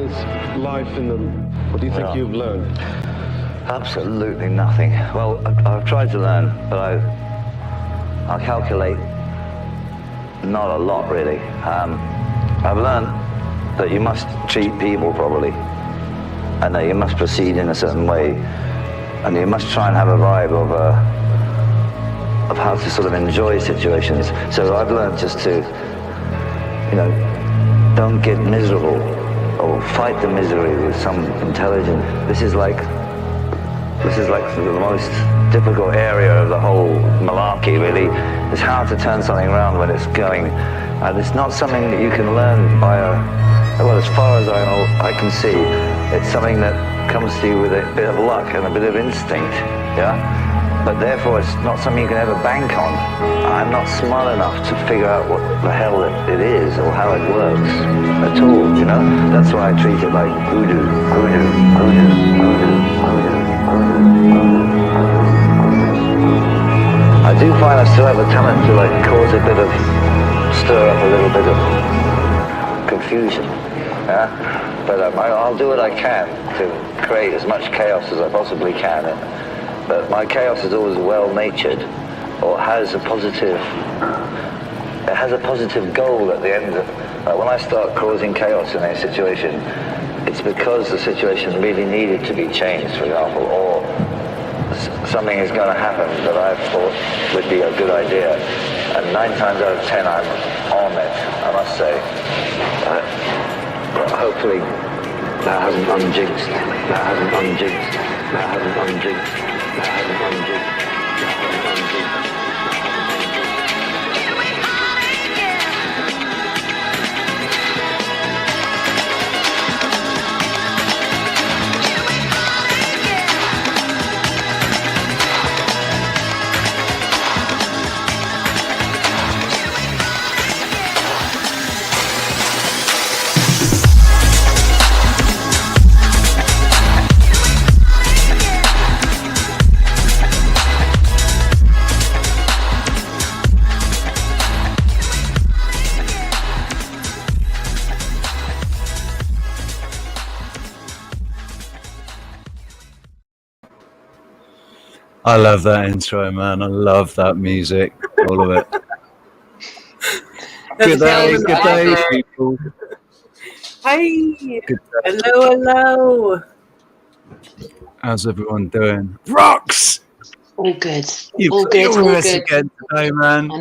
this life in the... What do you think you've learned? Absolutely nothing. Well, I've tried to learn, but I'll calculate not a lot, really. I've learned that you must treat people properly, and that you must proceed in a certain way, and you must try and have a vibe of how to sort of enjoy situations. So I've learned just to, don't get miserable or fight the misery with some intelligence. This is like the most difficult area of the whole malarkey, really. It's hard to turn something around when it's going, and it's not something that you can learn by well, as far as I can see, it's something that comes to you with a bit of luck and a bit of instinct, yeah? But therefore, it's not something you can ever bank on. I'm not smart enough to figure out what the hell it is or how it works at all, That's why I treat it like voodoo, voodoo, voodoo, voodoo, voodoo. I do find I still have a talent to cause a bit of, stir up a little bit of confusion, yeah? But I'll do what I can to create as much chaos as I possibly can. But my chaos is always well-natured, or has a positive goal at the end of it. When I start causing chaos in a situation, it's because the situation really needed to be changed, for example, or something is going to happen that I've thought would be a good idea. And 9 times out of 10, I'm on it, I must say. But hopefully, that hasn't unjinxed. That hasn't unjinxed. That hasn't unjinxed. That hasn't unjinxed. That hasn't unjinxed. I love that intro, man. I love that music, all of it. Good day, people. Hi. Good day. Hello. How's everyone doing? Rocks! All good. You've all good. All good. Again today, man. I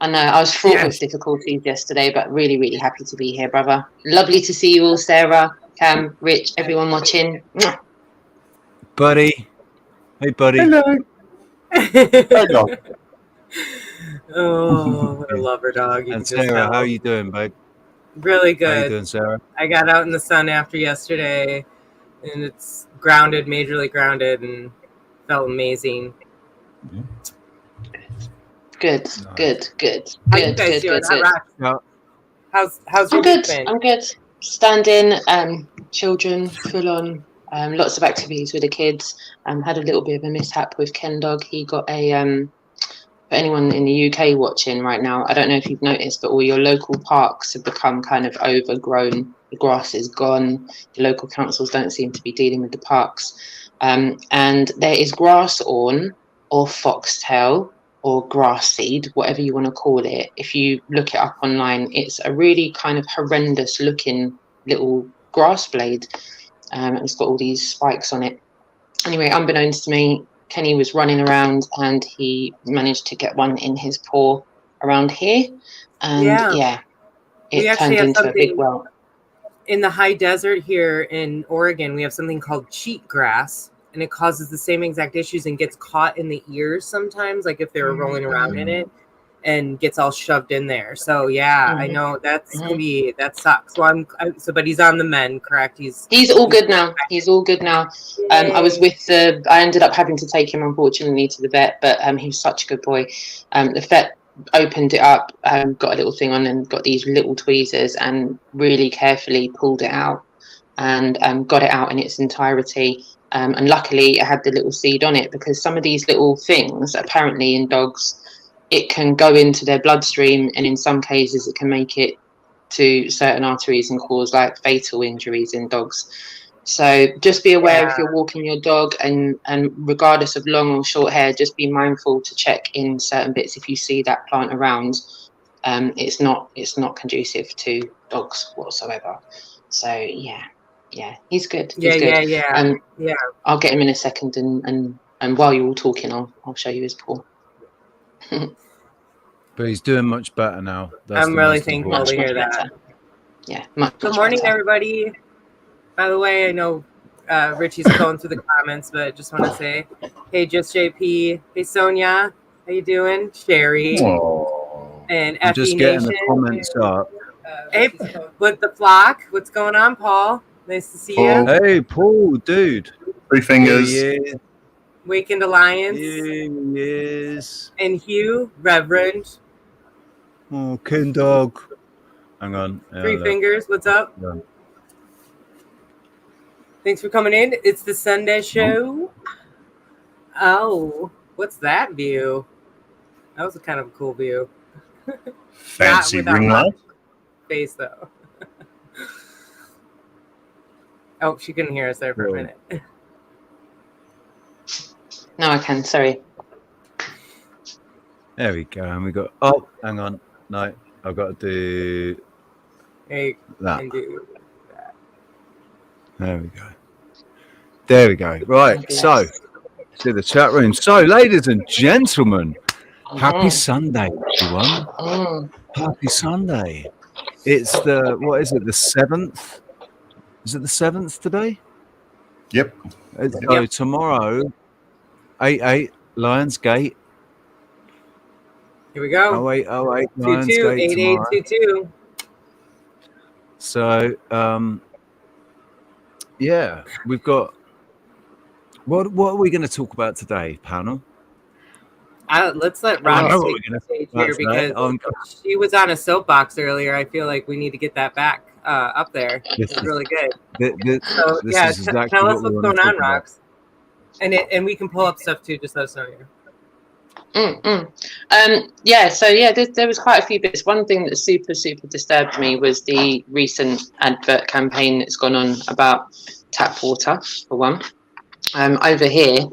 know. I was fraught with difficulties yesterday, but really, really happy to be here, brother. Lovely to see you all, Sarah, Cam, Rich, everyone watching. Buddy. Hey, buddy. Hello. Hello. Oh, what a lover dog. And Sarah, how are you doing, babe? Really good. How you doing, Sarah? I got out in the sun after yesterday, and it's majorly grounded, and felt amazing. Good. How you guys doing? How's your week been? I'm good. Standing, children, full on. Lots of activities with the kids. Had a little bit of a mishap with Ken Dog. He got for anyone in the UK watching right now, I don't know if you've noticed, but all your local parks have become kind of overgrown. The grass is gone. The local councils don't seem to be dealing with the parks. And there is grass awn or foxtail or grass seed, whatever you want to call it. If you look it up online, it's a really kind of horrendous looking little grass blade. And it's got all these spikes on it. Anyway, unbeknownst to me, Kenny was running around and he managed to get one in his paw around here. And it turned into a big welt. In the high desert here in Oregon, we have something called cheatgrass, and it causes the same exact issues and gets caught in the ears sometimes, like if they were rolling around in it, and gets all shoved in there. So I know that sucks. Well, but he's on the mend, correct? He's all good now. He's all good now. I ended up having to take him, unfortunately, to the vet, but he was such a good boy. The vet opened it up, got a little thing on, and got these little tweezers, and really carefully pulled it out, and got it out in its entirety. And luckily, it had the little seed on it, because some of these little things, apparently in dogs, it can go into their bloodstream, and in some cases it can make it to certain arteries and cause like fatal injuries in dogs. So just be aware if you're walking your dog, and regardless of long or short hair, just be mindful to check in certain bits if you see that plant around. It's not conducive to dogs whatsoever. So yeah, he's good. He's good. Yeah. I'll get him in a second, and while you're all talking, I'll show you his paw. But he's doing much better now. That's I'm the really most thankful important. to hear better. that. Yeah, much Good morning, better. everybody. By the way, I know Richie's going through the comments, but I just want to say, hey, Just JP, hey, Sonia, how you doing? Sherry, and I'm FE just getting Nation. the comments up. Hey, with the flock, what's going on, Paul? Nice to see you. Hey, Paul, dude. 3 fingers. Here he is. Weekend Alliance. Here he is. And Hugh, Reverend. Oh, King Dog. Hang on. Yeah, 3 fingers, what's up? Yeah. Thanks for coming in. It's the Sunday show. Oh, what's that view? That was a kind of a cool view. Fancy without ring light. Face though. Oh, she couldn't hear us there for a minute. No, I can. Sorry. There we go. And we got. Oh, hang on. No, I've got to do Hey, that. can do that. There we go. There we go. Right. Yes. So, to the chat room. So, ladies and gentlemen, happy Sunday, everyone. Happy Sunday. It's the, what is it, the 7th? Is it the 7th today? Yep. So, tomorrow, 8/8, Lionsgate. Here we go. 08/08, 22 Lionsgate tomorrow. 8822. So, yeah, we've got. What are we going to talk about today, panel? Let's let I Rob know what take we're the gonna stage talk here about today. because she was on a soapbox earlier. I feel like we need to get that back up there. It's really good. So This yeah, is exactly tell us what we what's want going to on, talk about. Rox. And we can pull up stuff too. Just let us know here. There was quite a few bits. One thing that super disturbed me was the recent advert campaign that's gone on about tap water, for one. Over here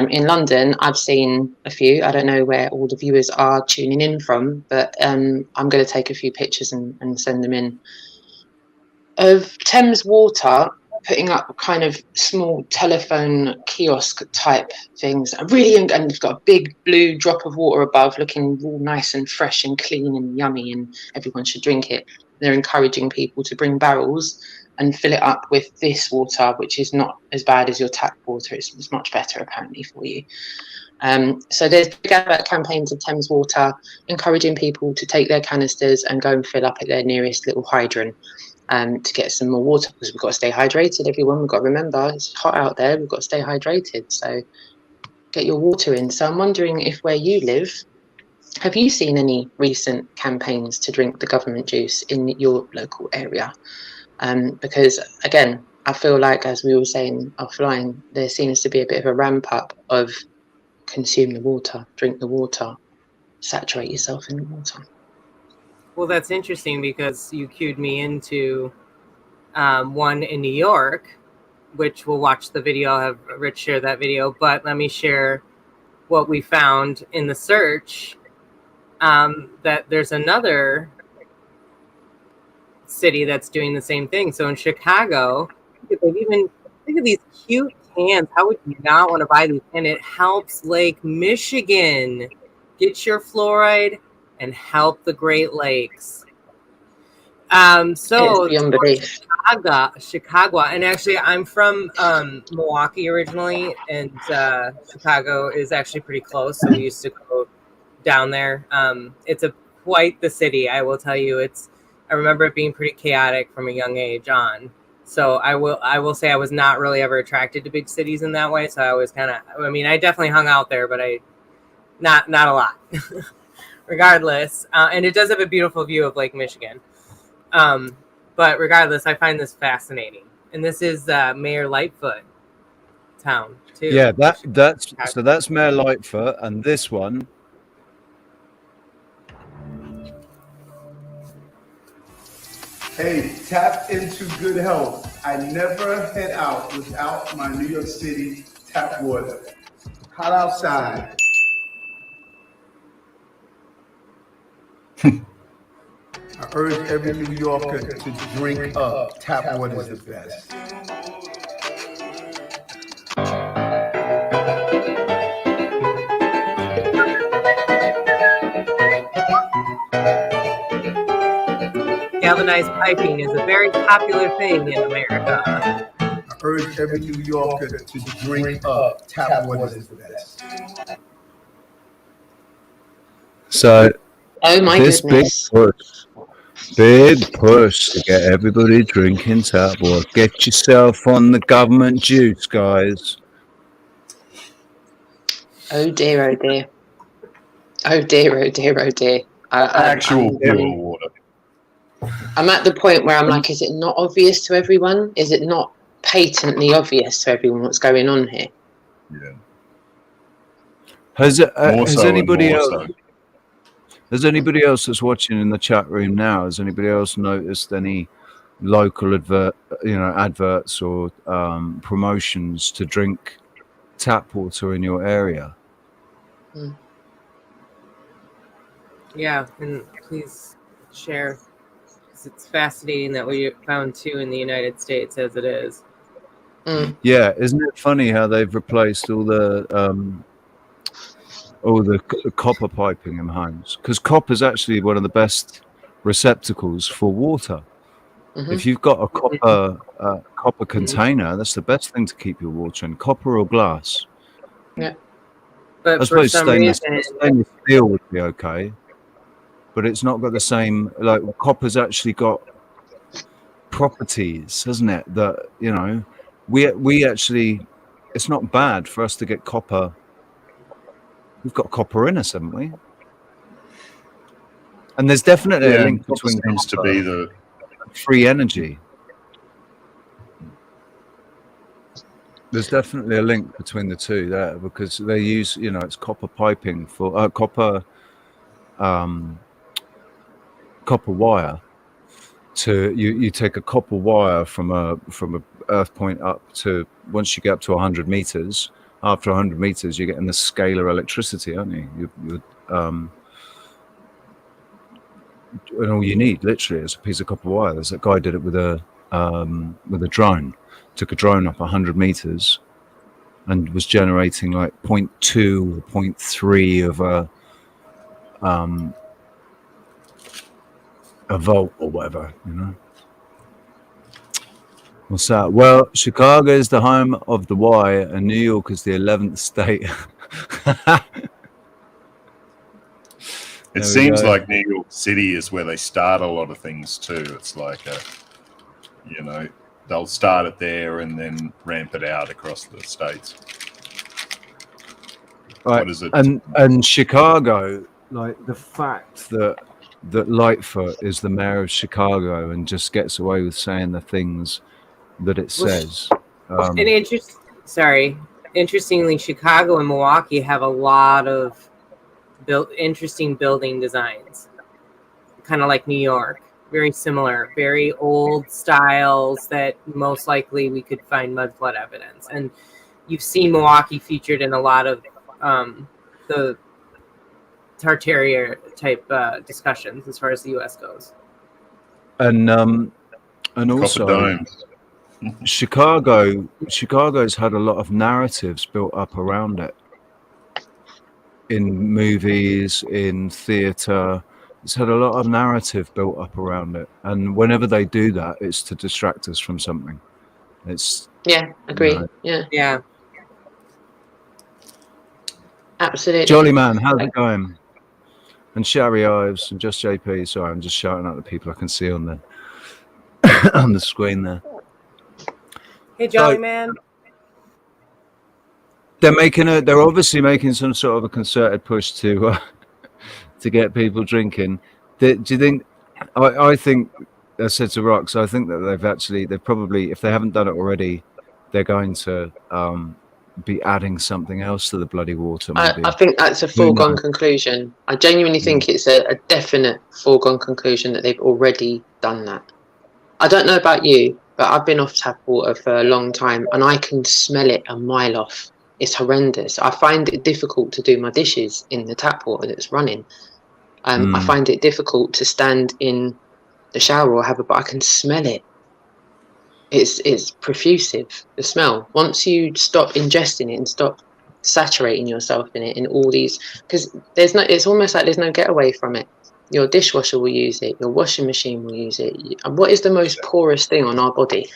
in London, I've seen a few. I don't know where all the viewers are tuning in from, but I'm going to take a few pictures and send them in, of Thames Water putting up kind of small telephone kiosk type things. Really, and it's got a big blue drop of water above, looking all nice and fresh and clean and yummy, and everyone should drink it. They're encouraging people to bring barrels and fill it up with this water, which is not as bad as your tap water. It's much better apparently for you. So there's big advert campaigns of Thames Water encouraging people to take their canisters and go and fill up at their nearest little hydrant. To get some more water, because we've got to stay hydrated, everyone. We've got to remember it's hot out there. We've got to stay hydrated. So get your water in. So I'm wondering if where you live, have you seen any recent campaigns to drink the government juice in your local area? Because again, I feel like, as we were saying offline, there seems to be a bit of a ramp up of consume the water, drink the water, saturate yourself in the water. Well, that's interesting because you cued me into one in New York, which we'll watch the video. I'll have Rich share that video, but let me share what we found in the search, that there's another city that's doing the same thing. So in Chicago, they've even, look at these cute cans. How would you not want to buy these? And it helps Lake Michigan. Get your fluoride and help the Great Lakes. So beyond belief. Chicago, and actually I'm from Milwaukee originally, and Chicago is actually pretty close, so we used to go down there. It's quite the city, I will tell you. I remember it being pretty chaotic from a young age on. So I will say I was not really ever attracted to big cities in that way. So I was I definitely hung out there, but not a lot. Regardless, and it does have a beautiful view of Lake Michigan. But regardless, I find this fascinating. And this is Mayor Lightfoot town too. Yeah, that's Mayor Lightfoot, and this one. Hey, tap into good health. I never head out without my New York City tap water. Hot outside. I urge every New Yorker to drink up. Tap water is the best. Galvanized piping is a very popular thing in America. I urge every New Yorker to drink up. Tap water is the best. So Oh my this goodness. big push to get everybody drinking tap water. Get yourself on the government juice, guys. Oh dear, oh dear. Oh dear, oh dear, oh dear. Actual pure water. I'm at the point where I'm like, is it not obvious to everyone? Is it not patently obvious to everyone what's going on here? Yeah. Has So anybody more else? so. Has anybody else that's watching in the chat room now? Has anybody else noticed any local adverts or promotions to drink tap water in your area? Yeah, and please share, because it's fascinating that we found 2 in the United States as it is. Yeah, isn't it funny how they've replaced all the copper piping in homes? Because copper is actually one of the best receptacles for water. If you've got a copper container, that's the best thing to keep your water in, copper or glass. Yeah. But I for suppose some stainless reason, steel would be okay, but it's not got the same. Like copper's actually got properties, hasn't it? That we actually, it's not bad for us to get copper. We've got copper in us, haven't we? And there's definitely a link between seems to be the free energy. There's definitely a link between the two there, because they use, it's copper piping for copper wire. To you take a copper wire from a earth point up to, once you get up to 100 meters. After 100 meters, you're getting the scalar electricity, aren't you? And all you need literally is a piece of copper wire. There's that guy did it with a drone. Took a drone up 100 meters and was generating like 0.2 or 0.3 of a volt or whatever, What's that? Well, Chicago is the home of the Y, and New York is the 11th state. It seems like New York City is where they start a lot of things too. It's like they'll start it there and then ramp it out across the states. Right. What is it? And Chicago, like the fact that Lightfoot is the mayor of Chicago and just gets away with saying the things that it says. Interestingly, Chicago and Milwaukee have a lot of interesting building designs, kind of like New York. Very similar, very old styles that most likely we could find mud flood evidence. And you've seen Milwaukee featured in a lot of the Tartaria type discussions as far as the U.S. goes. And also Chicago's had a lot of narratives built up around it. In movies, in theatre, it's had a lot of narrative built up around it. And whenever they do that, it's to distract us from something. Agree. Yeah. Absolutely. Jolly man, how's it going? And Shari Ives and Just JP. Sorry, I'm just shouting out the people I can see on the on the screen there. Hey, Jolly man. They're obviously making some sort of a concerted push to get people drinking. Do you think? I think, I said to Rox, I think that they've probably, if they haven't done it already, they're going to be adding something else to the bloody water. Maybe. I think that's a foregone conclusion. I genuinely think it's a definite foregone conclusion that they've already done that. I don't know about you, but I've been off tap water for a long time and I can smell it a mile off. It's horrendous. I find it difficult to do my dishes in the tap water that's running. I find it difficult to stand in the shower or have a, but I can smell it. It's profusive, the smell. Once you stop ingesting it and stop saturating yourself in it, in all these, because it's almost like there's no getaway from it. Your dishwasher will use it, your washing machine will use it. And what is the most porous thing on our body?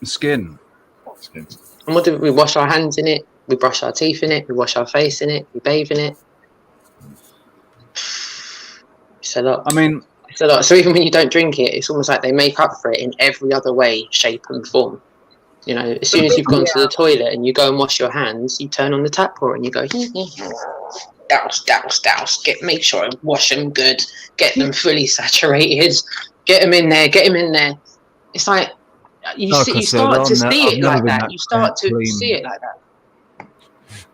Skin. And what do we wash our hands in it? We brush our teeth in it. We wash our face in it. We bathe in it. It's a lot. I mean, it's a lot. So even when you don't drink it, it's almost like they make up for it in every other way, shape, and form. You know, as soon as you've gone to the toilet and you go and wash your hands, you turn on the tap water and you go, douse, make sure I wash them good, get them fully saturated, get them in there. It's like you start to see it like that. You start to see it like that.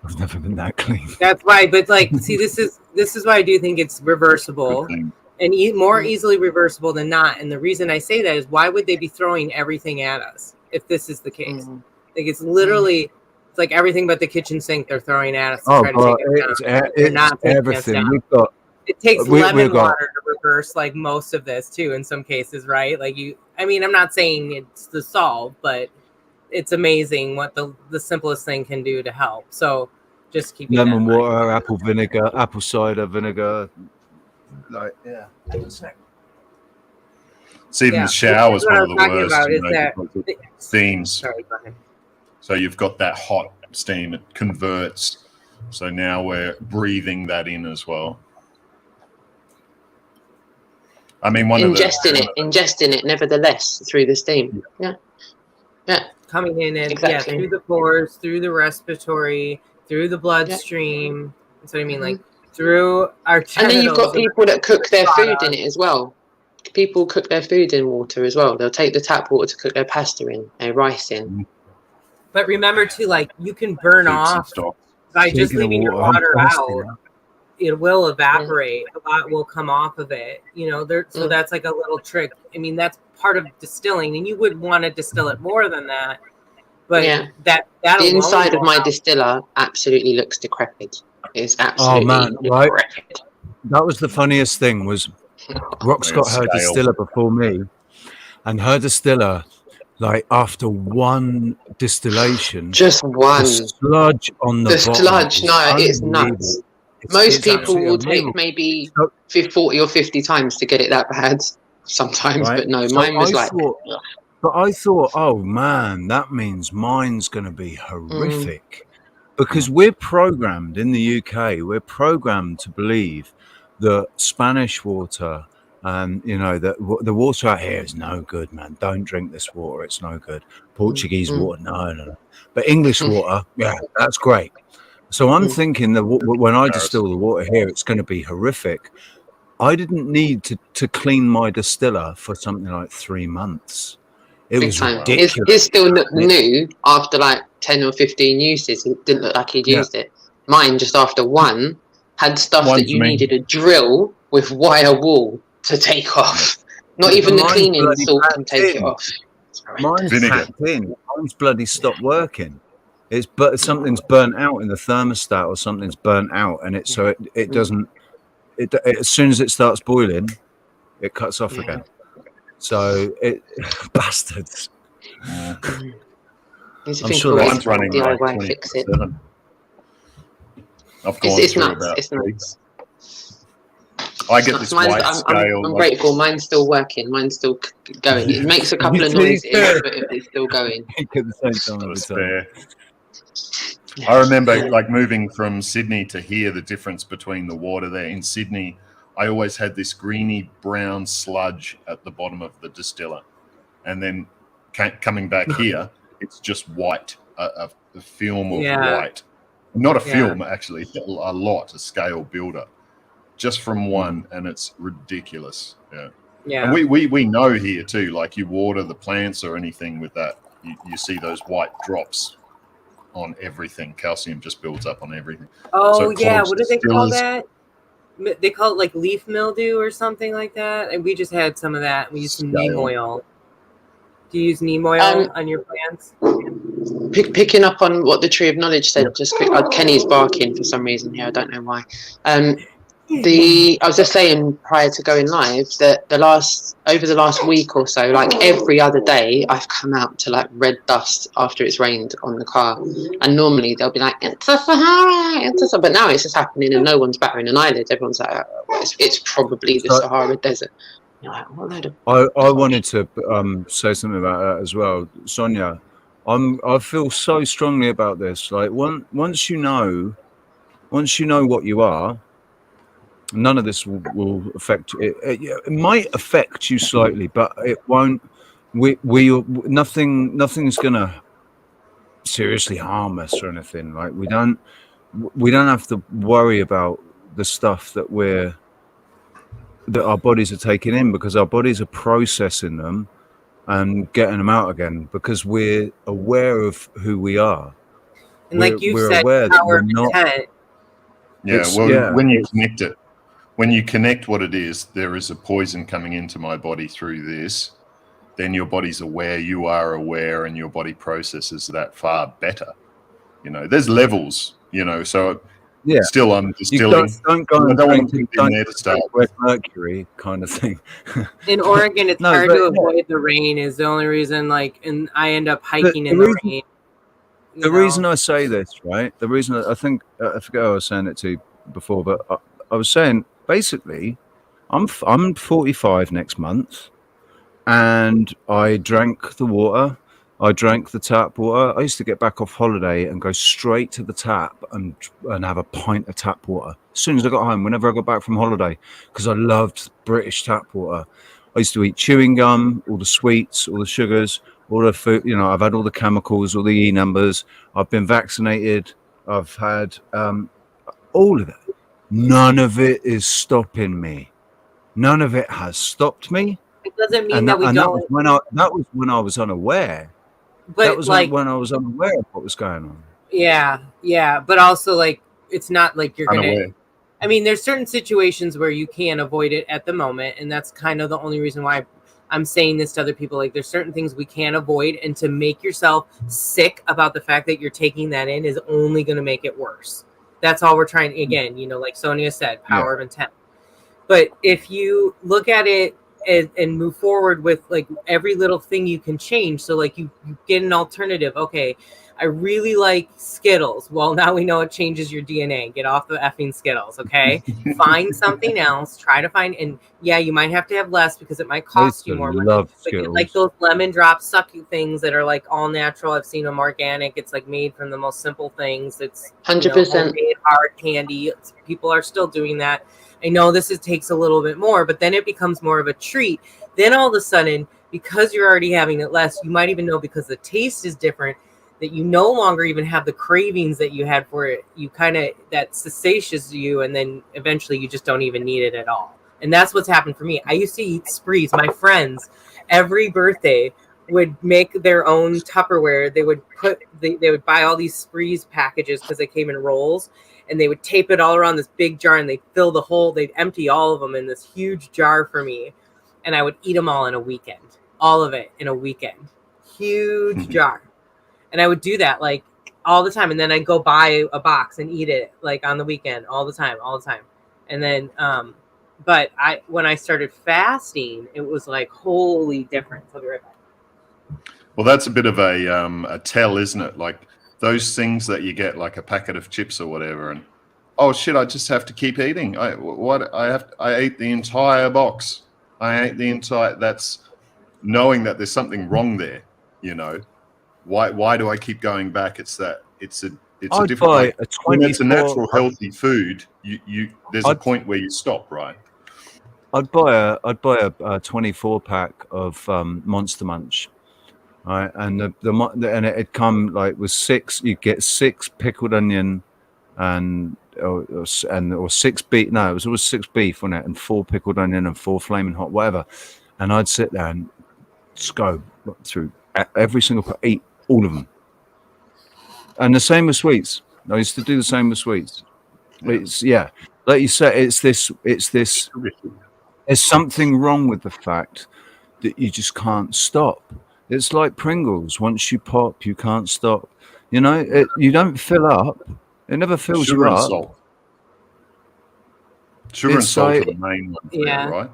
I've never been that clean. That's right, but like, see, this is why I do think it's reversible and more easily reversible than not. And the reason I say that is, why would they be throwing everything at us if this is the case? Like, it's literally. It's like everything but the kitchen sink they're throwing at us to try to take us down. It's everything. It takes lemon water to reverse like most of this too in some cases, right? Like I mean, I'm not saying it's the solve, but it's amazing what the simplest thing can do to help. So just keep lemon water, apple vinegar, apple cider vinegar. Like, yeah. It's even the shower is one of the worst. Steams. Sorry, go ahead. So you've got that hot steam, it converts. So now we're breathing that in as well. I mean, ingesting it nevertheless through the steam. Yeah. Coming in and through the pores, through the respiratory, through the bloodstream. That's what I mean, like through our genitals. And then you've got people that cook their food in it as well. People cook their food in water as well. They'll take the tap water to cook their pasta in, their rice in. But remember too, like, you can burn off by just leaving your water out. It will evaporate. A lot will come off of it. You know, so that's like a little trick. I mean, that's part of distilling, and you would want to distill it more than that. But that the inside of my distiller absolutely looks decrepit. It's absolutely decrepit. That was the funniest thing. Was Rox got her distiller before me, and her distiller. Like after one distillation, just one, the sludge on the bottom sludge. No, it's nuts. Most people will take maybe 40 or 50 times to get it that bad. Sometimes, right? But no, so mine was But I thought, oh man, that means mine's going to be horrific, because we're programmed in the UK. We're programmed to believe that Spanish water. You know, the water out here is no good, man. Don't drink this water. It's no good. Portuguese water, no. But English water, yeah, that's great. So I'm thinking that when I distill the water here, it's going to be horrific. I didn't need to clean my distiller for something like 3 months. It was ridiculous. It still looked new after like 10 or 15 uses. It didn't look like he'd used it. Mine, just after one, had stuff that you needed a drill with wire wool to take off. Not even the cleaning salt can take it off. Mine's packed in. Mine's bloody stopped working. Something's burnt out in the thermostat, or something's burnt out, and it doesn't. As soon as it starts boiling, it cuts off again. So bastards. I'm sure that's running DIY fix it. It's nuts. It's nuts. I get this white scale. I'm grateful. Mine's still working. Mine's still going. It makes a couple of noises, but it's still going. At the same time. I remember like moving from Sydney to here, the difference between the water there. In Sydney, I always had this greeny brown sludge at the bottom of the distiller. And then coming back here, it's just white, a film of white. Not a film, actually, a scale builder. Just from one, and it's ridiculous. Yeah. And we know here too, like you water the plants or anything with that, you see those white drops on everything. Calcium just builds up on everything. Oh, so yeah. What do they call that? they call it like leaf mildew or something like that. And we just had some of that. We used some neem oil. Do you use neem oil on your plants? Picking up on what the Tree of Knowledge said, just quick. Kenny's barking for some reason here. I don't know why. I was just saying prior to going live that over the last week or so, like every other day, I've come out to like red dust after it's rained on the car, and normally they'll be like, "It's a Sahara," but now it's just happening and no one's batting an eyelid. Everyone's like, well, "It's probably the Sahara Desert." You're like, what load of I wanted to say something about that as well, Sonia. I feel so strongly about this. Like once you know what you are, none of this will affect you. It might affect you slightly, but it won't. Nothing's gonna seriously harm us or anything. Like we don't have to worry about the stuff that our bodies are taking in, because our bodies are processing them and getting them out again, because we're aware of who we are. And like you said, power of intent. When you connect what it is, there is a poison coming into my body through this, then your body's aware, you are aware, and your body processes that far better. There's levels, so still I'm distilling. Don't go and drink red mercury kind of thing. In Oregon, it's hard to avoid the rain is the only reason, and I end up hiking in the rain. The reason I say this, right? The reason I think, I forget how I was saying it to you before, but I was saying, basically, I'm 45 next month, and I drank the water. I drank the tap water. I used to get back off holiday and go straight to the tap and have a pint of tap water as soon as I got home, whenever I got back from holiday, because I loved British tap water. I used to eat chewing gum, all the sweets, all the sugars, all the food. I've had all the chemicals, all the E numbers. I've been vaccinated. I've had all of it. None of it is stopping me. None of it has stopped me. It doesn't mean that we don't. That was when I was unaware. But that was when I was unaware of what was going on. Yeah. But also, it's not like you're gonna. I mean, there's certain situations where you can't avoid it at the moment, and that's kind of the only reason why I'm saying this to other people. Like, there's certain things we can't avoid, and to make yourself sick about the fact that you're taking that in is only going to make it worse. That's all we're trying. Again, like Sonia said, power of intent. But if you look at it and move forward with every little thing you can change, so you get an alternative. Okay, I really like Skittles. Well, now we know it changes your DNA. Get off the effing Skittles, okay? Find something else. Try to find, and you might have to have less because it might cost you more money. Like those lemon drop sucky things that are all natural. I've seen them organic. It's made from the most simple things. It's 100% hard candy. People are still doing that. I know takes a little bit more, but then it becomes more of a treat. Then all of a sudden, because you're already having it less, you might even know, because the taste is different, that you no longer even have the cravings that you had for it. You that satiates you, and then eventually you just don't even need it at all. And that's what's happened for me. I used to eat sprees. My friends, every birthday, would make their own Tupperware. They would buy all these sprees packages because they came in rolls, and they would tape it all around this big jar, and they'd empty all of them in this huge jar for me. And I would eat them all in a weekend, all of it in a weekend, huge jar. And I would do that all the time. And then I'd go buy a box and eat it on the weekend, all the time. And then, but when I started fasting, it was wholly different. I'll be right back. Well, that's a bit of a tell, isn't it? Those things that you get, like a packet of chips or whatever, and oh shit, I just have to keep eating. I ate the entire box. That's knowing that there's something wrong there. Why do I keep going back? It's a different. When it's a natural, healthy food, there's a point where you stop, right? I'd buy a 24 pack of Monster Munch. Right, and it'd come with 6. You get 6 pickled onion, or 6 beef. No, it was always 6 beef, wasn't it? And 4 pickled onion and 4 flaming hot, whatever. And I'd sit there and just go through every single, eat all of them. And the same with sweets. I used to do the same with sweets. like you say, it's this. There's something wrong with the fact that you just can't stop. It's like Pringles. Once you pop, you can't stop. You know, you don't fill up. It never fills Sugar you and up. salt. Sugar and It's salt like- are the main ones Yeah. there, right?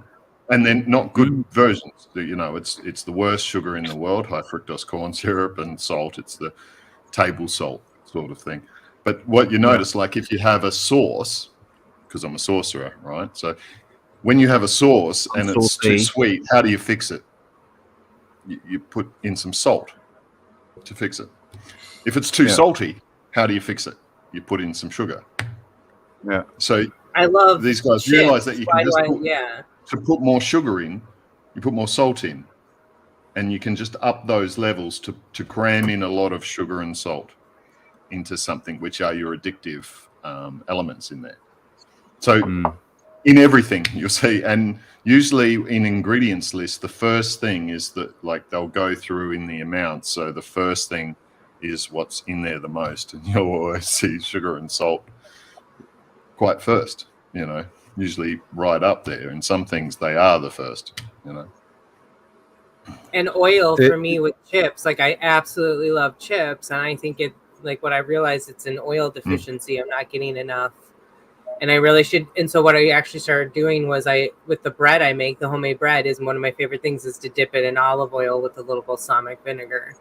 And then not good versions. You know, it's the worst sugar in the world, high fructose corn syrup and salt. It's the table salt sort of thing. But what you notice, like if you have a sauce, because I'm a saucerer, right? So when you have a sauce and it's too saucy. sweet, how do you fix it? You put in some salt to fix it. If it's too salty, how do you fix it? You put in some sugar. Yeah. So I love these guys chips. realize that you can Why just do I- put, yeah. to put more sugar in, you put more salt in, and you can just up those levels to cram in a lot of sugar and salt into something, which are your addictive elements in there. So in everything you'll see, and usually in ingredients list, the first thing is that like they'll go through in the amounts. So the first thing is what's in there the most, and you'll always see sugar and salt quite first, you know, usually right up there. And some things they are the first, you know. And oil for me with chips, like I absolutely love chips, and I think it like what I realized it's an oil deficiency. I'm not getting enough, and I really should. And so what I actually started doing was with the bread I make, the homemade bread is one of my favorite things is to dip it in olive oil with a little balsamic vinegar.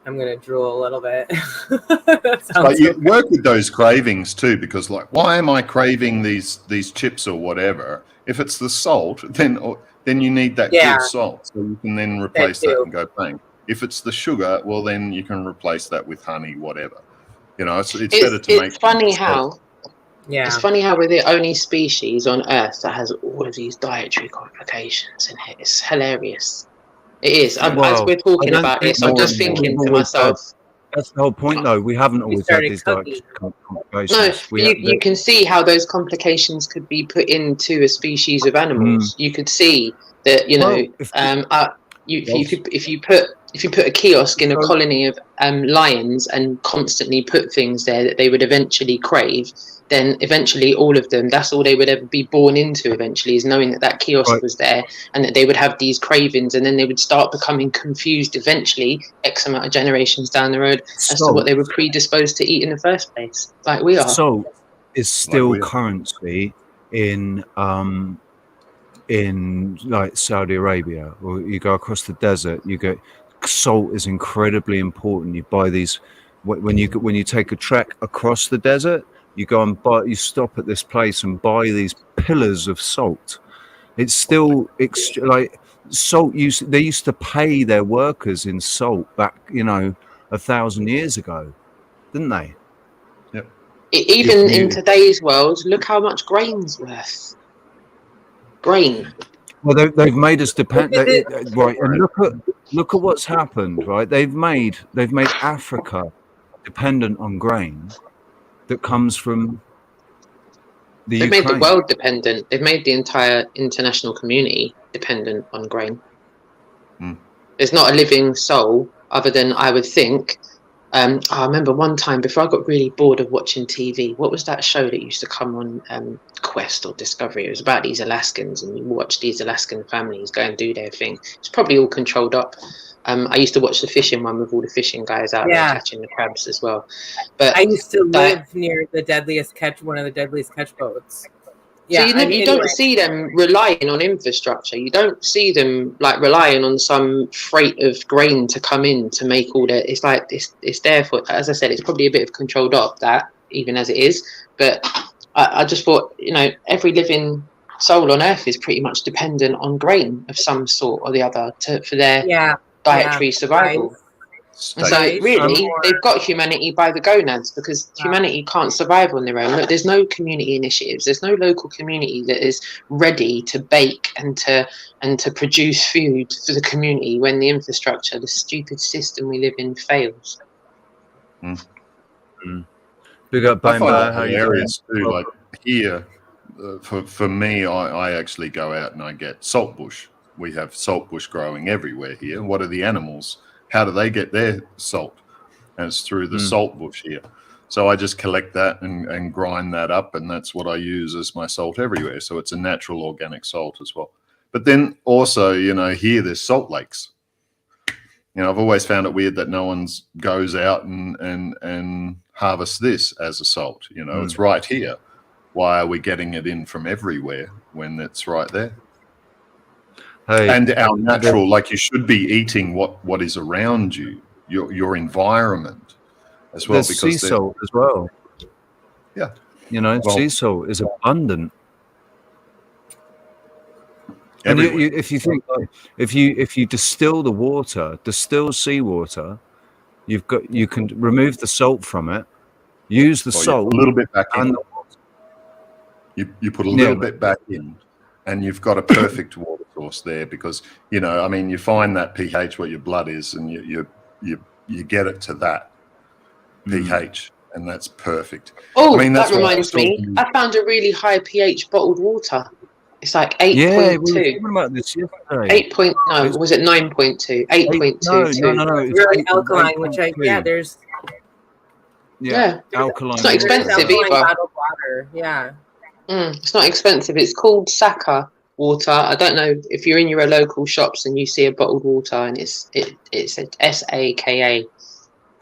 I'm gonna drool a little bit. That sounds But you work with those cravings too, because like, why am I craving these chips or whatever? If it's the salt, then you need that good salt, so you can then replace that and go bang. If it's the sugar, well, then you can replace that with honey, whatever. You know, it's better to make. It's funny how. Yeah. It's funny how we're the only species on Earth that has all of these dietary complications in it. It's hilarious. It is. As we're talking about this, I'm just thinking to myself. That's the whole point, though. We haven't always had these dietary complications. No, you can see how those complications could be put into a species of animals. You could see that, you know, if you put a kiosk in a colony of lions and constantly put things there that they would eventually crave, then eventually all of them, that's all they would ever be born into eventually, is knowing that that kiosk was there and that they would have these cravings, and then they would start becoming confused eventually, X amount of generations down the road, as to what they were predisposed to eat in the first place, like we are. Salt is still currency in like Saudi Arabia, or you go across the desert, you get salt is incredibly important. You buy these when you take a trek across the desert, you go and you stop at this place and buy these pillars of salt. It's still like salt they used to pay their workers in salt back, you know, 1,000 years ago, didn't they? Yep. Even in today's world, look how much grain's worth. Grain. Well, they've made us depend, right? And look at what's happened, right? They've made Africa dependent on grain that comes from the They've Ukraine. made the world dependent. They've made the entire international community dependent on grain. There's not a living soul other than, I would think. I remember one time before I got really bored of watching TV. What was that show that used to come on Quest or Discovery? It was about these Alaskans, and you watch these Alaskan families go and do their thing. It's probably all controlled up. I used to watch the fishing one with all the fishing guys out there catching the crabs as well. But I used to live near one of the deadliest catch boats. Yeah, so you don't see them relying on infrastructure. You don't see them like relying on some freight of grain to come in to make all that. It's like it's there for, as I said, it's probably a bit of controlled up that even as it is. But I just thought, you know, every living soul on Earth is pretty much dependent on grain of some sort or the other for their dietary survival. Right. And so really, they've got humanity by the gonads, because humanity can't survive on their own. Look, there's no community initiatives. There's no local community that is ready to bake and to produce food for the community when the infrastructure, the stupid system we live in, fails. Big up, I find that hilarious too. Like here, for me, I actually go out and I get saltbush. We have saltbush growing everywhere here. What are the animals? How do they get their salt? And it's through the salt bush here. So I just collect that and grind that up, and that's what I use as my salt everywhere. So it's a natural organic salt as well. But then also, here there's salt lakes. I've always found it weird that no one goes out and harvests this as a salt. It's right here. Why are we getting it in from everywhere when it's right there? Hey, and our natural, like you should be eating what is around you, your environment as well. There's because sea salt as well. Yeah. Sea salt is abundant. And if you think, if you distill the water, distill seawater, you can remove the salt from it, use the salt a little bit back in. And you put a little bit back in, and you've got a perfect water source there. Because you find that pH where your blood is, and you get it to that pH, and that's perfect. Oh, that reminds me. I found a really high pH bottled water. It's like 8.2. Yeah, we were talking about this yesterday. Was it 9.2? 8.22. No. It's really alkaline, which there's. Yeah, alkaline. It's not expensive either. Bottled water. Yeah. It's not expensive. It's called Saka water. I don't know if you're in your local shops and you see a bottled water, and it's a SAKA.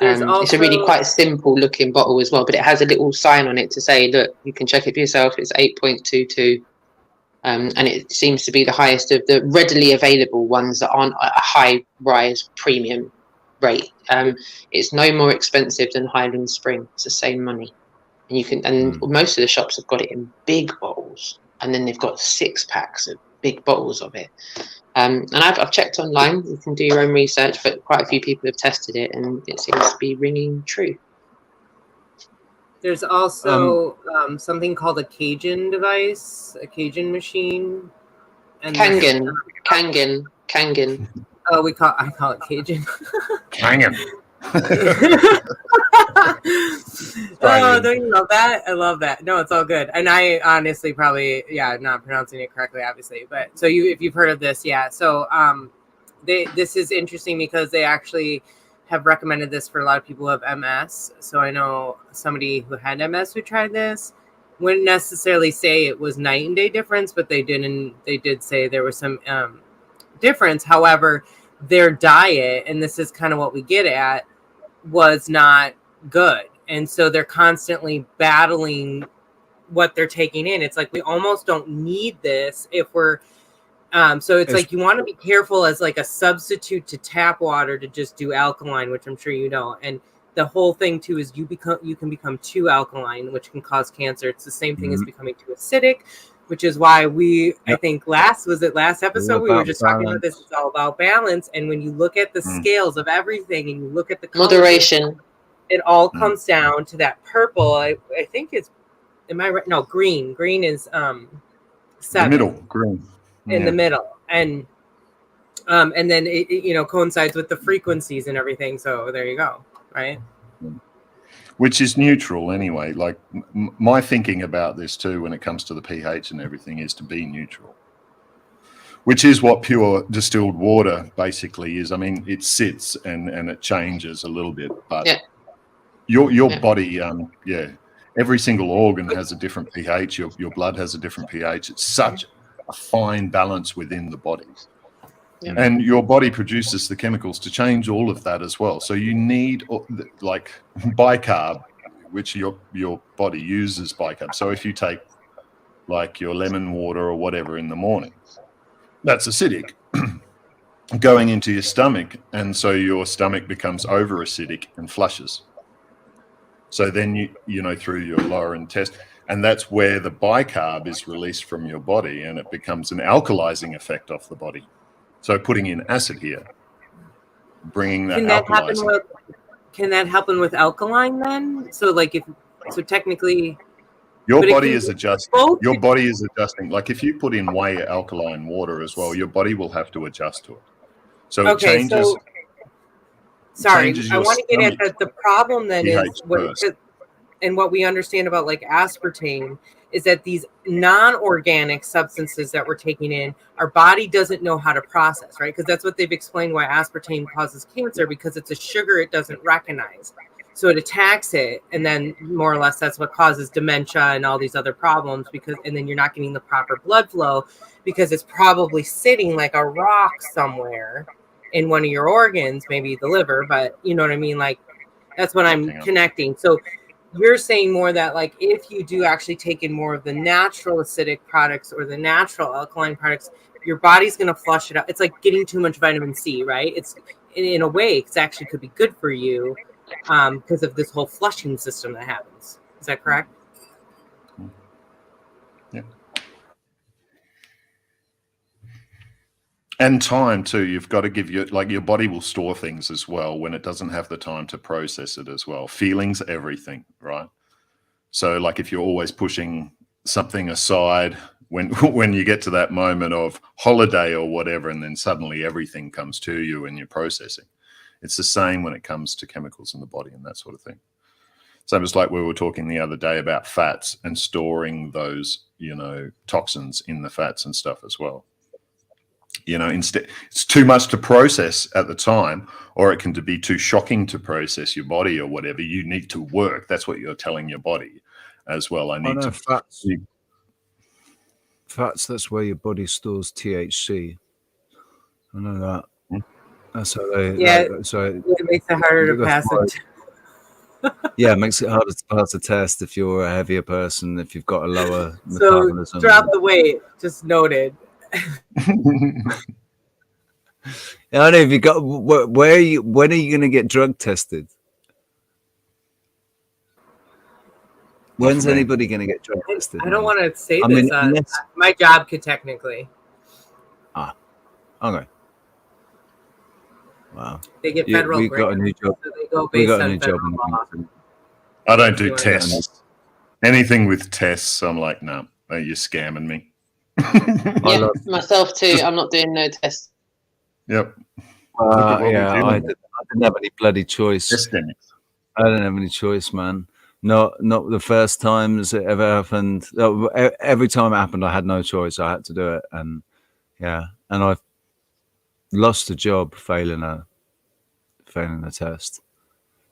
It's a really quite simple looking bottle as well, but it has a little sign on it to say, look, you can check it for yourself. It's 8.22. And it seems to be the highest of the readily available ones that aren't at a high rise premium rate. It's no more expensive than Highland Spring. It's the same money, and you can. And most of the shops have got it in big bottles, and then they've got 6-packs of big bottles of it. And I've checked online. You can do your own research, but quite a few people have tested it, and it seems to be ringing true. There's also something called a Cajun device, a Cajun machine. And Kangen. Oh, I call it Cajun. Kangen. Oh, don't you love that? I love that. No, it's all good. And I honestly probably, not pronouncing it correctly, obviously. But so if you've heard of this, So this is interesting because they actually have recommended this for a lot of people who have MS. So I know somebody who had MS who tried this. Wouldn't necessarily say it was night and day difference, but they did say there was some difference. However, their diet, and this is kind of what we get at, was not good. And so they're constantly battling what they're taking in. It's like we almost don't need this if we're so it's like you want to be careful as like a substitute to tap water to just do alkaline, which I'm sure you know. And the whole thing too is you can become too alkaline, which can cause cancer. It's the same thing as becoming too acidic, which is why I think last episode we were just talking about this. It's all about balance. And when you look at the scales of everything and you look at the moderation, it all comes down to that purple. I think it's, am I right? No, green. Green is 7. The middle, green. In the middle, and then it coincides with the frequencies and everything. So there you go, right? Which is neutral anyway. Like my thinking about this too, when it comes to the pH and everything, is to be neutral, which is what pure distilled water basically is. I mean, it sits and it changes a little bit, but your body, every single organ has a different pH. Your blood has a different pH. It's such a fine balance within the body, and your body produces the chemicals to change all of that as well. So you need like bicarb, which your body uses bicarb. So if you take like your lemon water or whatever in the morning, that's acidic going into your stomach, and so your stomach becomes over acidic and flushes. So then you through your lower intestine. And that's where the bicarb is released from your body, and it becomes an alkalizing effect off the body. So putting in acid here, bringing that alkalizing. Can that happen with alkaline then? So technically, your body is adjusting. Your body is adjusting. Like if you put in way alkaline water as well, your body will have to adjust to it. So it changes. Sorry, I want to get at the problem then and what we understand about like aspartame is that these non-organic substances that we're taking in, our body doesn't know how to process, right? Because that's what they've explained why aspartame causes cancer, because it's a sugar it doesn't recognize. So it attacks it, and then more or less that's what causes dementia and all these other problems, because and then you're not getting the proper blood flow because it's probably sitting like a rock somewhere in one of your organs, maybe the liver, but you know what I mean? Like that's what I'm connecting. So you're saying more that like if you do actually take in more of the natural acidic products or the natural alkaline products, your body's going to flush it out. It's like getting too much vitamin C, right? It's in a way, it's actually could be good for you because of this whole flushing system that happens. Is that correct? Yeah. And time too. You've got to give your body will store things as well when it doesn't have the time to process it as well. Feelings, everything, right? So like if you're always pushing something aside, when you get to that moment of holiday or whatever, and then suddenly everything comes to you and you're processing. It's the same when it comes to chemicals in the body and that sort of thing. Same as like we were talking the other day about fats and storing those, toxins in the fats and stuff as well. Instead, it's too much to process at the time, or it can be too shocking to process your body or whatever. You need to work. That's what you're telling your body as well. I need to fats. Fats, that's where your body stores THC. I know that. That's how they. So it makes it harder to pass it. Yeah, it makes it harder to pass a test if you're a heavier person, if you've got a lower metabolism. So drop the weight. Just noted. I know if you got. When are you going to get drug tested? When's anybody going to get drug tested? I don't want to say this. My job could technically. Okay. Wow. They get federal. We've got a new job. So they go based on federal law. I don't do tests. Anything with tests, I'm like, no, you're scamming me. Yeah, myself too. I'm not doing no tests. Yep. I didn't have any bloody choice. I didn't have any choice, man. Not the first times it ever happened. Every time it happened, I had no choice. I had to do it, and I've lost a job failing a test,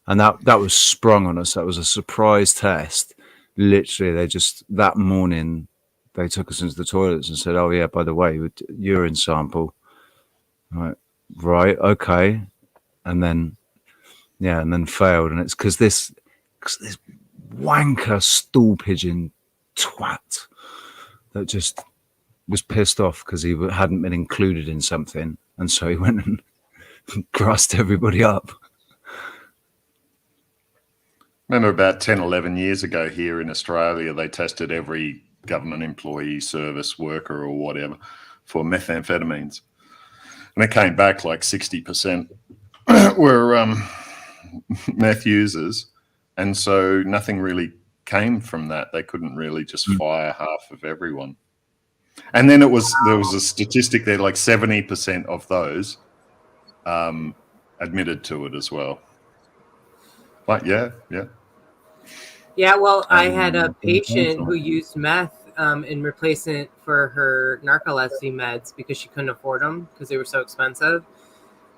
and that was sprung on us. That was a surprise test. Literally, they just that morning they took us into the toilets and said, "Oh yeah, by the way, urine sample." Right, okay, and then failed, and it's because this wanker stool pigeon twat that just was pissed off because he hadn't been included in something, and so he went and grassed everybody up. Remember about 10, 11 years ago here in Australia, they tested every government employee, service worker or whatever for methamphetamines. And it came back like 60% were meth users. And so nothing really came from that. They couldn't really just fire half of everyone. And then there was a statistic there, like 70% of those admitted to it as well. But yeah. Yeah, well, I had a patient who used meth in replacement for her narcolepsy meds because she couldn't afford them because they were so expensive.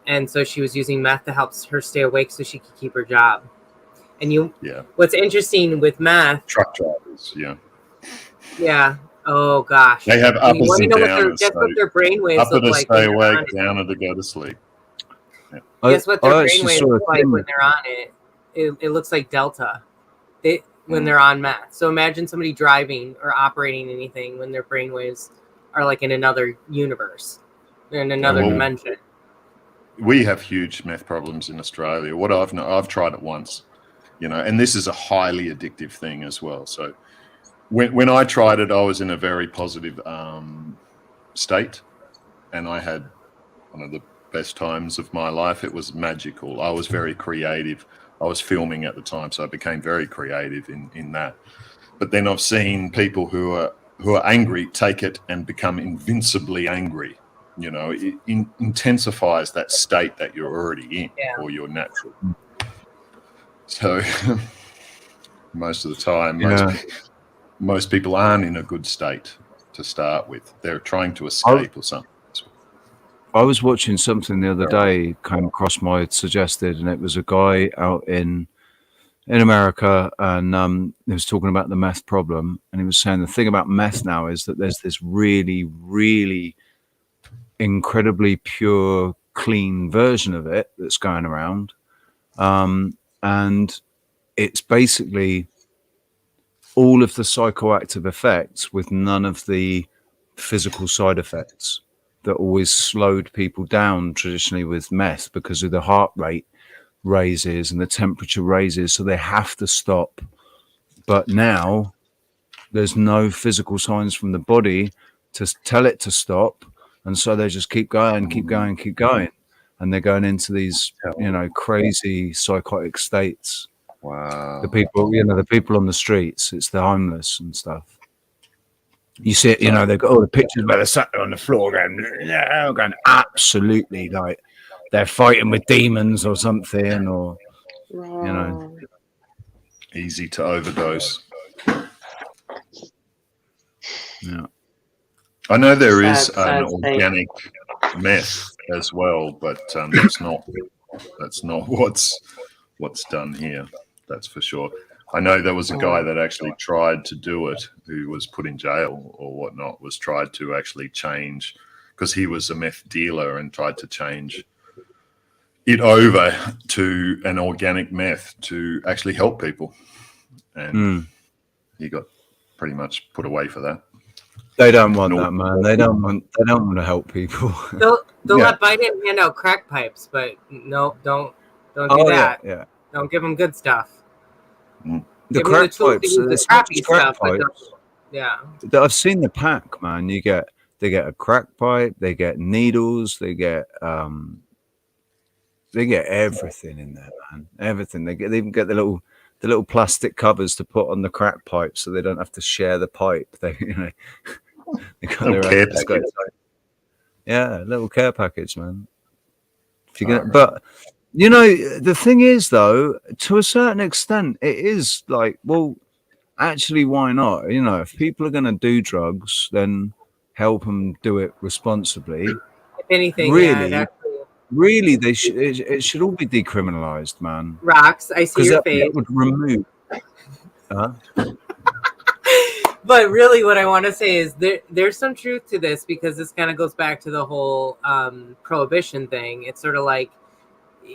And so she was using meth to help her stay awake so she could keep her job. And what's interesting with meth, truck drivers, yeah. Oh gosh, they have uppers and downers. Guess what their brainwaves upper look to like? Stay awake, downer to go to sleep. Yeah. Guess what their brainwaves look like when they're on it? It looks like delta. When they're on meth. So imagine somebody driving or operating anything when their brainwaves are like in another universe, in another dimension. We have huge meth problems in Australia. What I've tried it once, and this is a highly addictive thing as well. So when I tried it, I was in a very positive state, and I had one of the best times of my life. It was magical. I was very creative. I was filming at the time, so I became very creative in that. But then I've seen people who are angry take it and become invincibly angry. It intensifies that state that you're already in, or you're natural. So most of the time, most people aren't in a good state to start with. They're trying to escape or something. I was watching something the other day, came across my suggested, and it was a guy out in in America, and he was talking about the meth problem, and he was saying the thing about meth now is that there's this really, really incredibly pure, clean version of it that's going around, and it's basically all of the psychoactive effects with none of the physical side effects that always slowed people down traditionally with meth because of the heart rate raises and the temperature raises, so they have to stop. But now there's no physical signs from the body to tell it to stop, and so they just keep going, and they're going into these, crazy psychotic states. Wow. The people on the streets, it's the homeless and stuff. You see it, they've got all the pictures where they're sat there on the floor going absolutely like they're fighting with demons or something, or easy to overdose. Yeah. I know there is Sad an organic meth as well, but that's not what's done here. That's for sure. I know there was a guy that actually tried to do it, who was put in jail or whatnot, was tried to actually change, because he was a meth dealer and tried to change it over to an organic meth to actually help people. And he got pretty much put away for that. They don't want that, man. They don't want to help people. They'll let Biden hand out crack pipes, but no, don't do that. Yeah. Don't give them good stuff. The crack pipes, the crappy stuff. Yeah. I've seen the pack, man. They get a crack pipe, they get needles, they get everything in there, man. Everything. They even get the little plastic covers to put on the crack pipe, so they don't have to share the pipe. They got their own. Yeah, little care package, man. If you get, but the thing is, though, to a certain extent, it is like, well, actually, why not? If people are going to do drugs, then help them do it responsibly. If anything, really, it should all be decriminalized, man. Rox, I see your face. That would remove. But really, what I want to say is there's some truth to this, because this kind of goes back to the whole prohibition thing. It's sort of like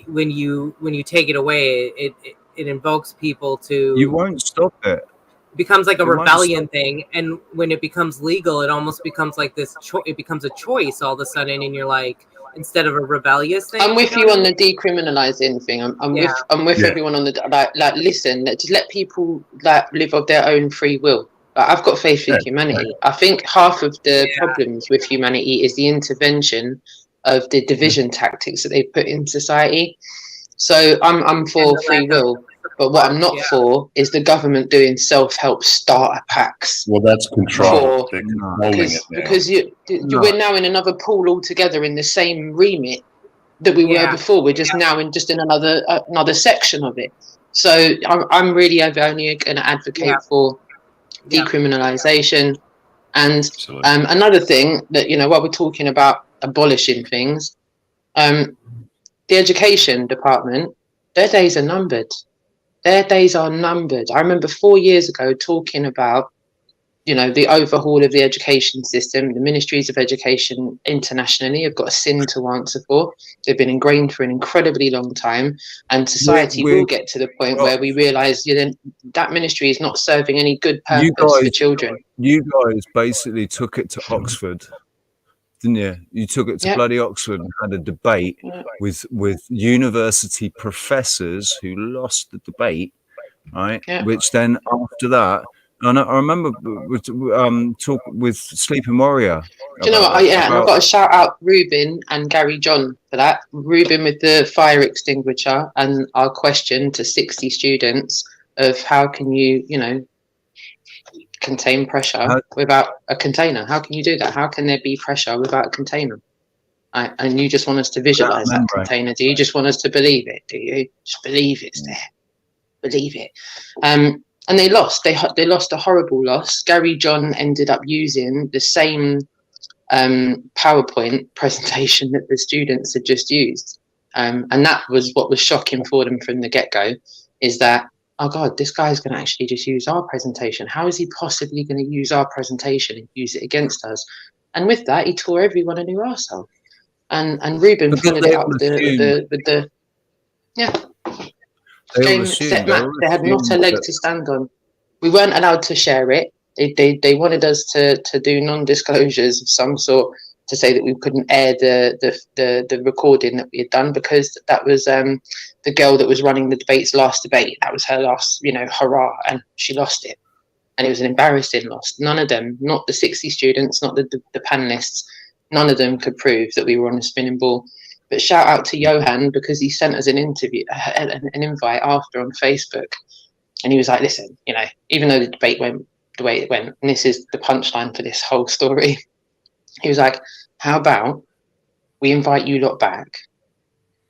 when you take it away, it invokes people to. You won't stop it. Becomes like a rebellion thing, and when it becomes legal, it almost becomes like this. It becomes a choice all of a sudden, and you're like, instead of a rebellious thing. I'm with you on the decriminalizing thing. I'm with everyone on the like. Listen, just let people live of their own free will. I've got faith in humanity. I think half of the problems with humanity is the intervention of the division tactics that they put in society. So I'm for free will, but what I'm not for is the government doing self-help starter packs. Well, that's control. They're controlling it now. Because we're now in another pool altogether in the same remit that we were before. We're just now in another section of it. So I'm really only going to advocate for decriminalization. And another thing that, while we're talking about abolishing things, the education department, their days are numbered. Their days are numbered. I remember 4 years ago talking about, the overhaul of the education system. The ministries of education internationally have got a sin to answer for. They've been ingrained for an incredibly long time, and society will get to the point where we realise that ministry is not serving any good purpose for children. You guys basically took it to Oxford, didn't you? You took it to bloody Oxford and had a debate with university professors who lost the debate, right? Yeah. Which then after that. And I remember talk with Sleeping Warrior. Do you know what? I've got to shout out Ruben and Gary John for that. Ruben with the fire extinguisher and our question to 60 students of how can you, contain pressure without a container? How can you do that? How can there be pressure without a container? And you just want us to visualize that container. Do you just want us to believe it? Do you just believe it's there? Believe it. And they lost. They lost a horrible loss. Gary John ended up using the same PowerPoint presentation that the students had just used. And that was what was shocking for them from the get-go, is that oh God, this guy's going to actually just use our presentation. How is he possibly going to use our presentation and use it against us? And with that, he tore everyone a new arsehole. And Ruben Because followed they it up all with assume, the yeah. they all Game, set, match. They had not assume a leg that to stand on. We weren't allowed to share it. They wanted us to do non-disclosures of some sort, to say that we couldn't air the recording that we had done, because that was the girl that was running the debate's last debate. That was her last, hurrah, and she lost it. And it was an embarrassing loss. None of them, not the 60 students, not the panelists, none of them could prove that we were on a spinning ball. But shout out to Johan, because he sent us an invite after on Facebook. And he was like, listen, even though the debate went the way it went, and this is the punchline for this whole story, he was like, how about we invite you lot back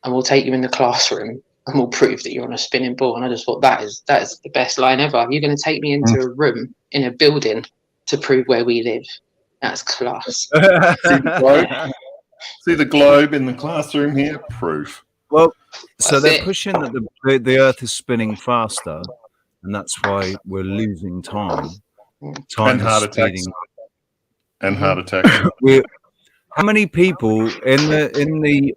and we'll take you in the classroom and we'll prove that you're on a spinning ball. And I just thought, that is the best line ever. You're going to take me into a room in a building to prove where we live. That's class. See the globe in the classroom here? Proof. Well, so That's they're it. pushing that the Earth is spinning faster, and that's why we're losing time. Time And heart is attacks. speeding. And heart attacks. How many people in the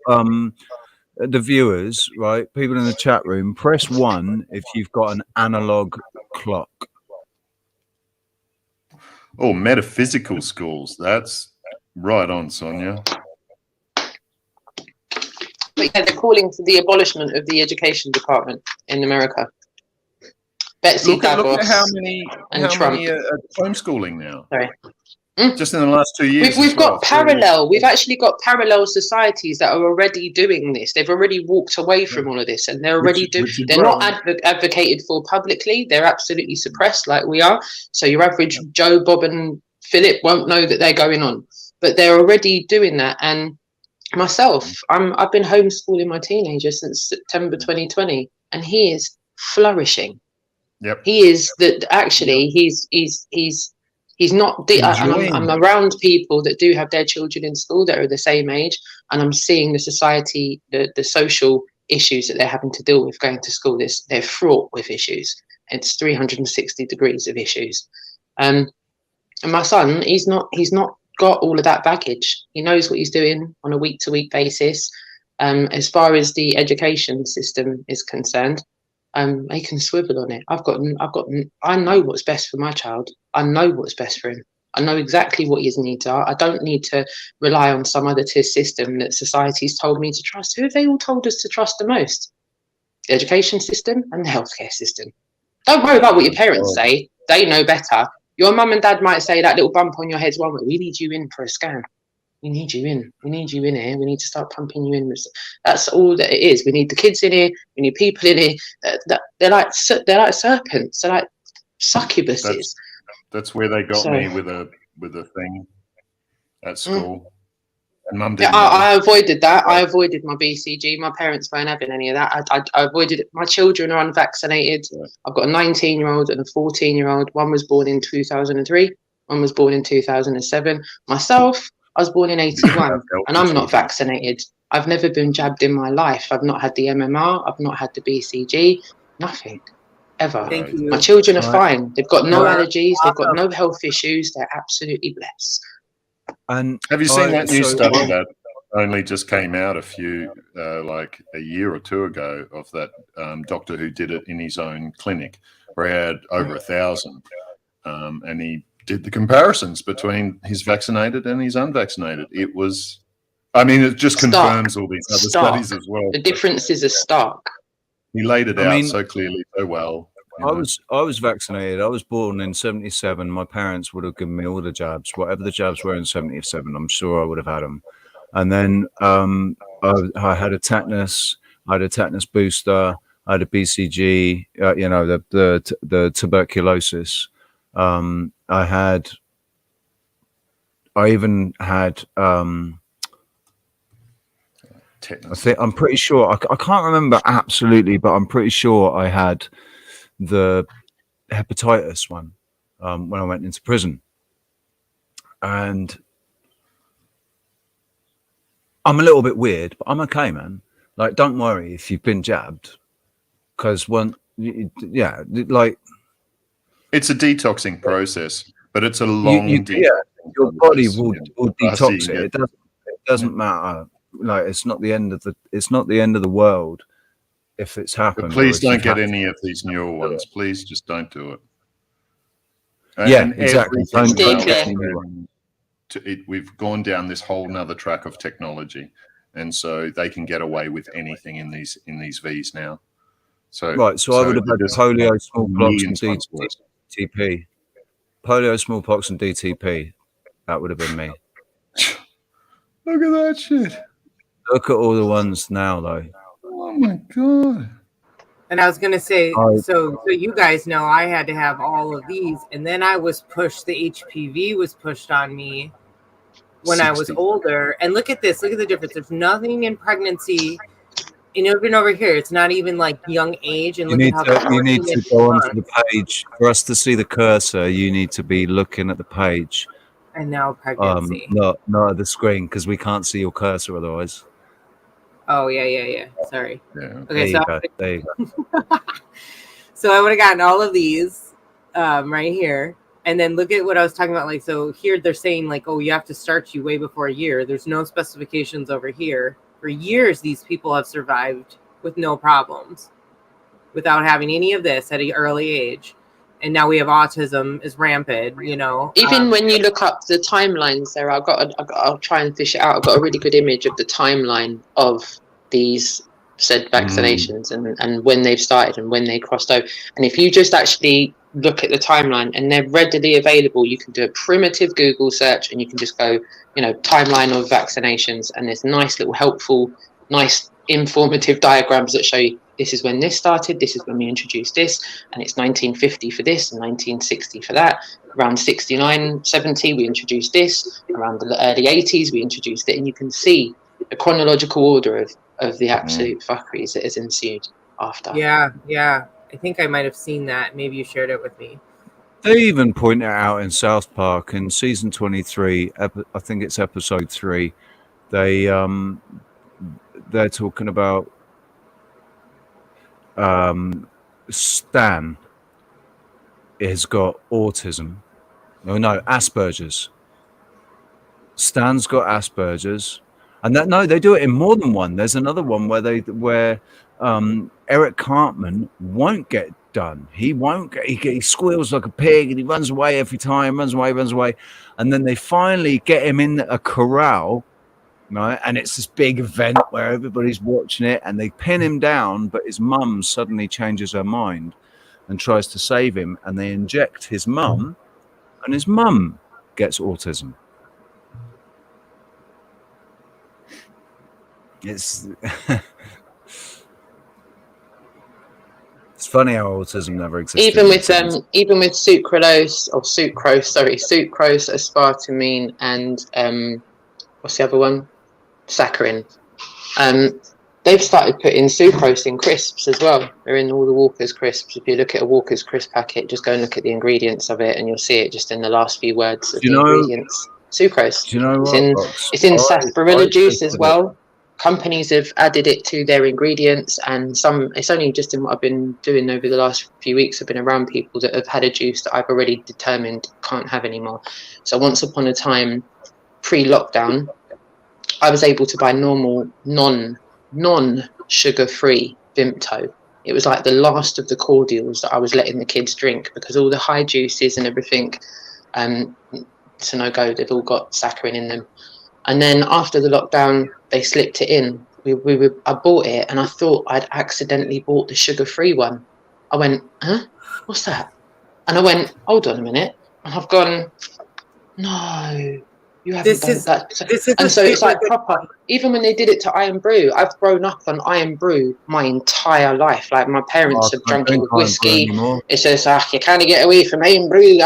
viewers, right? People in the chat room, press 1 if you've got an analog clock. Oh, metaphysical schools. That's right on, Sonia. But yeah, they're calling for the abolishment of the education department in America. Betsy Look at Davos how many Trump. are homeschooling now. Sorry. Just in the last 2 years. We've got parallel. We've actually got parallel societies that are already doing this. They've already walked away from all of this, and they're already They're not advocated for publicly. They're absolutely suppressed, like we are. So your average Joe, Bob, and Philip won't know that they're going on, but they're already doing that. And myself, I've been homeschooling my teenager since September 2020, and he is flourishing. Yep. He is that actually. He's not. I'm around people that do have their children in school that are the same age, and I'm seeing the society, the social issues that they're having to deal with going to school. They're fraught with issues. It's 360 degrees of issues. And my son, he's not got all of that baggage. He knows what he's doing on a week-to-week basis. As far as the education system is concerned, they can swivel on it. I know what's best for my child. I know what's best for him. I know exactly what his needs are. I don't need to rely on some other system that society's told me to trust. Who have they all told us to trust the most? The education system and the healthcare system. Don't worry about what your parents say. They know better. Your mum and dad might say that little bump on your head's one way. We need you in for a scan. We need you in. We need you in here. We need to start pumping you in. That's all that it is. We need the kids in here. We need people in here. They're like serpents. They're like succubuses. That's where they got me with a thing at school. And Mum didn't. I avoided that. I avoided my BCG. My parents weren't having any of that. I avoided it. My children are unvaccinated. Yeah. I've got a 19-year-old and a 14-year-old. One was born in 2003. One was born in 2007. Myself, I was born in 81, and I'm not vaccinated. I've never been jabbed in my life. I've not had the MMR. I've not had the BCG. Nothing. Ever. Thank you. My children are fine. They've got no allergies. They've got no health issues. They're absolutely blessed. And have you seen that new study that only just came out like a year or two ago of that doctor who did it in his own clinic, where he had over 1,000, and he did the comparisons between his vaccinated and his unvaccinated. It was, it just confirms all these other studies as well. The differences are stark. He laid it out so clearly, so well. I was vaccinated. I was born in 77. My parents would have given me all the jabs, whatever the jabs were in 77. I'm sure I would have had them. And then I had a tetanus. I had a tetanus booster. I had a BCG. The tuberculosis. I even had. I'm pretty sure. I can't remember absolutely, but I'm pretty sure I had the hepatitis one when I went into prison. And I'm a little bit weird, but I'm okay, man. Like, don't worry if you've been jabbed, because when yeah, like It's a detoxing process, but it's a long your body will fussy detox and it. get- It doesn't matter. Like it's not the end of the world if it's But happened. please or if don't you've get had any of these newer ones. Please just don't do it. Yeah, And exactly. everything Stay now clear. is going we've gone down this whole nother track of technology, and so they can get away with anything in these V's now. So right. So I would have had just polio, smallpox, and millions times worse. DTP. Polio, smallpox, and DTP. That would have been me. Look at that shit. Look at all the ones now, though. Oh my god. And I was gonna say, I- so you guys know I had to have all of these, and then I was pushed. The HPV was pushed on me when I was 60. older. And look at this. Look at the difference. There's nothing in pregnancy. And even over here, it's not even like young age. And You look at need how to you need to go onto the months, page for us to see the cursor. You need to be looking at the page, and now pregnancy. not at the screen because we can't see your cursor otherwise. Oh yeah. Sorry. Yeah. There Okay, you go. There you go. so I would have gotten all of these right here. And then look at what I was talking about. Like, so here they're saying like, oh, you have to start you way before a year. There's no specifications over here. For years, these people have survived with no problems without having any of this at an early age. And now we have autism is rampant, you know. Even when you look up the timelines there, I'll try and fish it out. I've got a really good image of the timeline of these said vaccinations and when they've started and when they crossed over. And if you just actually look at the timeline and they're readily available, you can do a primitive Google search and you can just go, you know, timeline of vaccinations, and there's nice little helpful, nice informative diagrams that show you this is when this started, this is when we introduced this, and it's 1950 for this and 1960 for that. Around 69, 70, we introduced this. Around the early 80s, we introduced it, and you can see the chronological order of the absolute fuckeries that has ensued after. Yeah. I think I might have seen that. Maybe you shared it with me. They even point it out in South Park in season 23. I think it's episode 3. They're talking about Stan has got autism. Oh no, Asperger's. Stan's got Asperger's, and they do it in more than one. There's another one where Eric Cartman won't get done. He won't get. He squeals like a pig, and he runs away every time. Runs away, and then they finally get him in a corral. Right, and it's this big event where everybody's watching it, and they pin him down, but his mum suddenly changes her mind and tries to save him, and they inject his mum, and his mum gets autism. It's it's funny how autism never existed. Even with sucralose, aspartame, and what's the other one? Saccharin. They've started putting sucrose in crisps as well. They're in all the Walker's crisps. If you look at a Walker's crisp packet, just go and look at the ingredients of it, and you'll see it just in the last few words of the ingredients. Sucrose. Do you know what? It's in sarsaparilla juice as well. Companies have added it to their ingredients, and it's only just in what I've been doing over the last few weeks. I've been around people that have had a juice that I've already determined can't have anymore. So once upon a time, pre-lockdown, I was able to buy normal, non-sugar-free Vimto. It was like the last of the cordials that I was letting the kids drink because all the high juices and everything, it's a no-go. They've all got saccharin in them. And then after the lockdown, they slipped it in. I bought it and I thought I'd accidentally bought the sugar-free one. I went, huh? What's that? And I went, hold on a minute. And I've gone, no, you haven't done that. So it's like proper. Even when they did it to Iron Brew, I've grown up on Iron Brew my entire life. Like my parents have drunk it with whiskey. It says, you can't get away from Iron Brew.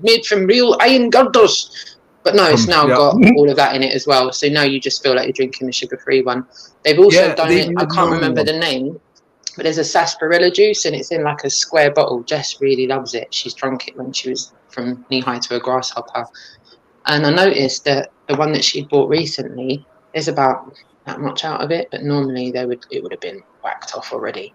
Made from real iron girders. But no, it's now got all of that in it as well. So now you just feel like you're drinking the sugar-free one. They've also done it. I can't remember the name, but there's a sarsaparilla juice and it's in like a square bottle. Jess really loves it. She's drunk it when she was from knee-high to a grasshopper. And I noticed that the one that she bought recently, there's about that much out of it, but normally it would have been whacked off already.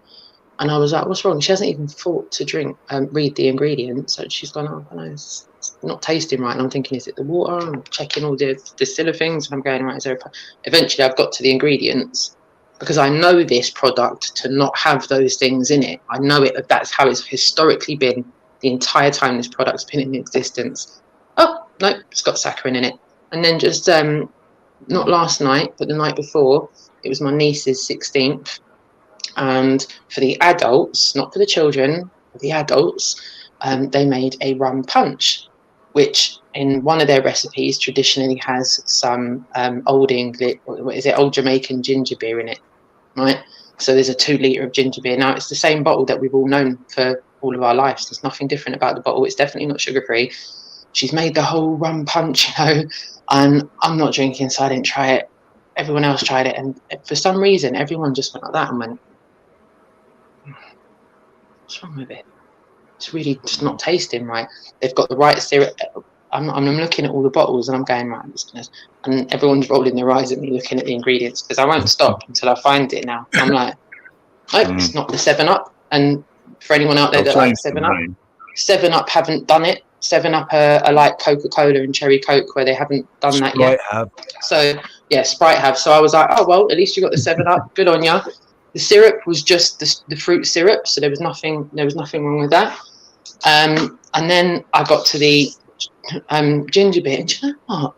And I was like, what's wrong? She hasn't even thought to read the ingredients. So she's gone, oh, I know, it's not tasting right. And I'm thinking, is it the water? I'm checking all the distiller things. And I'm going, right, is there eventually I've got to the ingredients because I know this product to not have those things in it. I know it. That's how it's historically been the entire time this product's been in existence. Oh, no, it's got saccharin in it. And then just, not last night, but the night before, it was my niece's 16th. And for the adults, not for the children, for the adults, they made a rum punch, which in one of their recipes traditionally has some old Jamaican ginger beer in it, right? So there's a 2 litre of ginger beer. Now, it's the same bottle that we've all known for all of our lives. There's nothing different about the bottle. It's definitely not sugar-free. She's made the whole rum punch, and I'm not drinking, so I didn't try it. Everyone else tried it, and for some reason, everyone just went like that and went, what's wrong with it? It's really just not tasting right. They've got the right syrup. I'm looking at all the bottles and I'm going, right, and everyone's rolling their eyes at me looking at the ingredients because I won't stop until I find it now. I'm like, nope, it's not the 7-Up. And for anyone out there that likes 7-Up, 7-Up haven't done it. 7-Up are like Coca-Cola and Cherry Coke where they haven't done that yet. So, yeah, Sprite have. So I was like, oh, well, at least you got the 7-Up. Good on ya. The syrup was just the fruit syrup, so there was nothing wrong with that. And then I got to the ginger beer, and do you know what?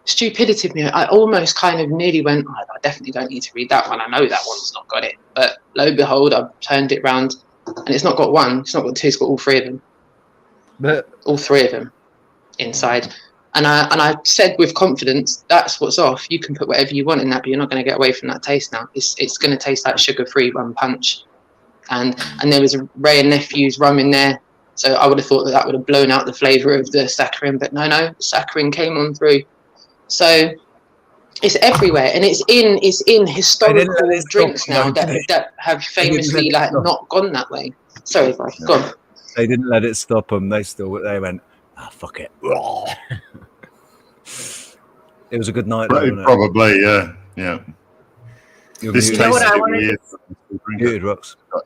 Stupidity of me, I almost kind of nearly went, I definitely don't need to read that one. I know that one's not got it. But lo and behold, I turned it round, and it's not got one, it's not got two, it's got all 3 of them. But all 3 of them inside. And I said with confidence, that's what's off. You can put whatever you want in that, but you're not going to get away from that taste now. It's going to taste like sugar-free rum punch. And there was a Ray and Nephew's rum in there. So I would have thought that would have blown out the flavour of the saccharin. But no, the saccharin came on through. So it's everywhere. And it's in historical drinks now that have famously not gone that way. Sorry, go on. They didn't let it stop them. They went, fuck it. It was a good night. Though, probably, yeah. This tastes weird.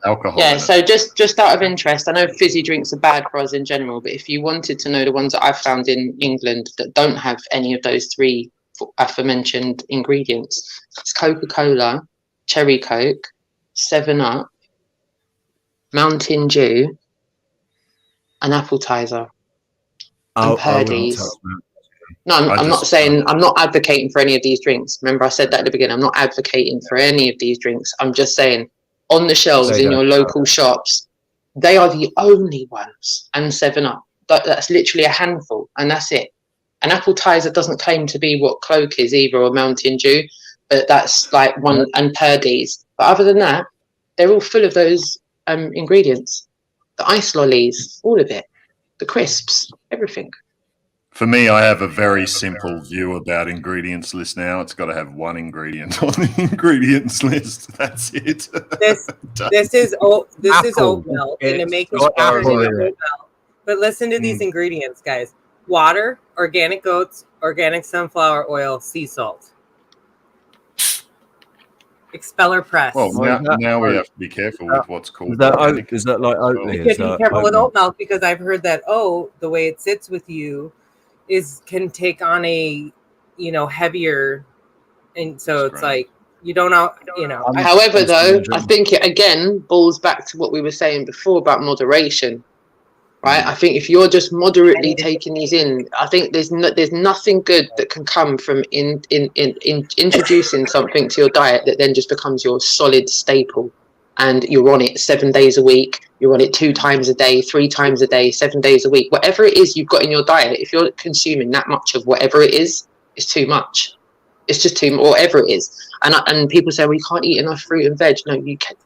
Alcohol. Yeah, so just out of interest, I know fizzy drinks are bad for us in general, but if you wanted to know the ones that I've found in England that don't have any of those 3 aforementioned ingredients, it's Coca-Cola, Cherry Coke, 7-Up, Mountain Dew, and Appletiser. And Purdy's. No, I'm not saying, I'm not advocating for any of these drinks. Remember, I said that at the beginning. I'm not advocating for any of these drinks. I'm just saying, on the shelves in your local shops, they are the only ones. And 7-Up. That's literally a handful, and that's it. An Appletiser doesn't claim to be what Cloak is either, or Mountain Dew, but that's like one, and Purdy's. But other than that, they're all full of those ingredients. The ice lollies, all of it. The crisps, everything. For me, I have a very simple view about ingredients list now. It's got to have one ingredient on the ingredients list. That's it. This is oat milk, and to make it oat milk. But listen to these ingredients, guys: water, organic oats, organic sunflower oil, sea salt. Expeller press. Well, now we have to be careful with what's called. Is that like oatmeal? You have to be careful with oat milk because I've heard that the way it sits with you can take on a heavier, and so it's like you don't know. However, though, I think it again boils back to what we were saying before about moderation. Right, I think if you're just moderately taking these in, I think there's nothing good that can come from in introducing something to your diet that then just becomes your solid staple, and you're on it 7 days a week. You're on it 2 times a day, 3 times a day, 7 days a week. Whatever it is you've got in your diet, if you're consuming that much of whatever it is, it's too much. It's just too much, whatever it is. And people say, well, you can't eat enough fruit and veg. No, you can.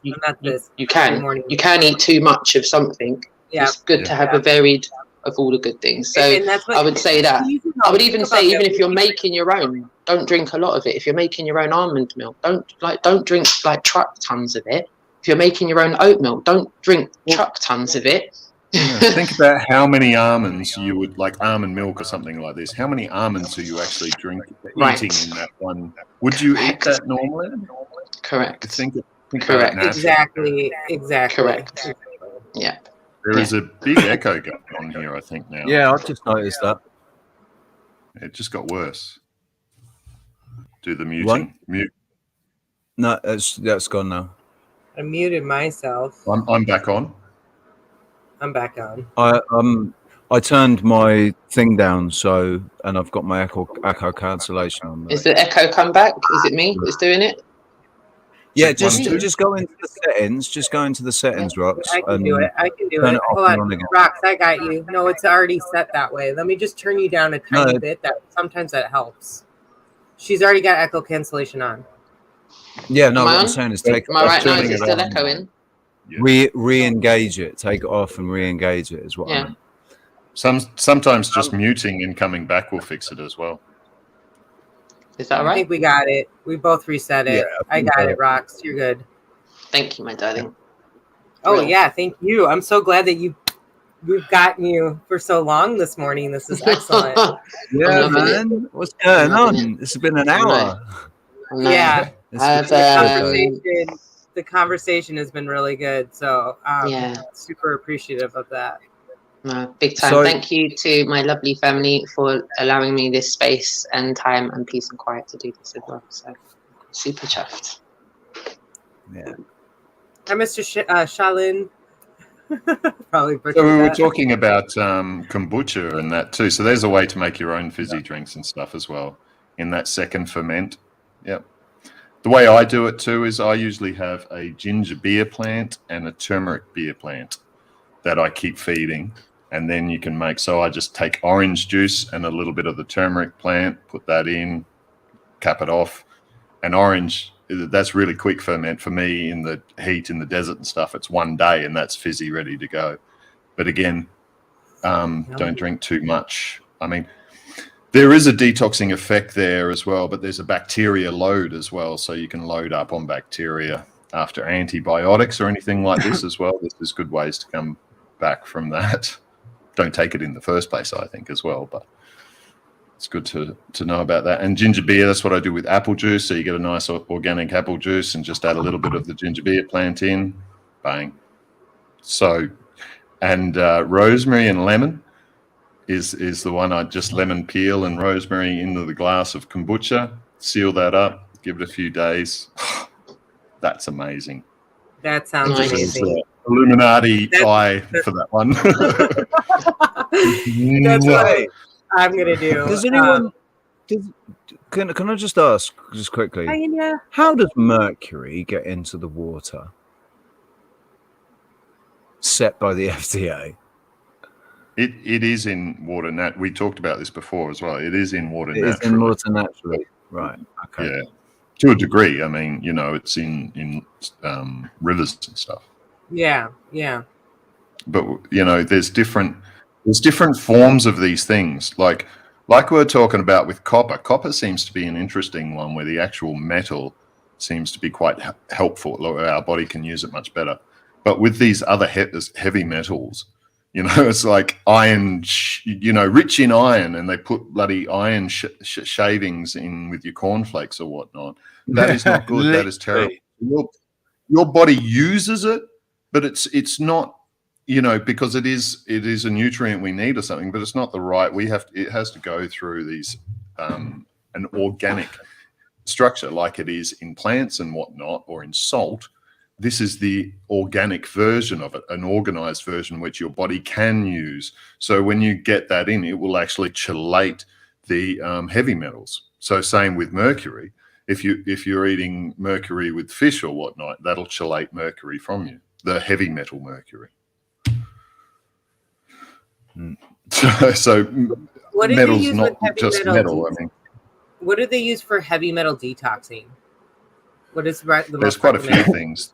You can eat too much of something. Yeah. It's good to have a varied of all the good things. So I would say that. I would even say, even if you're making your own, don't drink a lot of it. If you're making your own almond milk, don't drink like truck tons of it. If you're making your own oat milk, don't drink truck tons of it. Think about how many almonds you would like almond milk or something like this. How many almonds are you actually eating in that one? Would you eat that normally? Correct. Think about it Correct. naturally. Exactly. Correct. Yeah. There is a big echo going on here, I think, now. Yeah, I've just noticed that. It just got worse. Do the What? muting. Mute. No, that's gone now. I muted myself. I'm back on. I'm back on. I turned my thing down, and I've got my echo cancellation on. Is the echo come back? Is it me that's doing it? Yeah, Check 1, 2. just go into the settings. Just go into the settings, Rox. I can do it. I can do turn it. it off Hold and on, on again. Rox, I got you. No, it's already set that way. Let me just turn you down a tiny No. bit. Sometimes that helps. She's already got echo cancellation on. Yeah, no, Am I what I'm on? saying is take Am I right now? Is turning it it still on. echoing? Yeah. re-engage it. Take it off and re-engage it is what I Yeah. meant. Sometimes just muting and coming back will fix it as well. Is that all I right? think we got it. We both reset it. Yeah, I got it, Rox. You're good. Thank you, my darling. Oh Real. yeah, thank you. I'm so glad that we've gotten you for so long this morning. This is excellent. Yeah, loving man. What's going loving on? It's been an I know. hour. No. Yeah, I've, the conversation has been really good. So Yeah. super appreciative of that. No, big time. So- Thank you to my lovely family for allowing me this space and time and peace and quiet to do this as well. So super chuffed. Yeah. Hi, Mr. Shalin. Probably butchered So we were that. talking about kombucha and that too. So there's a way to make your own fizzy drinks and stuff as well in that second ferment. Yep. The way I do it too is I usually have a ginger beer plant and a turmeric beer plant that I keep feeding. And then you can make, so I just take orange juice and a little bit of the turmeric plant, put that in, cap it off. And orange, that's really quick ferment for me in the heat in the desert and stuff. It's 1 day and that's fizzy ready to go. But again, don't drink too much. I mean, there is a detoxing effect there as well, but there's a bacteria load as well. So you can load up on bacteria after antibiotics or anything like this as well. There's good ways to come back from that. Don't take it in the first place, I think, as well. But it's good to know about that. And ginger beer, that's what I do with apple juice. So you get a nice organic apple juice and just add a little bit of the ginger beer plant in. Bang. So, and rosemary and lemon is the one. I just lemon peel and rosemary into the glass of kombucha, seal that up, give it a few days. That's amazing. That sounds Nice. amazing. Illuminati eye for that one. That's what I'm gonna do. Does anyone? Can I just ask, just quickly? How does mercury get into the water set by the FDA? It is in water. We talked about this before as well. It is in water It is naturally. in water naturally, right? Okay. Yeah, to a degree. I mean, it's in rivers and stuff. Yeah. But there's different forms of these things. Like we're talking about with copper. Copper seems to be an interesting one where the actual metal seems to be quite helpful. Our body can use it much better. But with these other heavy metals, it's like iron, rich in iron, and they put bloody iron shavings in with your cornflakes or whatnot. That is not good. That is terrible. Your body uses it, but it's not, because it is a nutrient we need or something, but it's not the right. It has to go through these an organic structure like it is in plants and whatnot, or in salt. This is the organic version of it, an organized version which your body can use. So when you get that in, it will actually chelate the heavy metals. So same with mercury. If you're eating mercury with fish or whatnot, that'll chelate mercury from you, the heavy metal mercury. So What do metal's they use not with heavy just metal. I mean, what do they use for heavy metal detoxing? What is the there's most quite a few recommended? things.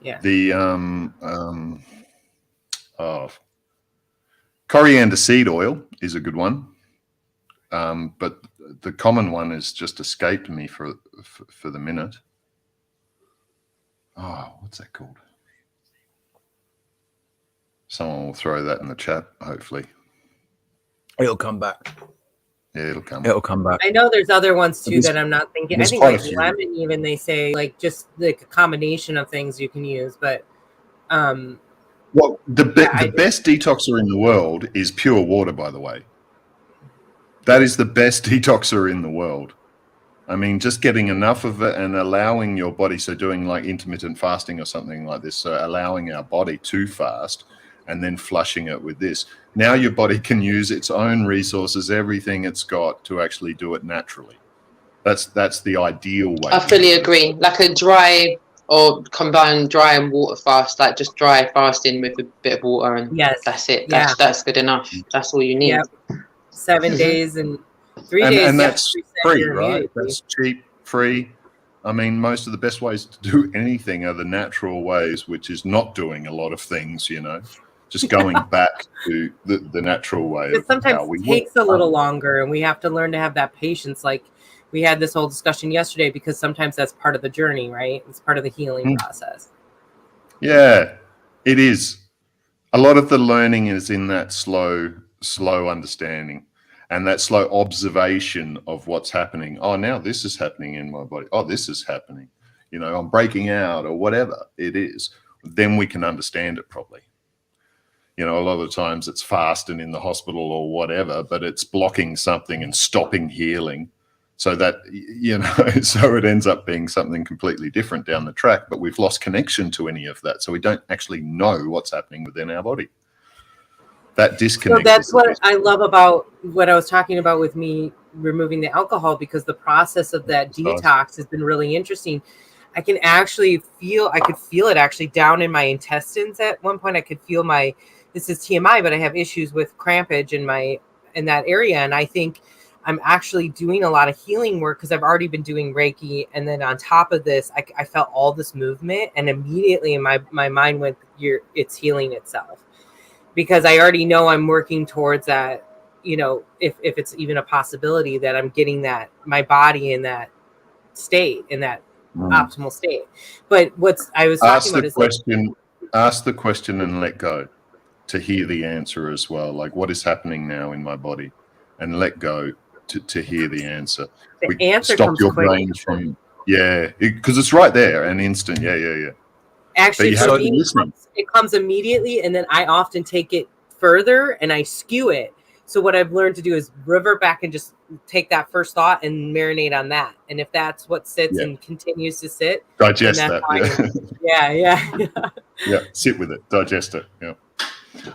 Yeah. The coriander seed oil is a good one, but the common one has just escaped me for the minute. Oh, what's that called? Someone will throw that in the chat, hopefully. It'll come back. Yeah, it'll come. It'll come back. I know there's other ones too There's- that I'm not thinking. I there's think quite like a few. lemon, even they say like just like a combination of things you can use. But Well, the I best detoxer in the world is pure water, by the way. That is the best detoxer in the world. I mean, just getting enough of it and allowing your body, so doing like intermittent fasting or something like this, so allowing our body to fast and then flushing it with this. Now your body can use its own resources, everything it's got, to actually do it naturally. That's the ideal way. I fully agree. Like a dry or combined dry and water fast, like just dry fasting with a bit of water, and Yes. that's it. Yeah. That's good enough. That's all you need. Yep. 7 days and 3 and, days. and you have that's to reset free, your right? immunity. That's cheap, free. I mean, most of the best ways to do anything are the natural ways, which is not doing a lot of things, you know, just going back to the natural way It of sometimes how we takes work. a little longer, and we have to learn to have that patience. Like we had this whole discussion yesterday, because sometimes that's part of the journey, right? It's part of the healing process. Yeah, it is. A lot of the learning is in that slow understanding and that slow observation of what's happening. Oh, now this is happening in my body. Oh, this is happening. You know, I'm breaking out or whatever it is. Then we can understand it properly. You know, a lot of the times it's fast and in the hospital or whatever, but it's blocking something and stopping healing. So that, you know, so it ends up being something completely different down the track, but we've lost connection to any of that. So we don't actually know what's happening within our body. That disconnect. So that's what I love about what I was talking about with me removing the alcohol, because the process of that detox has been really interesting. I can actually feel it actually down in my intestines. At one point I could feel this is TMI, but I have issues with crampage in that area. And I think I'm actually doing a lot of healing work because I've already been doing Reiki. And then on top of this, I felt all this movement, and immediately in my mind went, it's healing itself, because I already know I'm working towards that, you know, if it's even a possibility that I'm getting my body in that state, in that optimal state. But I was talking about is ask the question and let go to hear the answer as well. Like, what is happening now in my body? And let go to hear the answer. The answer stop comes your quick. brain from, because it's right there, an instant. Yeah. Actually, for me, it comes immediately, and then I often take it further and I skew it. So what I've learned to do is revert back and just take that first thought and marinate on that. And if that's what sits and continues to sit, digest that. Yeah, sit with it, digest it. Yeah.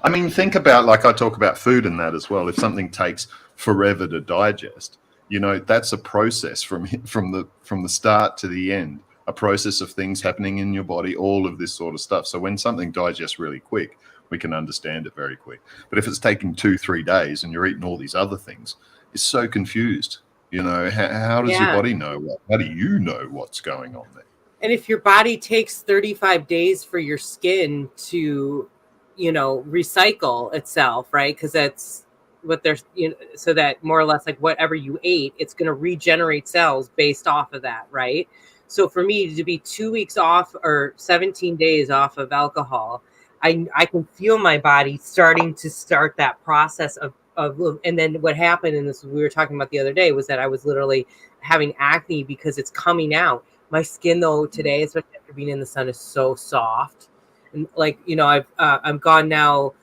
I mean, think about, like I talk about food and that as well. If something takes forever to digest, you know, that's a process from the start to the end, a process of things happening in your body, all of this sort of stuff. So when something digests really quick, we can understand it very quick. But if it's taking 2-3 days and you're eating all these other things, it's so confused. You know, how does your body know? How do you know what's going on there? And if your body takes 35 days for your skin to, you know, recycle itself, right? Because that's what there's, you know, so that more or less like whatever you ate, it's going to regenerate cells based off of that, right? So for me to be 2 weeks off or 17 days off of alcohol, I can feel my body starting to start that process of, and then what happened, and this we were talking about the other day, was that I was literally having acne because it's coming out. My skin though today, especially after being in the sun, is so soft. And like, you know, I'm gone now.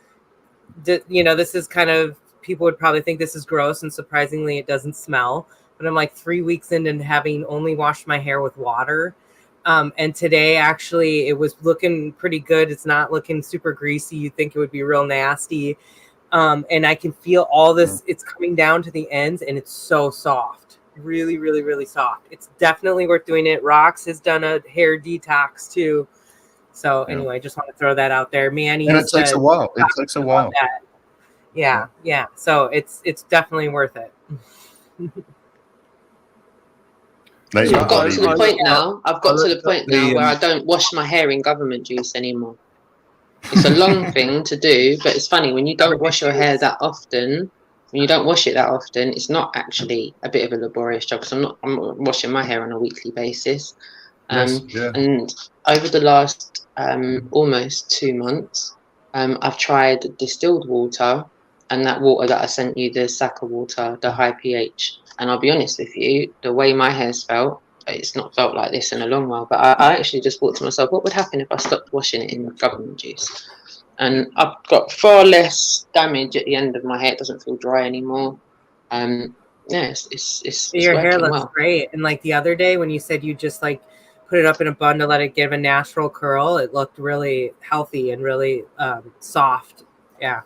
You know, this is kind of, people would probably think this is gross, and surprisingly it doesn't smell. But I'm like 3 weeks into having only washed my hair with water. And today, actually, it was looking pretty good. It's not looking super greasy. You'd think it would be real nasty. And I can feel all this. It's coming down to the ends, and it's so soft. Really, really, really soft. It's definitely worth doing it. Rox has done a hair detox, too. So anyway, I just want to throw that out there. Manny, and it takes a while. It takes a while. Yeah. So it's definitely worth it. I've got to the point now. I've got to the point now where I don't wash my hair in government juice anymore. It's a long thing to do, but it's funny when you don't wash your hair that often. When you don't wash it that often, it's not actually a bit of a laborious job, because I'm washing my hair on a weekly basis. And over the last almost 2 months, I've tried distilled water and that water that I sent you, the Saka water, the high pH. And I'll be honest with you, the way my hair's felt, it's not felt like this in a long while. But I actually just thought to myself, what would happen if I stopped washing it in government juice? And I've got far less damage at the end of my hair. It doesn't feel dry anymore. Yeah, it's Your hair working looks well. great. And like the other day when you said you just like put it up in a bun to let it give a natural curl, it looked really healthy and really soft. Yeah.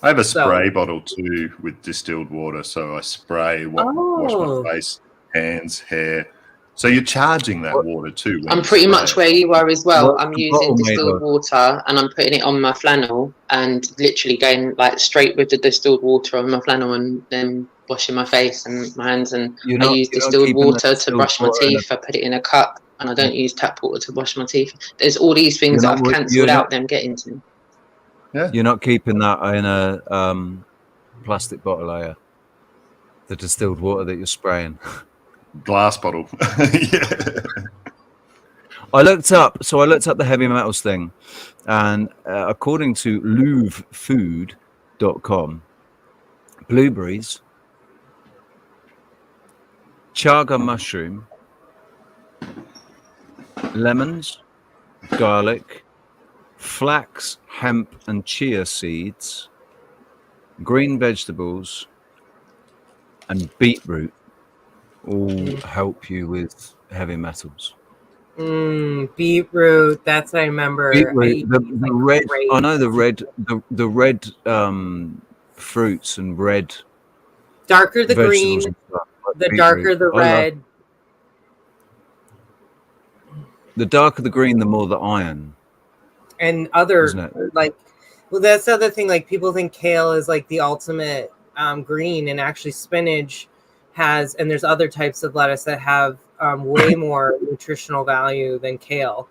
I have a spray bottle too with distilled water, so I spray, wash my face, hands, hair. So you're charging that water too. when I'm you pretty spray much it. where you are as well. What's I'm the using bottle made distilled of? water and I'm putting it on my flannel and literally going like straight with the distilled water on my flannel and then washing my face and my hands. And I use distilled keeping the water to distilled brush my water in a- teeth. I put it in a cup and I don't use tap water to wash my teeth. There's all these things that I've cancelled out them getting to. Yeah. You're not keeping that in a plastic bottle, are you? The distilled water that you're spraying. Glass bottle. Yeah. I looked up the heavy metals thing, and according to louvfood.com, blueberries, chaga mushroom, lemons, garlic, flax, hemp, and chia seeds, green vegetables, and beetroot all help you with heavy metals. Beetroot. That's what I remember. Beetroot, the red. I know the red fruits and red. Darker the green, and stuff, like the beetroot. darker the red. The darker the green, the more the iron. And other Isn't it? like, well, that's the other thing. Like people think kale is like the ultimate green, and actually spinach has, and there's other types of lettuce that have way more nutritional value than kale.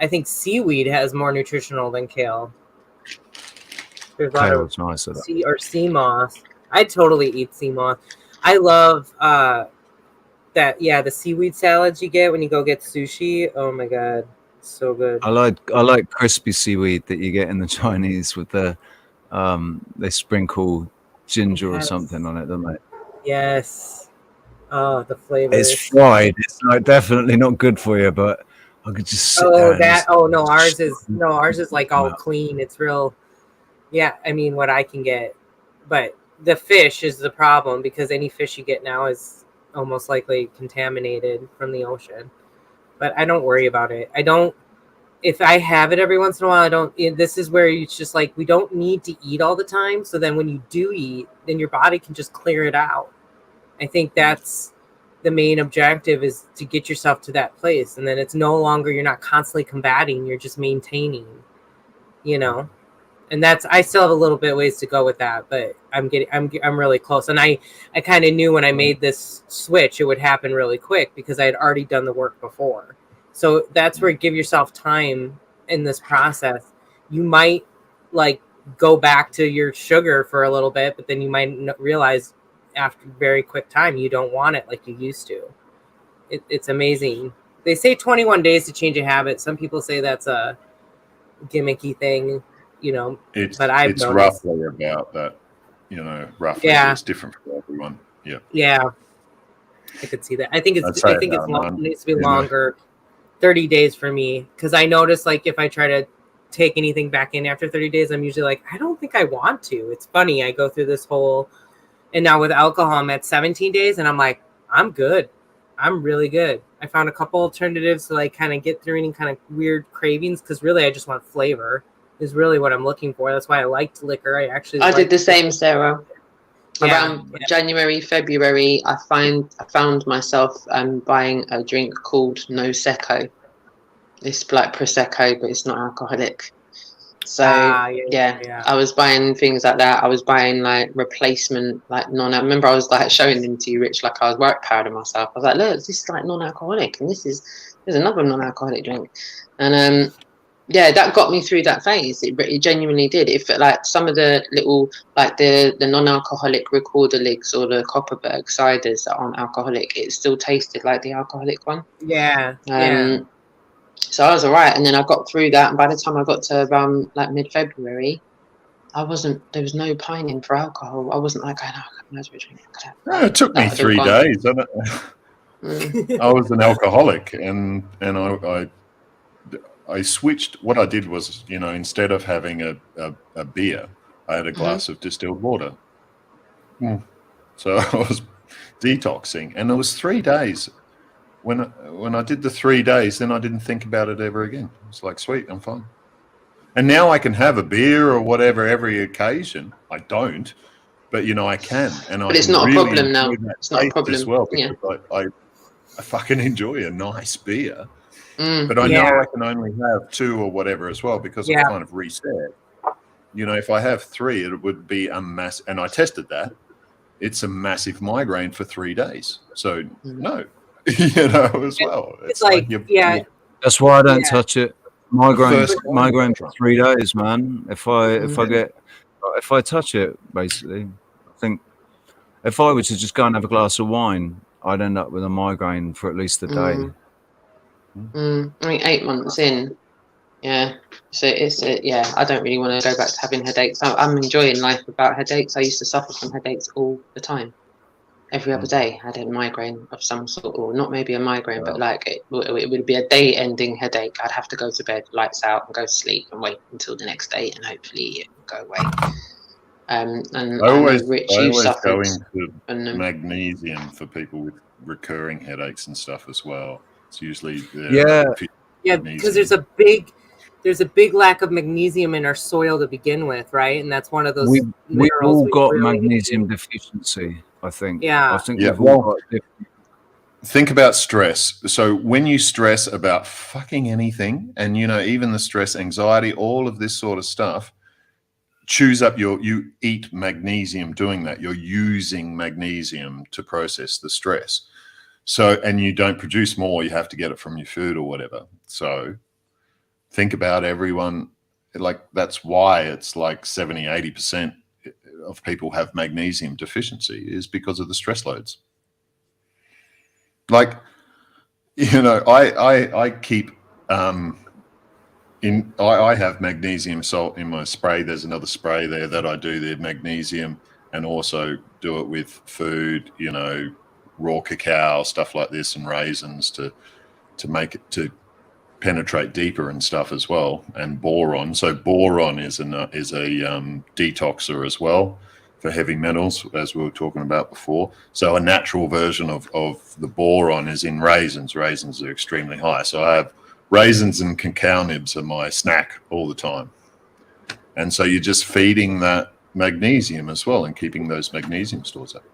I think seaweed has more nutritional than kale. There's a lot of nice. sea moss. I'd totally eat sea moss. I love the seaweed salads you get when you go get sushi. Oh my god, so good. I like crispy seaweed that you get in the Chinese with the they sprinkle ginger or something on it, don't they? Yes. Oh, the flavor. It's fried. It's like definitely not good for you, but I could just sit there. Ours is like all clean. It's real. Yeah, I mean what I can get, but the fish is the problem because any fish you get now is almost likely contaminated from the ocean. But I don't worry about it. I don't. If I have it every once in a while, I don't. This is where it's just like we don't need to eat all the time. So then when you do eat, then your body can just clear it out. I think that's the main objective, is to get yourself to that place. And then it's no longer, you're not constantly combating, you're just maintaining, and that's, I still have a little bit ways to go with that, but I'm really close. And I kind of knew when I made this switch, it would happen really quick because I had already done the work before. So that's where give yourself time in this process. You might like go back to your sugar for a little bit, but then you might realize after very quick time you don't want it like you used to. It's amazing. They say 21 days to change a habit. Some people say that's a gimmicky thing, but I've it's noticed. roughly about that, roughly. Yeah. It's different for everyone. Yeah, I could see that. I think it needs to be longer. 30 days for me, because I notice like if I try to take anything back in after 30 days, I'm usually like, I don't think I want to. It's funny, I go through this whole, and now with alcohol I'm at 17 days and I'm like, I'm good. I'm really good. I found a couple alternatives to like kind of get through any kind of weird cravings, because really I just want flavor is really what I'm looking for. That's why I liked liquor. I did the same, Sarah. Around January, February, I found myself buying a drink called No Secco. It's like Prosecco, but it's not alcoholic. So I was buying things like that. I was buying like replacement, like I remember I was like showing them to you, Rich, like I was work proud of myself. I was like, look, this is like non-alcoholic, and there's another non-alcoholic drink, and that got me through that phase. It genuinely did. If like some of the little, like the non-alcoholic Recorderligs or the Copperberg ciders that aren't alcoholic, it still tasted like the alcoholic one. So I was all right, and then I got through that, and by the time I got to around like mid-February, I wasn't. There was no pining for alcohol. I wasn't like, I might as well drink. No, it took me That would've 3 gone. days. Mm. I was an alcoholic, and I switched. What I did was, instead of having a beer, I had a glass of distilled water. So I was detoxing, and it was 3 days. When I did the 3 days, then I didn't think about it ever again. It's like, sweet, I'm fine. And now I can have a beer or whatever every occasion. I don't, but I can, and But I it's can not a really problem now. enjoy that It's not a taste problem. as well, Yeah. because I fucking enjoy a nice beer. Mm. But I Yeah. know I can only have 2 or whatever as well, because Yeah. I've kind of reset. If I have 3, it would be a mass. And I tested that. It's a massive migraine for 3 days. So no, as well. It's like, yeah. That's why I don't Yeah. touch it. Migraine Migraine. for 3 days, man. If I touch it, basically, I think if I were to just go and have a glass of wine, I'd end up with a migraine for at least a day. I mean, 8 months in, yeah. So yeah. I don't really want to go back to having headaches. I'm enjoying life without headaches. I used to suffer from headaches all the time. Every other day, I had a migraine of some sort, or not maybe a migraine, but like it would be a day-ending headache. I'd have to go to bed, lights out, and go to sleep, and wait until the next day, and hopefully it would go away. And I always, know, Rich, I you always suffered. go into And, magnesium for people with recurring headaches and stuff as well. It's usually Yeah, because there's a big lack of magnesium in our soil to begin with, right? And that's one of those We've minerals all we got really magnesium need. deficiency, I think. Yeah. I think Yeah, we've all got think about stress. So when you stress about fucking anything, and even the stress, anxiety, all of this sort of stuff, you eat magnesium doing that. You're using magnesium to process the stress. So, and you don't produce more, you have to get it from your food or whatever. So think about everyone, like that's why it's like 70, 80% of people have magnesium deficiency is because of the stress loads. Like, I keep I have magnesium salt in my spray. There's another spray there that I do the magnesium, and also do it with food, raw cacao, stuff like this, and raisins to make it to penetrate deeper and stuff as well, and boron. So boron is a detoxer as well for heavy metals, as we were talking about before. So a natural version of the boron is in raisins. Raisins are extremely high. So I have raisins and cacao nibs are my snack all the time. And so you're just feeding that magnesium as well and keeping those magnesium stores up.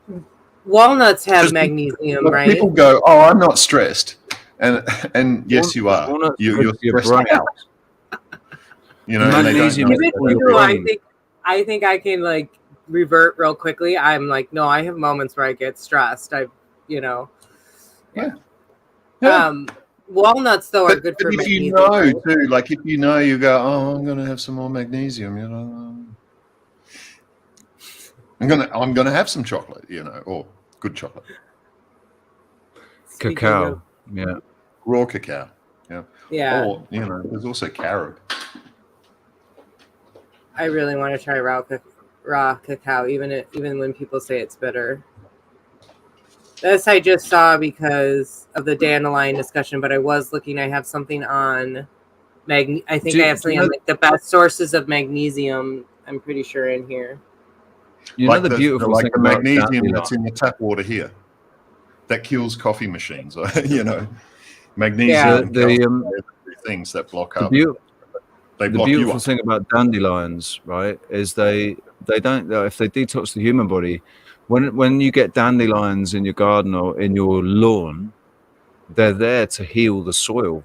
Walnuts have magnesium, right? People go, "Oh, I'm not stressed," and yes, you are. You're stressed out. Magnesium. I think I can like revert real quickly. I'm like, no, I have moments where I get stressed. Yeah. Walnuts though are good for if magnesium. You know too, like if you know, you go, "Oh, I'm going to have some more magnesium," I'm gonna have some chocolate, or good chocolate. Cacao, yeah. Raw cacao, yeah. Or there's also carob. I really want to try raw cacao, even when people say it's bitter. This I just saw because of the dandelion discussion, but I was looking. I have something on I have something on like the best sources of magnesium. I'm pretty sure in here. The beautiful thing the about magnesium that's in the tap water here that kills coffee machines. Magnesium, things that block up. The block beautiful thing about dandelions, right, is they don't, if they detox the human body, when you get dandelions in your garden or in your lawn, they're there to heal the soil.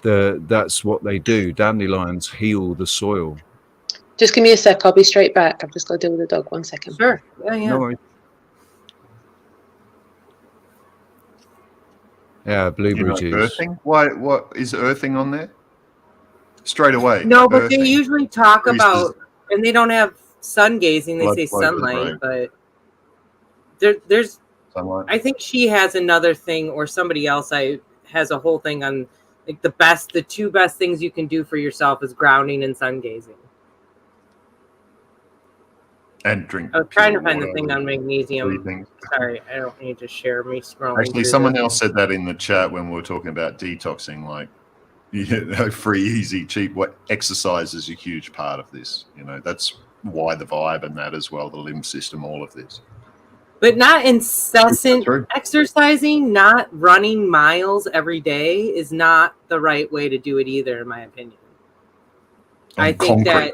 That's what they do. Dandelions heal the soil. just give me a sec. I'll be straight back. I've just got to deal with the dog. 1 second. Sure. Yeah. No worries. Yeah, blueberry juice. Earthing? Why? What is earthing on there? Straight away. No, but they usually talk about, and they don't have sun gazing. They say sunlight, but there's. Sunlight. I think she has another thing, or somebody else has a whole thing on like the 2 best things you can do for yourself is grounding and sun gazing. And drink. I was trying to pure find the water. thing on magnesium. Things. Sorry, I don't need to share me scrolling. Actually, someone else said that in the chat when we were talking about detoxing, like, free, easy, cheap. What exercise is a huge part of this. That's why the vibe and that as well, the limb system, all of this. But not incessant True. exercising, not running miles every day is not the right way to do it either, in my opinion. I think that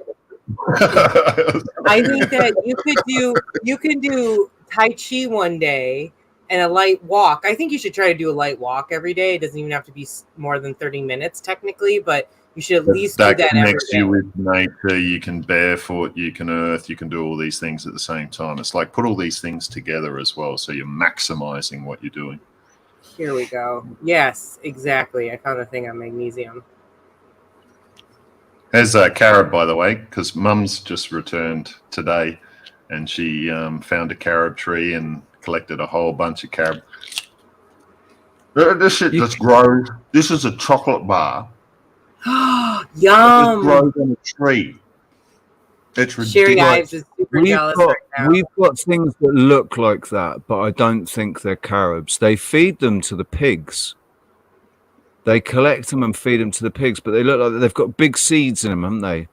you can do Tai Chi one day and a light walk. I think you should try to do a light walk every day. It doesn't even have to be more than 30 minutes technically, but you should at least do that every connects day. you with nature. You can barefoot, you can earth, you can do all these things at the same time. It's like put all these things together as well, so you're maximizing what you're doing. Here we go. Yes, exactly. I found a thing on magnesium. There's a carob, by the way, because Mum's just returned today, and she found a carob tree and collected a whole bunch of carob. This shit just grows. This is a chocolate bar. Yum! It grows on a tree. It's Sherry Ives is super jealous right now. We've got things that look like that, but I don't think they're carobs. They feed them to the pigs. They collect them and feed them to the pigs, but they look like they've got big seeds in them, haven't they?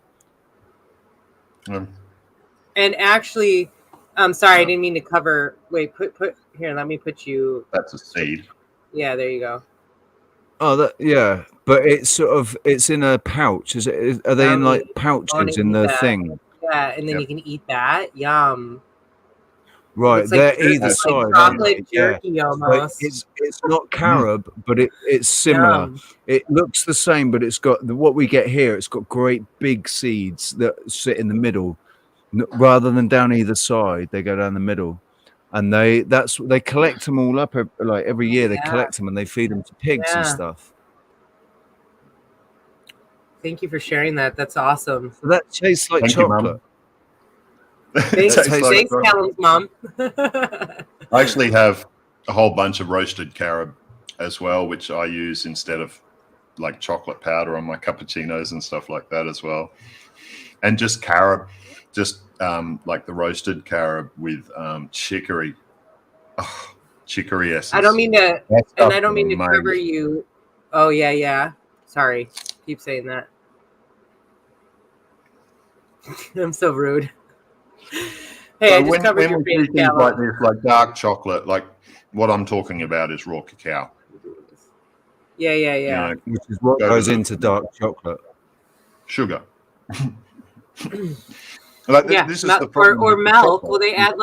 And actually, I'm sorry, I didn't mean to cover. Wait, put here. Let me put you. That's a seed. Yeah, there you go. Oh, yeah, but it's in a pouch. Is it? Are they in like pouches in the thing? Yeah, and then you can eat that. Yum. Right, they're either like side. Chocolate jerky almost. It's not carob, but it's similar. Yum. It looks the same, but it's got what we get here. It's got great big seeds that sit in the middle, rather than down either side. They go down the middle, and they collect them all up like every year. They collect them and they feed them to pigs and stuff. Thank you for sharing that. That's awesome. So that tastes like chocolate. Thanks, Callum's mom. I actually have a whole bunch of roasted carob as well, which I use instead of like chocolate powder on my cappuccinos and stuff like that as well. And just carob, just like the roasted carob with chicory. Oh, chicory essence. I don't mean to cover you. Oh yeah. Sorry. Keep saying that. I'm so rude. Hey, so I just covered your face, things like this, like dark chocolate, like what I'm talking about is raw cacao. Yeah. Which is what goes into dark chocolate. Sugar. This is the problem or with milk. chocolate. Well, they add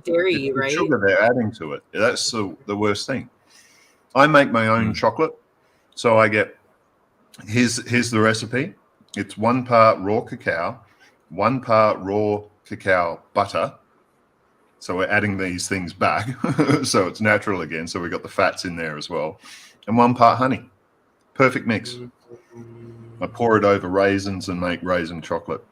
dairy, right? The sugar they're adding to it. That's the worst thing. I make my own chocolate, so I get. Here's the recipe. It's 1 part raw cacao, 1 part raw cacao butter. So we're adding these things back, so it's natural again. So we've got the fats in there as well, and 1 part honey. Perfect mix. I pour it over raisins and make raisin chocolate.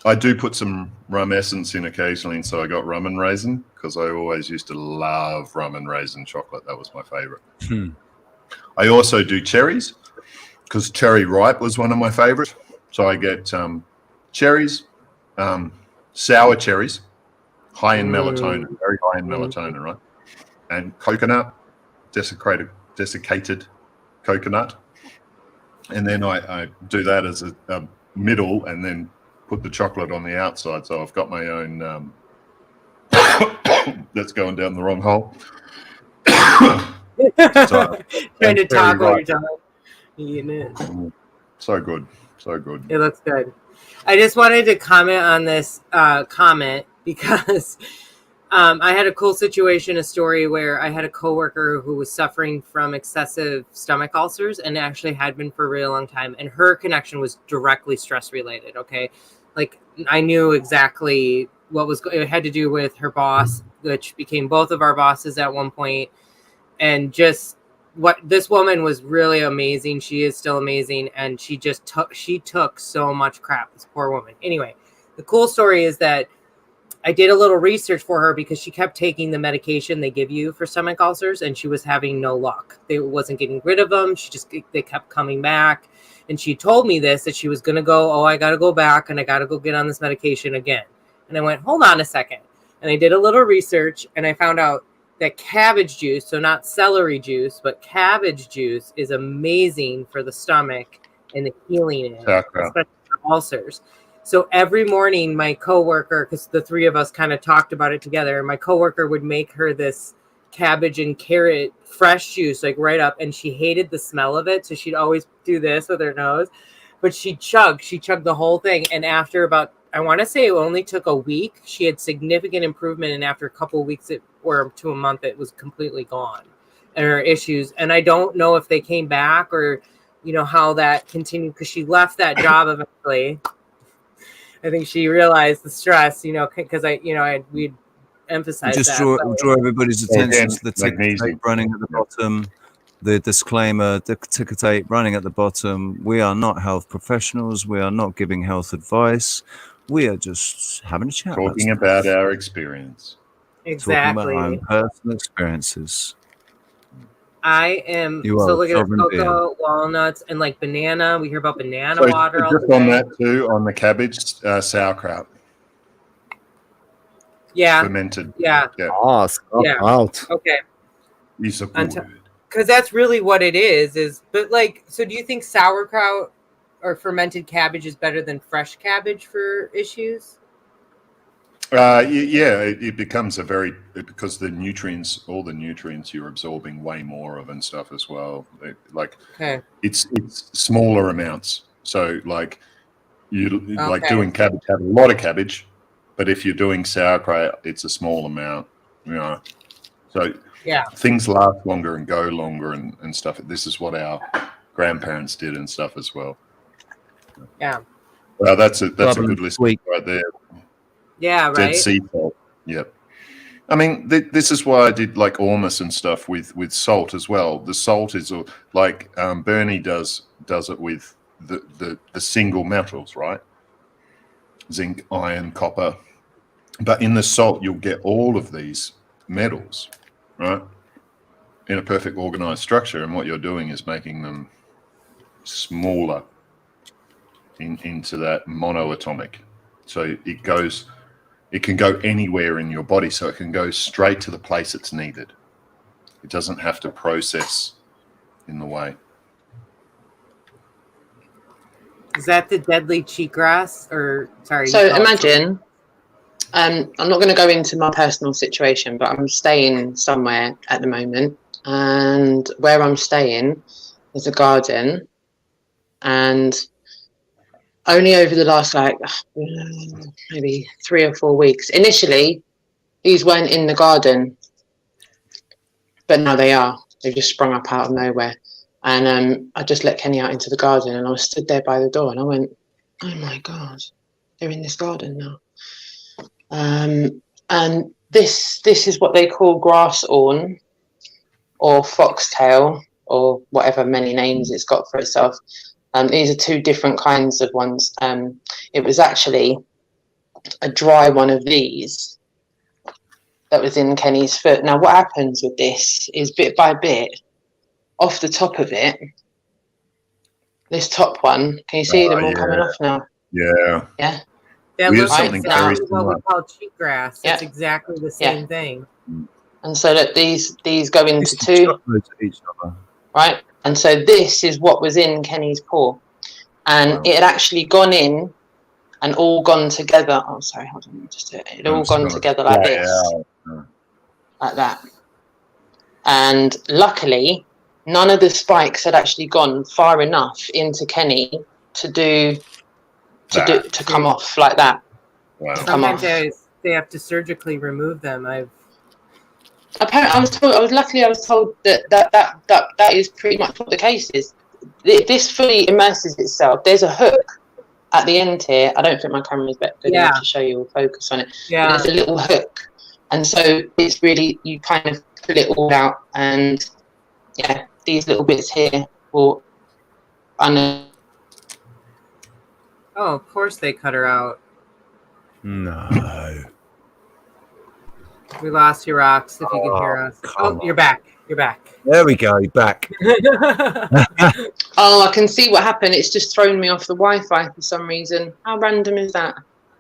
I do put some rum essence in occasionally, so I got rum and raisin because I always used to love rum and raisin chocolate. That was my favorite. I also do cherries because cherry ripe was one of my favorites. So I get cherries, sour cherries, high in melatonin, very high in melatonin, right? And coconut, desiccated coconut. And then I do that as a middle and then put the chocolate on the outside. So I've got my own, that's going down the wrong hole. Trying to talk while you're talking. Eating it. So good. It looks good. I just wanted to comment on this comment because I had a cool situation, a story where I had a coworker who was suffering from excessive stomach ulcers and actually had been for a really long time. And her connection was directly stress related. Okay. Like I knew exactly it had to do with her boss, which became both of our bosses at one point. And just what this woman was really amazing. She is still amazing. And she took so much crap, this poor woman. Anyway, the cool story is that I did a little research for her because she kept taking the medication they give you for stomach ulcers and she was having no luck. They wasn't getting rid of them. They kept coming back. And she told me that she was going to go, I got to go back and I got to go get on this medication again. And I went, hold on a second. And I did a little research, and I found out that cabbage juice, so not celery juice, but cabbage juice is amazing for the stomach and the healing it, especially for ulcers. So every morning, my coworker, because the three of us kind of talked about it together, my coworker would make her this cabbage and carrot fresh juice, like right up, and she hated the smell of it, so she'd always do this with her nose. But she chugged the whole thing, and after about, I want to say it only took a week, she had significant improvement, and after a couple of weeks or to a month, it was completely gone, and her issues. And I don't know if they came back or, you know, how that continued, because she left that job eventually. I think she realized the stress, you know, because we'd emphasize just that. Draw everybody's attention to the ticker tape running at the bottom. The disclaimer, the ticker tape running at the bottom. We are not health professionals. We are not giving health advice. We are just having a chat. Talking about our experience. Exactly. Talking about our own personal experiences. I am looking at cocoa, walnuts, and like banana. We hear about banana water all the time. On that too, on the cabbage, sauerkraut. Yeah. Fermented. Yeah. Oh, out. Okay. Is a good. Because that's really what it is. But like, so do you think sauerkraut or fermented cabbage is better than fresh cabbage for issues? Yeah, it becomes because the nutrients, all the nutrients you're absorbing way more of and stuff as well. It's smaller amounts. So like like doing cabbage, have a lot of cabbage, but if you're doing sauerkraut, it's a small amount, you know. So things last longer and go longer and stuff. This is what our grandparents did and stuff as well. Yeah. Well, that's a good list right there. Yeah, right. Dead sea salt. Yep. I mean, this is why I did like ormus and stuff with salt as well. The salt is like Bernie does it with the single metals, right? Zinc, iron, copper. But in the salt, you'll get all of these metals, right? In a perfect organized structure. And what you're doing is making them smaller into that monoatomic. So it can go anywhere in your body, so it can go straight to the place it's needed. It doesn't have to process in the way. Is that the deadly cheatgrass? Or sorry. So imagine, I'm not going to go into my personal situation, but I'm staying somewhere at the moment, and where I'm staying is a garden, and only over the last maybe 3 or 4 weeks. Initially, these weren't in the garden, but now they are. They've just sprung up out of nowhere. And I just let Kenny out into the garden, and I was stood there by the door, and I went, "Oh my God, they're in this garden now." And this is what they call grass awn, or foxtail, or whatever many names it's got for itself. These are 2 different kinds of ones. It was actually a dry one of these that was in Kenny's foot. Now, what happens with this is bit by bit, off the top of it, this top one, can you see them all coming off now? Yeah. Yeah. That looks like exactly what we call cheatgrass. It's exactly the same thing. And so that these go into 2. Each other. Right? And so this is what was in Kenny's paw. And it had actually gone in and all gone together. Oh, sorry, hold on. Just do it. It had all gone together like this. Like that. And luckily, none of the spikes had actually gone far enough into Kenny to come off like that. Wow. Sometimes they have to surgically remove them. Apparently, I was told that is pretty much what the case is. This fully immerses itself. There's a hook at the end here. I don't think my camera is good enough to show you or focus on it. Yeah. There's a little hook, and so it's really, you kind of pull it all out, and these little bits here will. Oh, of course they cut her out. No. We lost you, Rox, if you can hear us. Oh, you're back. You're back. There we go. You're back. Oh, I can see what happened. It's just thrown me off the Wi-Fi for some reason. How random is that?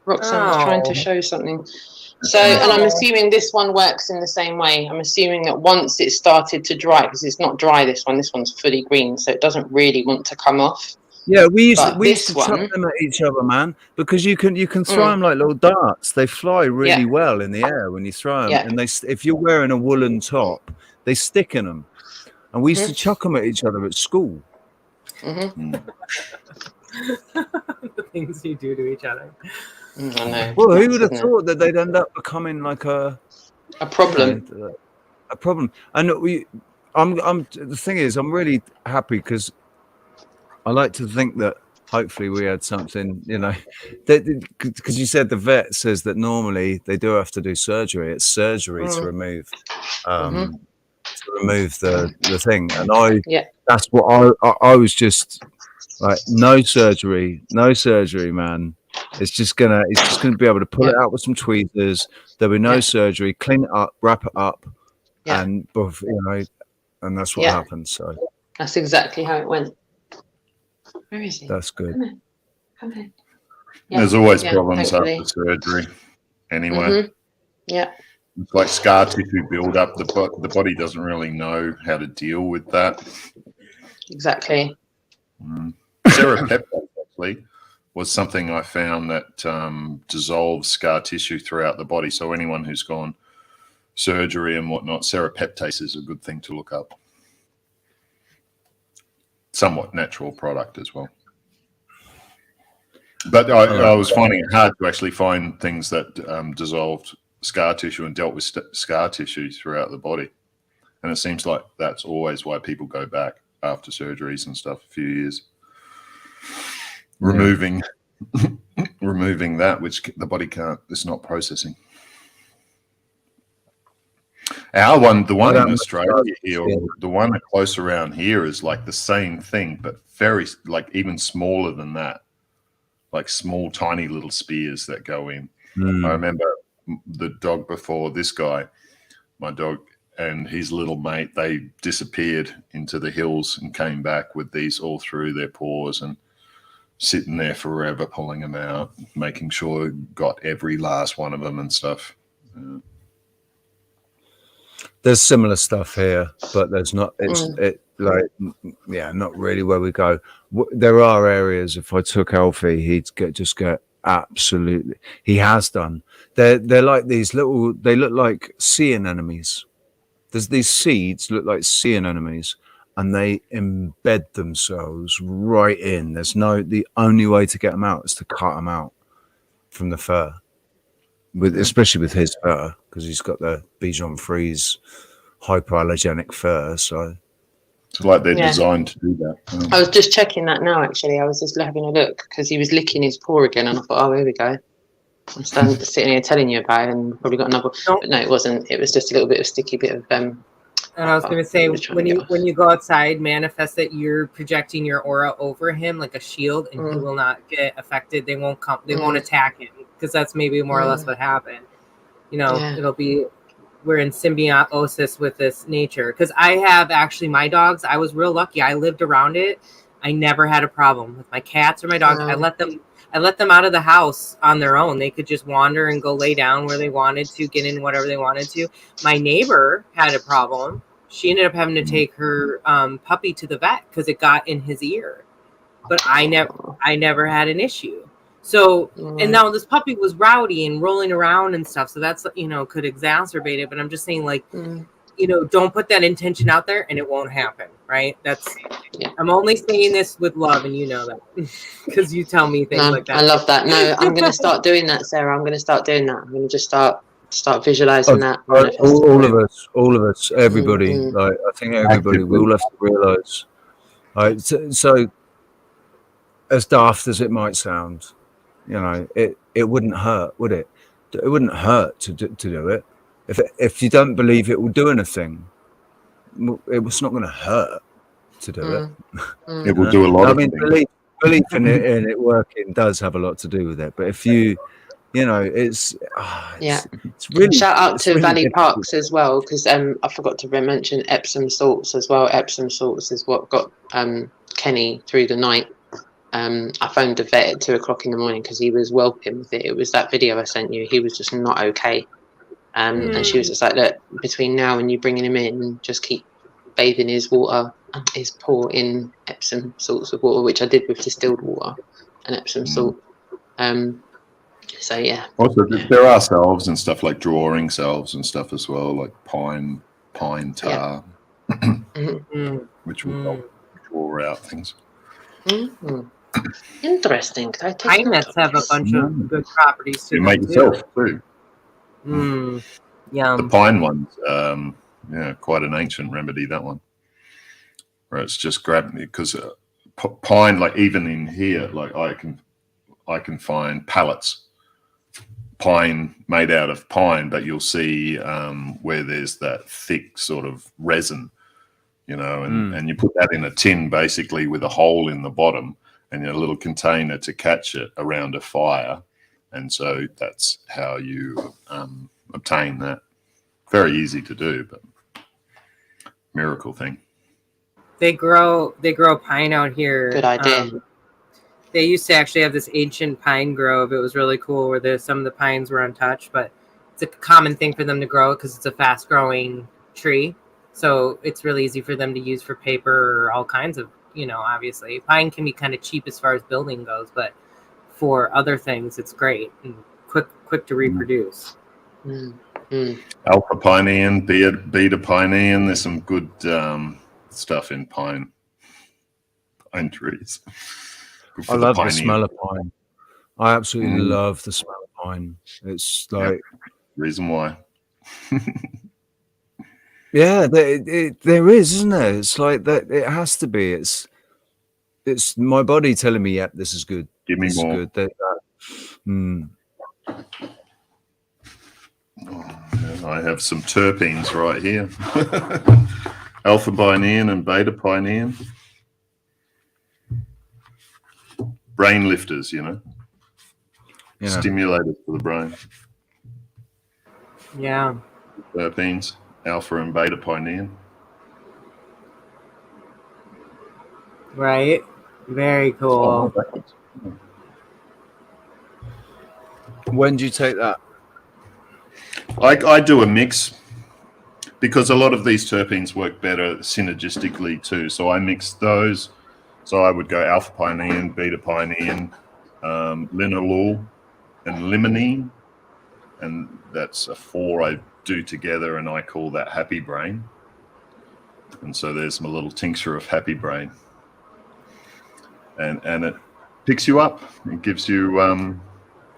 Roxanne was trying to show something. So, and I'm assuming this one works in the same way. I'm assuming that once it started to dry, because it's not dry, this one's fully green, so it doesn't really want to come off. Yeah, we used to one, chuck them at each other, man, because you can throw them like little darts. They fly really well in the air when you throw them, and if you're wearing a woolen top, they stick in them. And we used to chuck them at each other at school. The things you do to each other. I know. Well, who would have thought that they'd end up becoming like a problem? You know, a problem. And the thing is, I'm really happy because I like to think that hopefully we had something, you know, because you said the vet says that normally they do have to do surgery. It's surgery to remove. To remove the thing, and that's what I was just like, no surgery, man. It's just gonna be able to pull it out with some tweezers. There'll be no surgery. Clean it up, wrap it up, and you know, and that's what happened. So that's exactly how it went. Where is he? That's good. Come here. There's always problems after surgery, anyway. Yeah. It's like scar tissue build-up. The body doesn't really know how to deal with that. Exactly. Serapeptase actually was something I found that dissolves scar tissue throughout the body. So anyone who's gone surgery and whatnot, serapeptase is a good thing to look up. Somewhat natural product as well. But I was finding it hard to actually find things that dissolved scar tissue and dealt with scar tissue throughout the body. And it seems like that's always why people go back after surgeries and stuff, a few years. Removing that, which the body it's not processing. The one in Australia here, the one close around here is like the same thing, but very, like even smaller than that. Like small, tiny little spears that go in. I remember the dog before this guy, my dog and his little mate, they disappeared into the hills and came back with these all through their paws and sitting there forever, pulling them out, making sure got every last one of them and stuff. There's similar stuff here, but there's not. Not really where we go. There are areas. If I took Alfie, he'd just get absolutely. He has done. They're like these little. They look like sea anemones. There's these seeds look like sea anemones, and they embed themselves right in. The only way to get them out is to cut them out from the fur. Especially with his fur, because he's got the Bichon Frise hypoallergenic fur. So it's like they're designed to do that. I was just checking that now, actually. I was just having a look because he was licking his paw again, and I thought, oh, here we go. I'm sitting here telling you about it, and probably got another. But no, it wasn't. It was just a little bit of sticky bit of. And I was going to say, when you go outside, manifest that you're projecting your aura over him like a shield, and he will not get affected. They won't come. They won't attack him, because that's maybe more or less what happened. You know, it'll be we're in symbiosis with this nature. Because I have actually my dogs. I was real lucky. I lived around it. I never had a problem with my cats or my dogs. I let them out of the house on their own. They could just wander and go lay down where they wanted to, get in whatever they wanted to. My neighbor had a problem. She ended up having to take her puppy to the vet because it got in his ear. But I never had an issue. So, and now this puppy was rowdy and rolling around and stuff. So that's, could exacerbate it. But I'm just saying, like, don't put that intention out there and it won't happen. Right. I'm only saying this with love, and you know that because you tell me things like that. I love that. No, I'm going to start doing that, Sarah. I'm going to start doing that. I'm going to just start visualizing that. All of us, everybody. Like, I think everybody, we all have to realize. Right, so as daft as it might sound, it wouldn't hurt, would it? It wouldn't hurt to do it. If you don't believe it will do anything, it's not going to hurt to do it. It will do a lot. I mean, belief in it working does have a lot to do with it. But if it's really. Shout out to Valley Parks as well, because I forgot to mention Epsom salts as well. Epsom salts is what got Kenny through the night. I phoned the vet at 2 o'clock in the morning because he was whelping with it. It was that video I sent you. He was just not okay. And she was just like, look, between now and you bringing him in, just keep bathing his paw in Epsom salts of water, which I did with distilled water and Epsom salt. So yeah. Also, there are salves and stuff like drawing salves and stuff as well, like pine tar, which will help draw out things. Interesting. Pine nuts have a bunch of good properties to you them make yourself too. Yum. The pine one's quite an ancient remedy, that one, where it's just grabbing me because pine, like even in here, like I can find pallets pine made out of pine, but you'll see where there's that thick sort of resin, and you put that in a tin basically with a hole in the bottom and a little container to catch it around a fire, and so that's how you obtain that. Very easy to do, but miracle thing. They grow pine out here. Good idea. They used to actually have this ancient pine grove. It was really cool where some of the pines were untouched, but it's a common thing for them to grow because it's a fast growing tree. So it's really easy for them to use for paper or all kinds of, obviously. Pine can be kind of cheap as far as building goes, but for other things, it's great and quick to reproduce. Alpha Pinean, Beta Pinean. There's some good stuff in pine trees. I love the smell of pine. I absolutely love the smell of pine. It's like reason why. Yeah, there is, isn't there? It's like that. It has to be. It's my body telling me, "Yep, this is good. Give me this more." Is good. I have some terpenes right here. Alpha Pinean and Beta Pinean. Brain lifters, stimulators for the brain. Yeah. Terpenes, alpha and beta pinean. Right. Very cool. When do you take that? I do a mix because a lot of these terpenes work better synergistically too. So I mix those. So I would go alpha pinean, beta pinean, linalool, and limonene, and that's a 4 I do together, and I call that happy brain. And so there's my little tincture of happy brain, and it picks you up. It gives you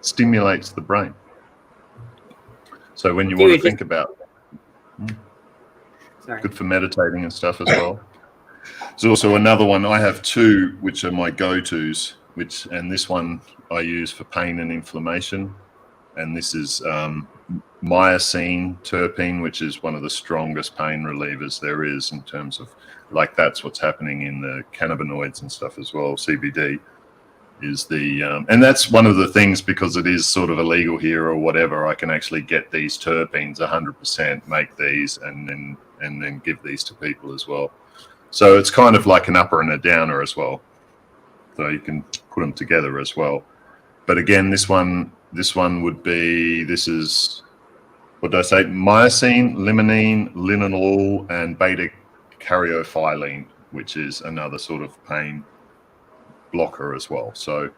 stimulates the brain. So when you want to think about good for meditating and stuff as well. There's also another one. I have 2 which are my go-tos, and this one I use for pain and inflammation, and this is myosin terpene, which is one of the strongest pain relievers there is in terms of, like, that's what's happening in the cannabinoids and stuff as well. CBD is and that's one of the things, because it is sort of illegal here or whatever, I can actually get these terpenes 100%, make these, and then give these to people as well. So it's kind of like an upper and a downer as well. So you can put them together as well. But again, this one would be, this is, what did I say? Myosin, limonene, linalool, and beta caryophyllene, which is another sort of pain blocker as well. So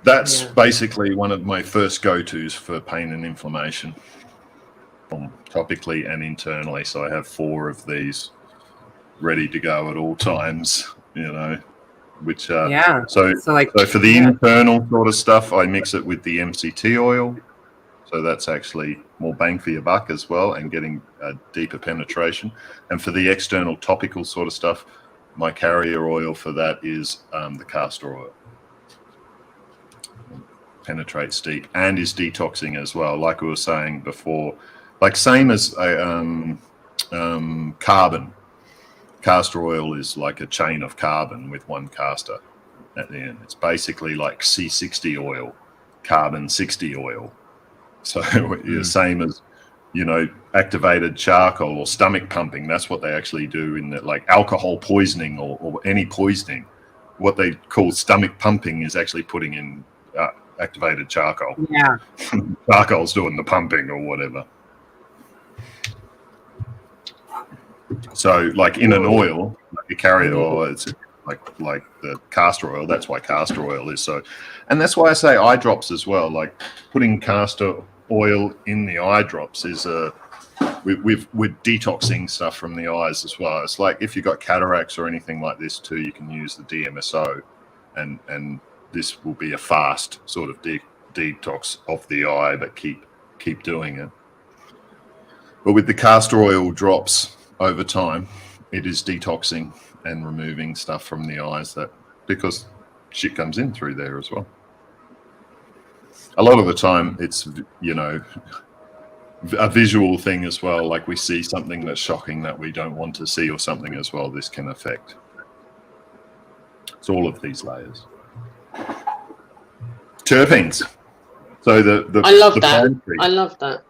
that's basically one of my first go-tos for pain and inflammation, topically and internally. So I have 4 of these ready to go at all times, which so for the internal sort of stuff, I mix it with the MCT oil, so that's actually more bang for your buck as well, and getting a deeper penetration. And for the external topical sort of stuff, my carrier oil for that is the castor oil. Penetrates deep and is detoxing as well, like we were saying before, like same as carbon. Castor oil is like a chain of carbon with one castor at the end. It's basically like C60 oil, carbon 60 oil. So the same as, activated charcoal or stomach pumping. That's what they actually do in like alcohol poisoning or any poisoning what they call stomach pumping is actually putting in activated charcoal. Yeah. Charcoal's doing the pumping or whatever. So, like in an oil, like a carrier oil, it's like the castor oil. That's why castor oil is so, and that's why I say eye drops as well. Like putting castor oil in the eye drops is we're detoxing stuff from the eyes as well. It's like if you've got cataracts or anything like this too, you can use the DMSO, and this will be a fast sort of detox of the eye, but keep doing it. But with the castor oil drops over time, it is detoxing and removing stuff from the eyes because shit comes in through there as well. A lot of the time, it's a visual thing as well. Like we see something that's shocking that we don't want to see or something as well. This can affect. It's all of these layers. Terpenes. So I love that. I love that.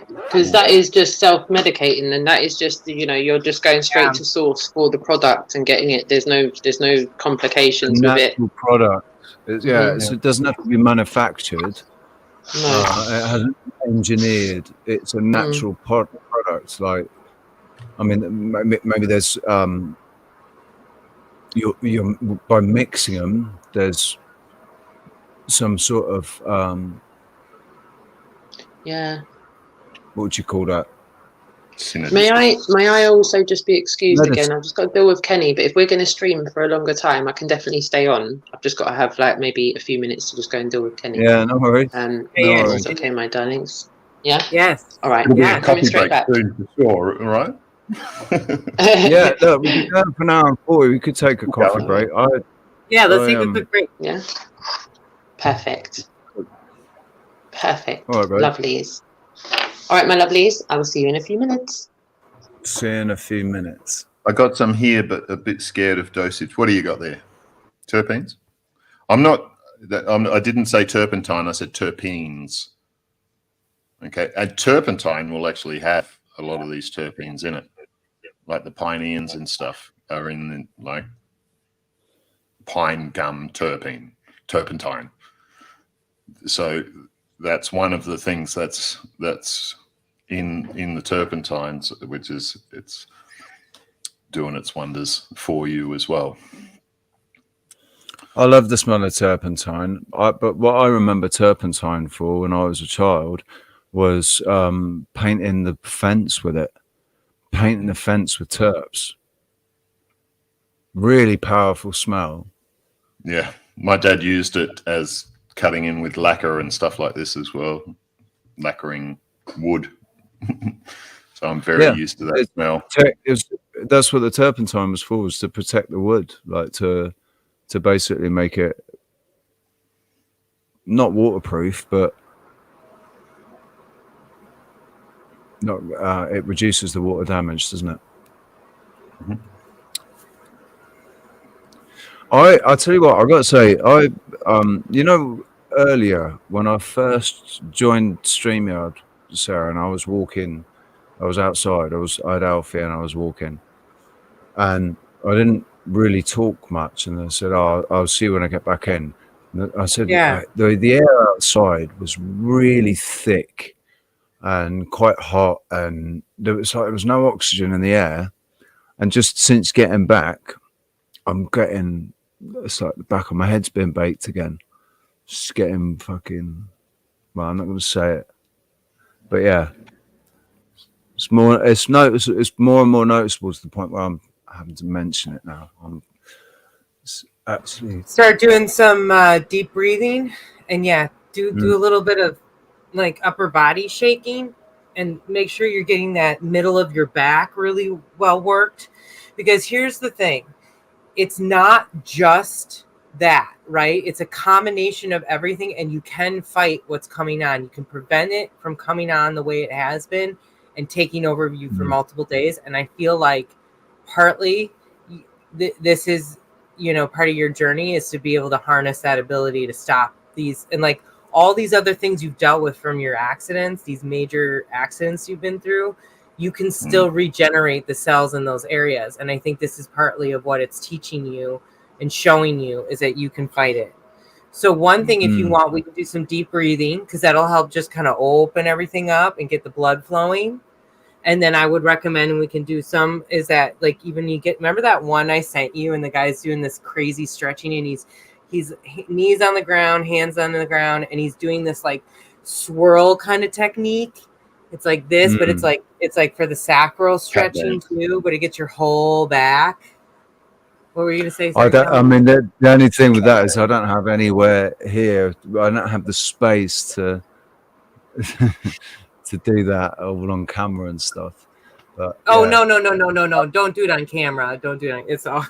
Because that is just self-medicating, and that is just you're just going straight to source for the product and getting it. There's no complications with it. Natural product. It doesn't have to be manufactured. No. It hasn't been engineered. It's a natural product. Like, I mean, maybe there's you're by mixing them. There's some sort of what would you call that? May I also just be excused again? I've just got to deal with Kenny, but if we're going to stream for a longer time, I can definitely stay on. I've just got to have like maybe a few minutes to just go and deal with Kenny. Yeah, no worries. It's okay, my darlings. Yeah. Yes. All right. Yeah. Coming straight back. Soon for sure, right? Yeah. Look, we've been going for an hour and 40. We could take a coffee break. Let's take a quick break. Yeah. Perfect. All right, bro. Lovelies. All right, my lovelies. I will see you in a few minutes. See you in a few minutes. I got some here, but a bit scared of dosage. What do you got there? Terpenes? I didn't say turpentine. I said terpenes. Okay, and turpentine will actually have a lot of these terpenes in it, like the pineins and stuff are in like pine gum turpentine. So that's one of the things that's in the turpentines, which is it's doing its wonders for you as well. I love the smell of turpentine. But what I remember turpentine for when I was a child was painting the fence with it, painting the fence with terps. Really powerful smell. Yeah, my dad used it as cutting in with lacquer and stuff like this as well, lacquering wood. So I'm very used to that smell. That's what the turpentine was for, was to protect the wood, like to basically make it not waterproof, but not it reduces the water damage, doesn't it? Mm-hmm. I tell you what, I've got to say, earlier when I first joined StreamYard, Sarah, and I was outside, I had Alfie and I was walking, and I didn't really talk much, and I said, I'll see you when I get back in. And I said, the air outside was really thick and quite hot, and there was no oxygen in the air, and just since getting back, it's like the back of my head's been baked again. Just getting fucking, well, I'm not going to say it, but yeah, it's more and more noticeable to the point where I'm having to mention it now. It's actually start doing some deep breathing, and do a little bit of like upper body shaking, and make sure you're getting that middle of your back really well worked, because here's the thing. It's not just that, right? It's a combination of everything, and you can fight what's coming on. You can prevent it from coming on the way it has been and taking over you for multiple days. And I feel like partly this is, part of your journey is to be able to harness that ability to stop these, and like all these other things you've dealt with from your accidents, these major accidents you've been through, you can still regenerate the cells in those areas. And I think this is partly of what it's teaching you and showing you is that you can fight it. So one thing, if you want, we can do some deep breathing because that'll help just kind of open everything up and get the blood flowing. And then I would recommend, and we can do some, is that like even you get, remember that one I sent you and the guy's doing this crazy stretching and he's knees on the ground, hands on the ground, and he's doing this like swirl kind of technique. It's like this, but it's like for the sacral stretching too, but it gets your whole back. What were you gonna say? I mean, the only thing with that is I don't have anywhere here. I don't have the space to to do that all on camera and stuff. But no! Don't do it on camera. Don't do it. It's all.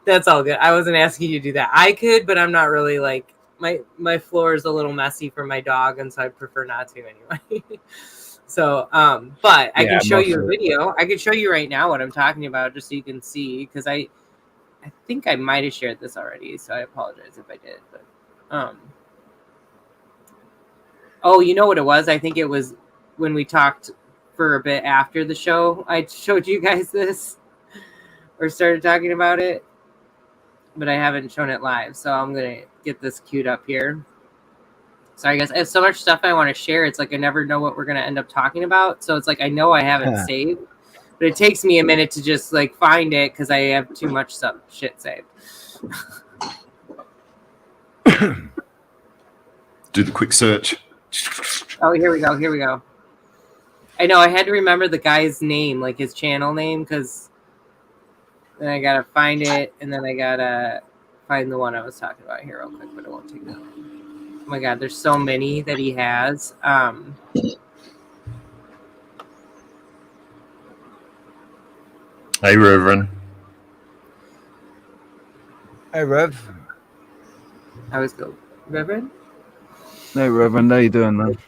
That's all good. I wasn't asking you to do that. I could, but I'm not really like my floor is a little messy for my dog, and so I prefer not to anyway. So, but I can show you a video. I can show you right now what I'm talking about, just so you can see. Because I think I might have shared this already, so I apologize if I did. But oh, you know what it was? I think it was when we talked for a bit after the show. I showed you guys this or started talking about it, but I haven't shown it live. So I'm gonna get this queued up here. Sorry, guys. I have so much stuff I want to share. It's like I never know what we're going to end up talking about. So it's like I know I have it saved, but it takes me a minute to just like find it because I have too much shit saved. Do the quick search. Oh, here we go. I know I had to remember the guy's name, like his channel name, because then I got to find it, and then I got to find the one I was talking about here real quick, but it won't take that long. Oh my God, there's so many that he has. Hey, Reverend. Hey, Rev. I was good. Reverend? Hey, Reverend. How you doing, man?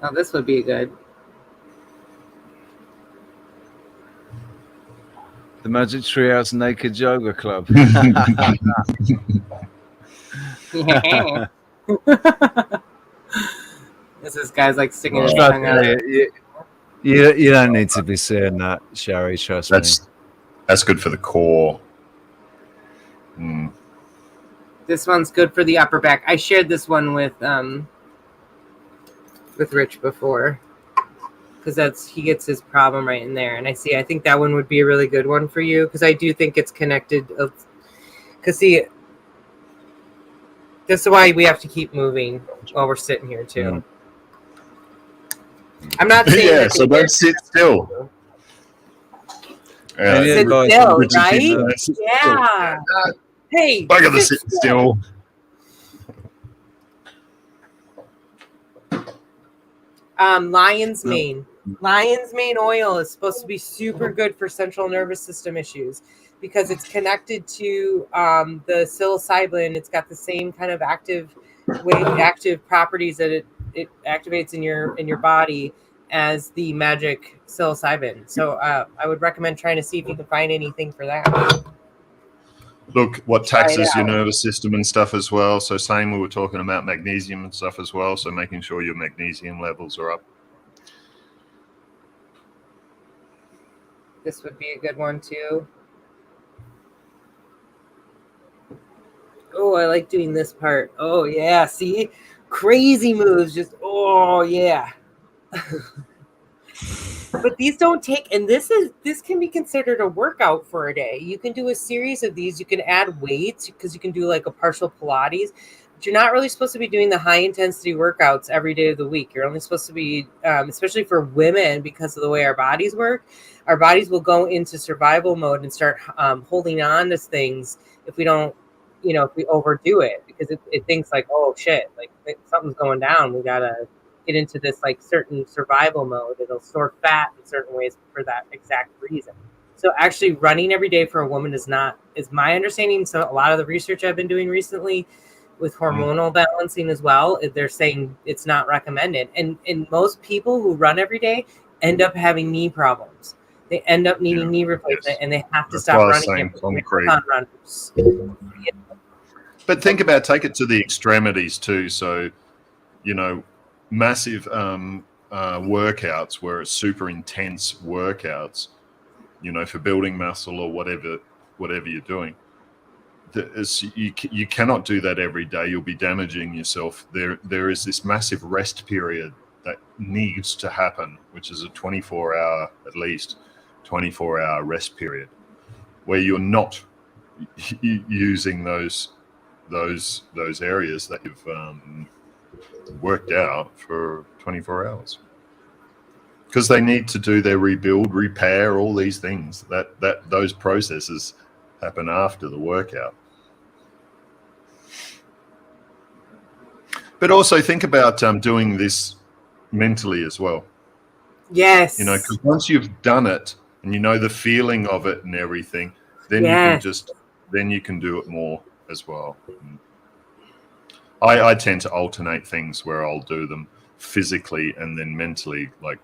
Oh, this would be good. The Magic Treehouse Naked Yoga Club. This guy's like sticking his tongue out. You don't need to be seeing that, Sherry. Trust me. That's good for the core. This one's good for the upper back. I shared this one with Rich before because he gets his problem right in there, and I think that one would be a really good one for you because I do think it's connected. Because see. This is why we have to keep moving while we're sitting here too. I'm not saying so don't sit still. Sit still, right? Yeah. Hey, I gotta sit still. Lion's mane. Lion's mane oil is supposed to be super good for central nervous system issues because it's connected to the psilocybin. It's got the same kind of active properties that it activates in your body as the magic psilocybin. So I would recommend trying to see if you can find anything for that. Look, what taxes your nervous system and stuff as well. So same, we were talking about magnesium and stuff as well. So making sure your magnesium levels are up. This would be a good one too. Oh, I like doing this part. Oh yeah, see? Crazy moves, just oh yeah. But these don't take, and this can be considered a workout for a day. You can do a series of these. You can add weights because you can do like a partial Pilates. But you're not really supposed to be doing the high intensity workouts every day of the week. You're only supposed to be, especially for women, because of the way our bodies work. Our bodies will go into survival mode and start holding on to things if we don't, if we overdo it, because it thinks like, oh shit, like something's going down. We gotta get into this like certain survival mode. It'll store fat in certain ways for that exact reason. So actually running every day for a woman is my understanding. So a lot of the research I've been doing recently with hormonal balancing as well, they're saying it's not recommended. And most people who run every day end up having knee problems. They end up needing knee replacement and they have to stop running. Runners. But think about, take it to the extremities too. So, massive workouts where it's super intense workouts for building muscle or whatever you're doing. You cannot do that every day. You'll be damaging yourself. There is this massive rest period that needs to happen, which is a 24-hour, at least 24-hour rest period, where you're not using those areas that you've worked out for 24 hours, because they need to do their rebuild, repair, all these things. That those processes happen after the workout. But also think about doing this mentally as well. Yes. Because once you've done it and you know the feeling of it and everything, then you can do it more as well. I tend to alternate things where I'll do them physically and then mentally, like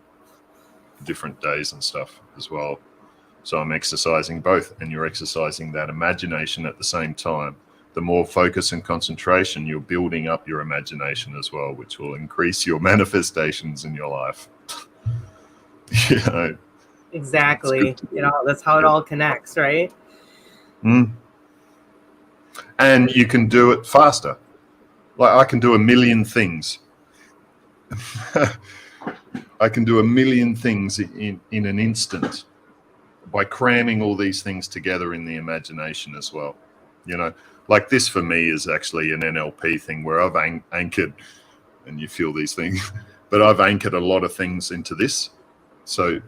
different days and stuff as well. So I'm exercising both, and you're exercising that imagination at the same time. The more focus and concentration, you're building up your imagination as well, which will increase your manifestations in your life. Exactly. That's how it all connects, right? And you can do it faster. Like I can do a million things. I can do a million things in an instant by cramming all these things together in the imagination as well. Like this for me is actually an NLP thing where I've anchored, and you feel these things, but I've anchored a lot of things into this. So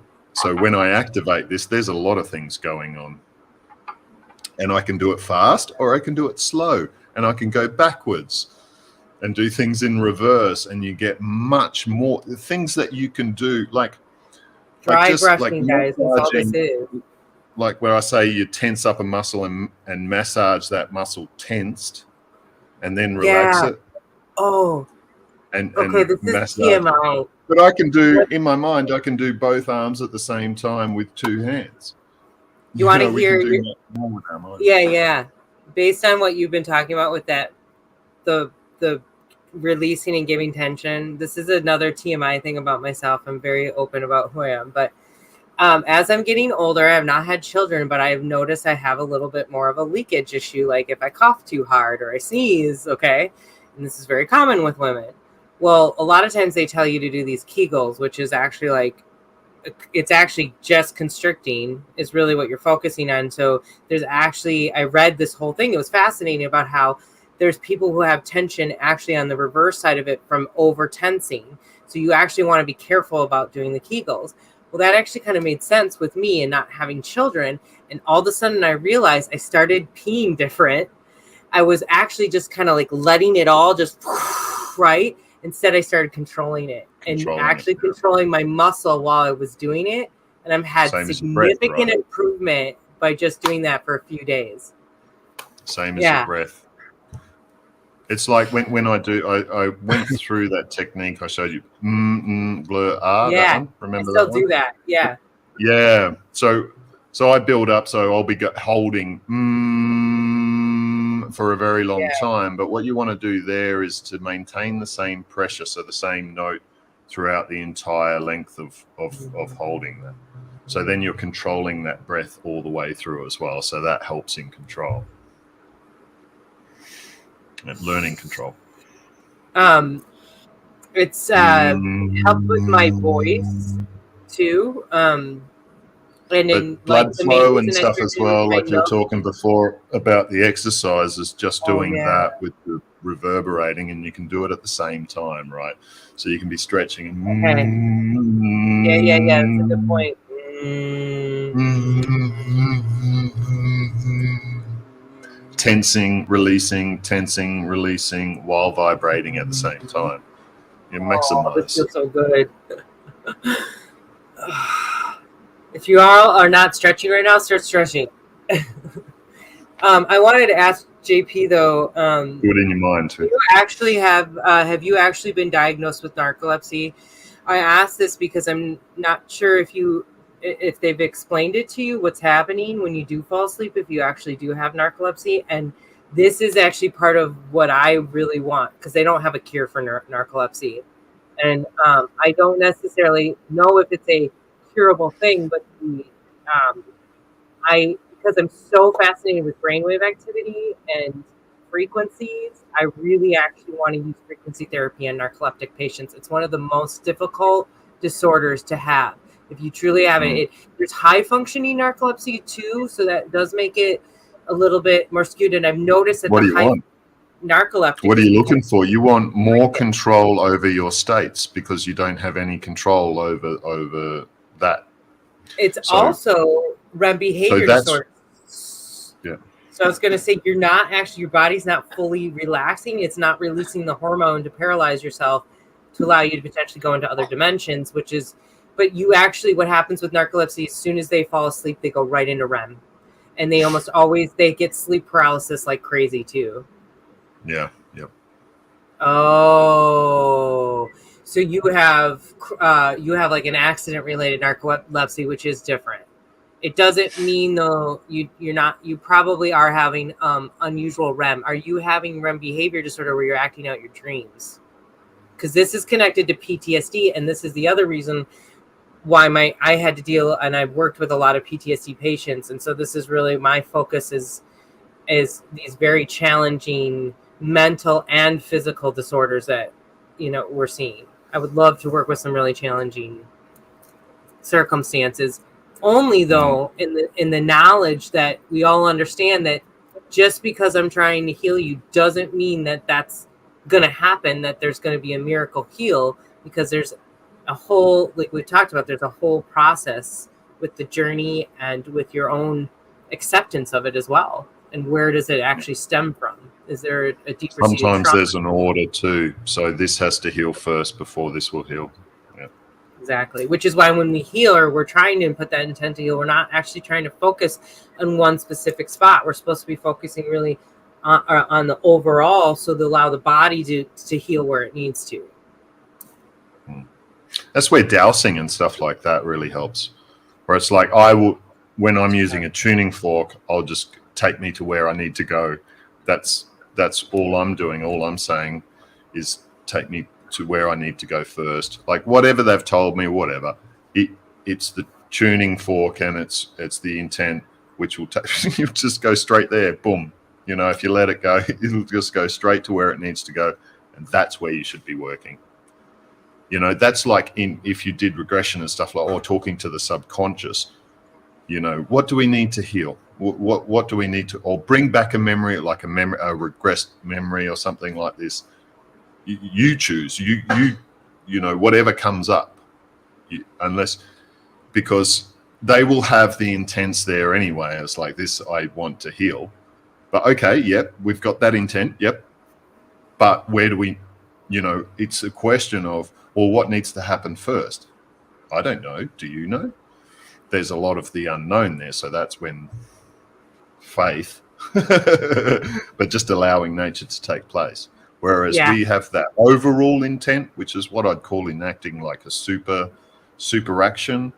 when I activate this, there's a lot of things going on. And I can do it fast or I can do it slow, and I can go backwards and do things in reverse, and you get much more things that you can do, like dry brushing, guys. That's all this is. Like where I say you tense up a muscle and massage that muscle tensed, and then relax it. Oh. And this massage. is TMI. But I can do, in my mind, I can do both arms at the same time with two hands. You want to hear? Yeah. Based on what you've been talking about with that, the releasing and giving tension. This is another TMI thing about myself. I'm very open about who I am, but as I'm getting older, I have not had children, but I've noticed I have a little bit more of a leakage issue. Like if I cough too hard or I sneeze, and this is very common with women. Well, a lot of times they tell you to do these Kegels, which is actually it's actually just constricting is really what you're focusing on. So I read this whole thing. It was fascinating about how there's people who have tension actually on the reverse side of it from over tensing. So you actually want to be careful about doing the Kegels. Well, that actually kind of made sense with me and not having children. And all of a sudden I realized I started peeing different. I was actually just kind of like letting it all just right. Instead, I started controlling it and controlling my muscle while I was doing it. And I've had significant improvement by just doing that for a few days. Same as your breath. It's like when I went through that technique I showed you. Blur, that one. Remember that one? I still do that. Yeah. Yeah. So I build up. So I'll be holding for a very long time. But what you want to do there is to maintain the same pressure, so the same note throughout the entire length of holding that. So then you're controlling that breath all the way through as well. So that helps in control. And learning control. It's helped with my voice too. And in blood flow and stuff as well, like you were talking before about the exercises, just doing that with the reverberating, and you can do it at the same time, right? So you can be stretching. Yeah, that's a good point. Tensing, releasing while vibrating at the same time. You maximize. This feels so good. If you all are not stretching right now, start stretching. I wanted to ask JP though. Do it in your mind too. Have you actually been diagnosed with narcolepsy? I asked this because I'm not sure if they've explained it to you what's happening when you do fall asleep, if you actually do have narcolepsy. And this is actually part of what I really want, because they don't have a cure for narcolepsy. And I don't necessarily know if it's a curable thing, but because I'm so fascinated with brainwave activity and frequencies, I really actually want to use frequency therapy in narcoleptic patients. It's one of the most difficult disorders to have. If you truly have it, there's high functioning narcolepsy too, so that does make it a little bit more skewed. And I've noticed that What do the you high want? narcoleptic. What are you looking for? You want more control over your states because you don't have any control over that. It's also REM behavior disorder. Yeah. So I was going to say, you're not actually, your body's not fully relaxing. It's not releasing the hormone to paralyze yourself to allow you to potentially go into other dimensions, but you actually, what happens with narcolepsy, as soon as they fall asleep, they go right into REM. And they almost always, they get sleep paralysis like crazy too. Yeah. Yep. Oh, so you have like an accident related narcolepsy, which is different. It doesn't mean though you probably are having unusual REM. Are you having REM behavior disorder where you're acting out your dreams? Because this is connected to PTSD, and this is the other reason why I had to deal, and I've worked with a lot of PTSD patients, and so this is really my focus is these very challenging mental and physical disorders that we're seeing. I would love to work with some really challenging circumstances, only though in the knowledge that we all understand that just because I'm trying to heal you doesn't mean that that's going to happen, that there's going to be a miracle heal, because there's a whole, like we've talked about, there's a whole process with the journey and with your own acceptance of it as well. And where does it actually stem from? Is there a deeper seated Sometimes trauma? there's an order too. So this has to heal first before this will heal. Yeah. Exactly. Which is why when we heal, or we're trying to put that intent to heal, we're not actually trying to focus on one specific spot. We're supposed to be focusing really on the overall, so to allow the body to heal where it needs to. That's where dowsing and stuff like that really helps. Where it's like when I'm using a tuning fork, I'll just take me to where I need to go. That's all I'm doing. All I'm saying is take me to where I need to go first. Like whatever they've told me, whatever. It's the tuning fork and it's the intent, which will you just go straight there. Boom. If you let it go, it'll just go straight to where it needs to go, and that's where you should be working. That's like if you did regression and stuff like, or talking to the subconscious. What do we need to heal? What do we need to, or bring back a memory, like a regressed memory or something like this? You choose. Whatever comes up, because they will have the intents there anyway. It's like this, I want to heal, but okay, yep, we've got that intent, yep. But where do we? It's a question of, well, what needs to happen first? I don't know. Do you know? There's a lot of the unknown there. So that's when faith, but just allowing nature to take place. Whereas we have that overall intent, which is what I'd call enacting like a super action,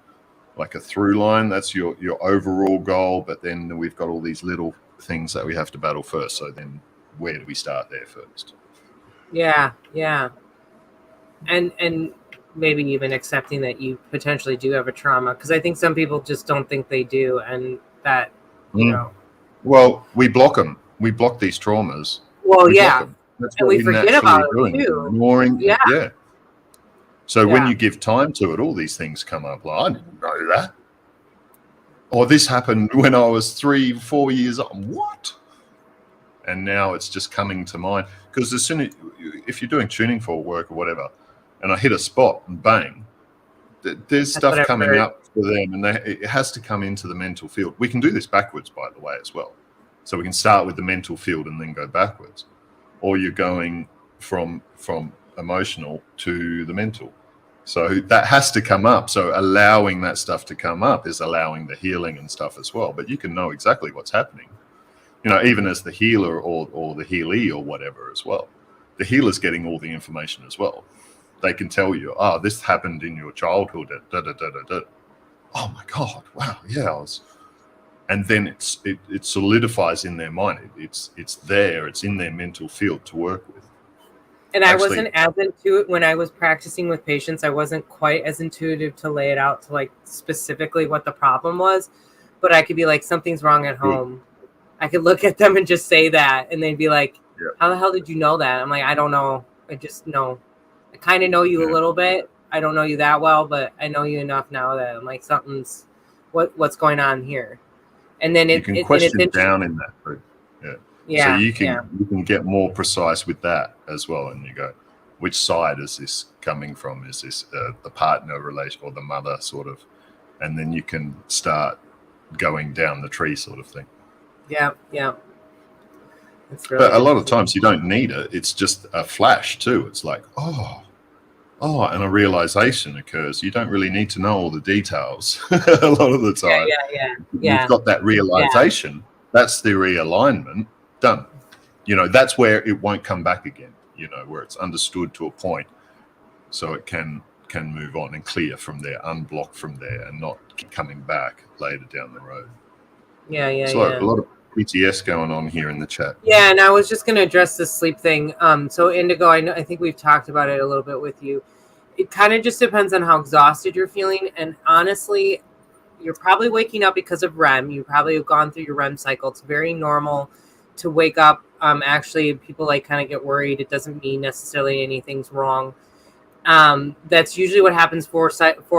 like a through line. That's your overall goal. But then we've got all these little things that we have to battle first. So then where do we start there first? Yeah. And maybe even accepting that you potentially do have a trauma, because I think some people just don't think they do, and that Well, we block them. We block these traumas. Well, That's and what we forget about it too. Ignoring, yeah. So when you give time to it, all these things come up. Like, I didn't know that. Or this happened when I was 3-4 years old. What? And now it's just coming to mind. Because as soon as, if you're doing tuning for work or whatever, and I hit a spot and bang, there's stuff coming up for them, and it has to come into the mental field. We can do this backwards, by the way, as well. So we can start with the mental field and then go backwards. Or you're going from emotional to the mental. So that has to come up. So allowing that stuff to come up is allowing the healing and stuff as well. But you can know exactly what's happening, even as the healer or the healee or whatever as well. The healer's getting all the information as well. They can tell you, this happened in your childhood. Da, da, da, da, da. Oh my God! Wow, yeah. And then it solidifies in their mind. It's there. It's in their mental field to work with. And I wasn't as intuitive when I was practicing with patients. I wasn't quite as intuitive to lay it out to like specifically what the problem was. but I could be like, something's wrong at home. I could look at them and just say that, and they'd be like, how the hell did you know that? I'm like, I don't know. I just know. I kind of know you a little bit. I don't know you that well, but I know you enough now that I'm like, something's what's going on here. And then you can question down in that group. So you can get more precise with that as well, and you go, which side is this coming from? Is this the partner relation or the mother sort of? And then you can start going down the tree sort of thing. Yeah. It's really but a lot of times you don't need it. It's just a flash too. It's like, oh, and a realization occurs. You don't really need to know all the details a lot of the time. Yeah. You've got that realization. Yeah. That's the realignment. Done. That's where it won't come back again. Where it's understood to a point, so it can move on and clear from there, unblock from there, and not keep coming back later down the road. So a lot of PTS going on here in the chat. Yeah, and I was just going to address this sleep thing. So Indigo, I think we've talked about it a little bit with you. It kind of just depends on how exhausted you're feeling, and honestly, you're probably waking up because of REM. You probably have gone through your REM cycle. It's very normal to wake up. Actually, people kind of get worried. It doesn't mean necessarily anything's wrong. That's usually what happens 4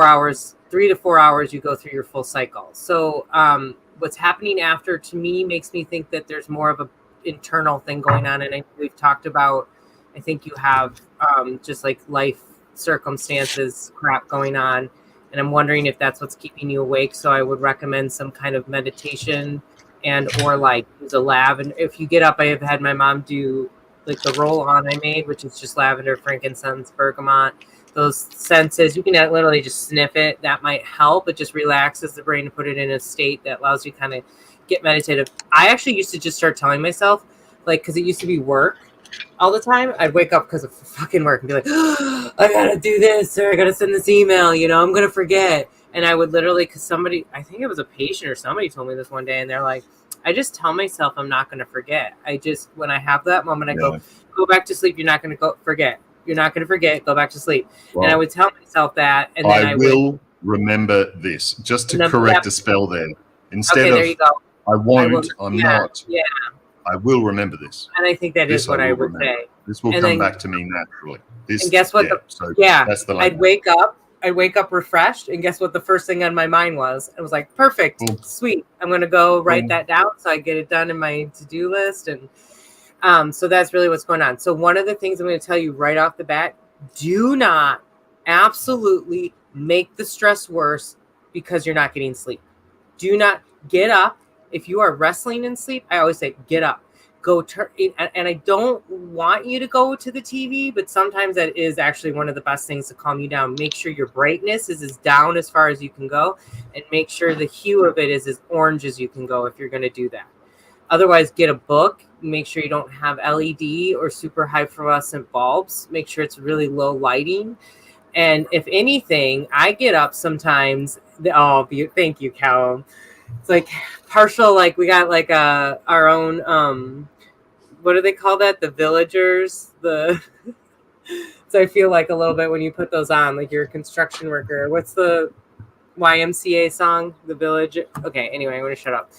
hours, 3 to 4 hours. You go through your full cycle. So what's happening after, to me, makes me think that there's more of a internal thing going on. And we've talked about, I think you have just like life circumstances crap going on. And I'm wondering if that's what's keeping you awake. So I would recommend some kind of meditation or use a lav. And if you get up, I have had my mom do the roll-on I made, which is just lavender, frankincense, bergamot, those senses. You can literally just sniff it. That might help. It just relaxes the brain to put it in a state that allows you kind of get meditative. I actually used to just start telling myself, because it used to be work all the time. I'd wake up because of fucking work and be like, oh, I gotta do this, or I gotta send this email, I'm gonna forget. And I would literally, because somebody, I think it was a patient or somebody told me this one day, and they're like, I just tell myself I'm not going to forget. When I have that moment, I go back to sleep. You're not going to forget. You're not going to forget. Go back to sleep. Well, and I would tell myself that. And then I will remember this, just to correct a spell there. Instead there you go. I won't, I'm not. Yeah. I will remember this. And I think that is what I would say. This will come back to me naturally. And guess what? That's the language. I'd wake up refreshed, and guess what the first thing on my mind was? It was like, perfect, sweet. I'm going to go write that down so I get it done in my to-do list. And so that's really what's going on. So one of the things I'm going to tell you right off the bat, do not absolutely make the stress worse because you're not getting sleep. Do not get up. If you are wrestling in sleep, I always say, get up. Go turn, and I don't want you to go to the TV, but sometimes that is actually one of the best things to calm you down. Make sure your brightness is as down as far as you can go, and make sure the hue of it is as orange as you can go if you're going to do that. Otherwise, get a book. Make sure you don't have LED or super high fluorescent bulbs. Make sure it's really low lighting. And if anything, I get up sometimes. Thank you, Callum. It's partial, we got our own, what do they call that? The villagers. So I feel like a little bit when you put those on, you're a construction worker. What's the YMCA song? The Village. Okay. Anyway, I'm going to shut up.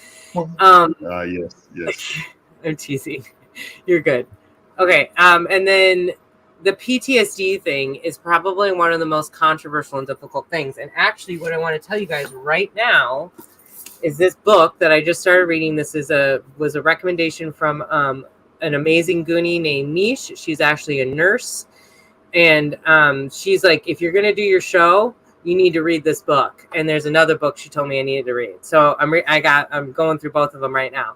Yes. I'm teasing. You're good. Okay. And then the PTSD thing is probably one of the most controversial and difficult things. And actually what I want to tell you guys right now is this book that I just started reading. This was a recommendation from an amazing Goonie named Mish. She's actually a nurse. And she's like, if you're going to do your show, you need to read this book. And there's another book she told me I needed to read. So I'm going through both of them right now.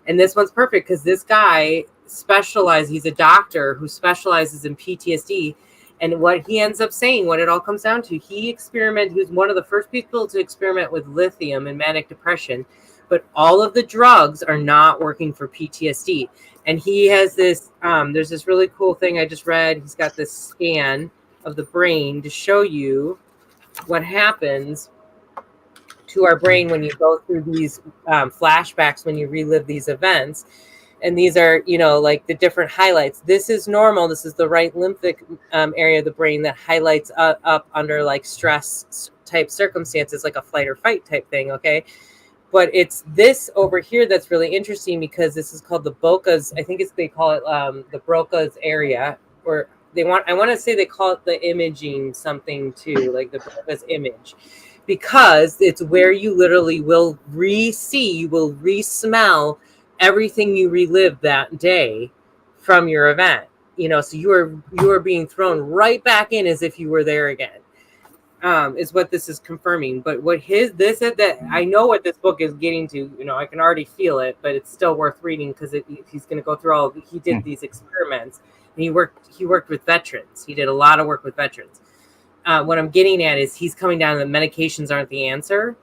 And this one's perfect because this guy he's a doctor who specializes in PTSD. And what he ends up saying, what it all comes down to, he was one of the first people to experiment with lithium and manic depression, but all of the drugs are not working for PTSD. And he has this, there's this really cool thing I just read. He's got this scan of the brain to show you what happens to our brain when you go through these flashbacks, when you relive these events. And these are, the different highlights. This is normal. This is the right lymphic area of the brain that highlights up under stress type circumstances, like a flight or fight type thing. Okay. But it's this over here that's really interesting because this is called the Broca's. I think they call it the Broca's area, or I want to say they call it the imaging something too, like the Broca's image, because it's where you literally will re-see, you will re-smell everything you relived that day from your event. So you are being thrown right back in as if you were there again. Is what this is confirming. But what that I know what this book is getting to. I can already feel it, but it's still worth reading because he's going to go through he did these experiments, and he worked with veterans. He did a lot of work with veterans. What I'm getting at is he's coming down that medications aren't the answer,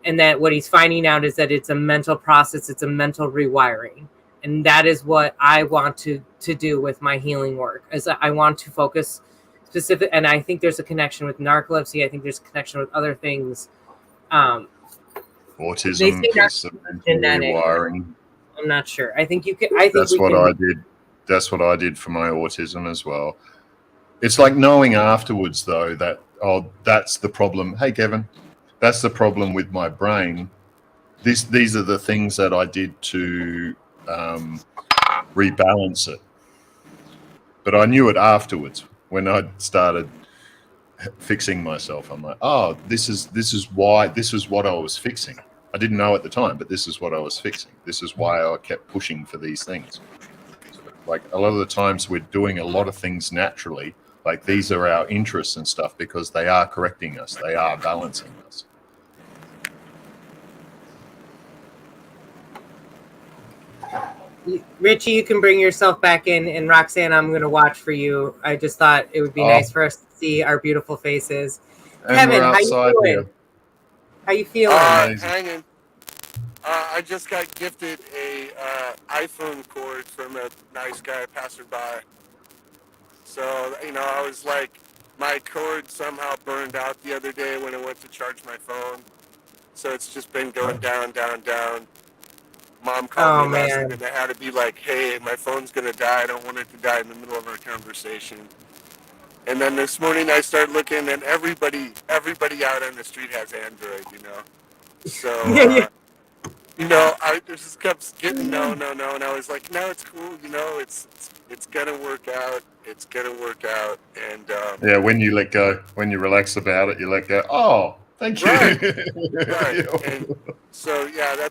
and that what he's finding out is that it's a mental process, it's a mental rewiring. And that is what I want to do with my healing work, is I want to focus specific, and I think there's a connection with narcolepsy. I think there's a connection with other things. Autism is genetic rewiring. I'm not sure. I think you can. That's what I did. That's what I did for my autism as well. It's like knowing afterwards, though, that that's the problem. Hey, Kevin, that's the problem with my brain. These are the things that I did to rebalance it. But I knew it afterwards when I started fixing myself. I'm like, oh, this is what I was fixing. I didn't know at the time, but this is what I was fixing. This is why I kept pushing for these things. Like a lot of the times we're doing a lot of things naturally. Like these are our interests and stuff because they are correcting us. They are balancing us. Richie, you can bring yourself back in, and Roxanne, I'm going to watch for you. I just thought it would be nice for us to see our beautiful faces. And Kevin, how you doing? Here. How you feeling? Hanging. I just got gifted a iPhone cord from a nice guy passerby. So, I was like, my cord somehow burned out the other day when I went to charge my phone. So it's just been going down, down, down. Mom called me last night and I had to be like, hey, my phone's going to die. I don't want it to die in the middle of our conversation. And then this morning I started looking and everybody out on the street has Android, So, I just kept getting no. And I was like, no, it's cool. It's going to work out. It's going to work out. And yeah, when you let go, when you relax about it, you let go. Oh, thank you. Right. And so, yeah, I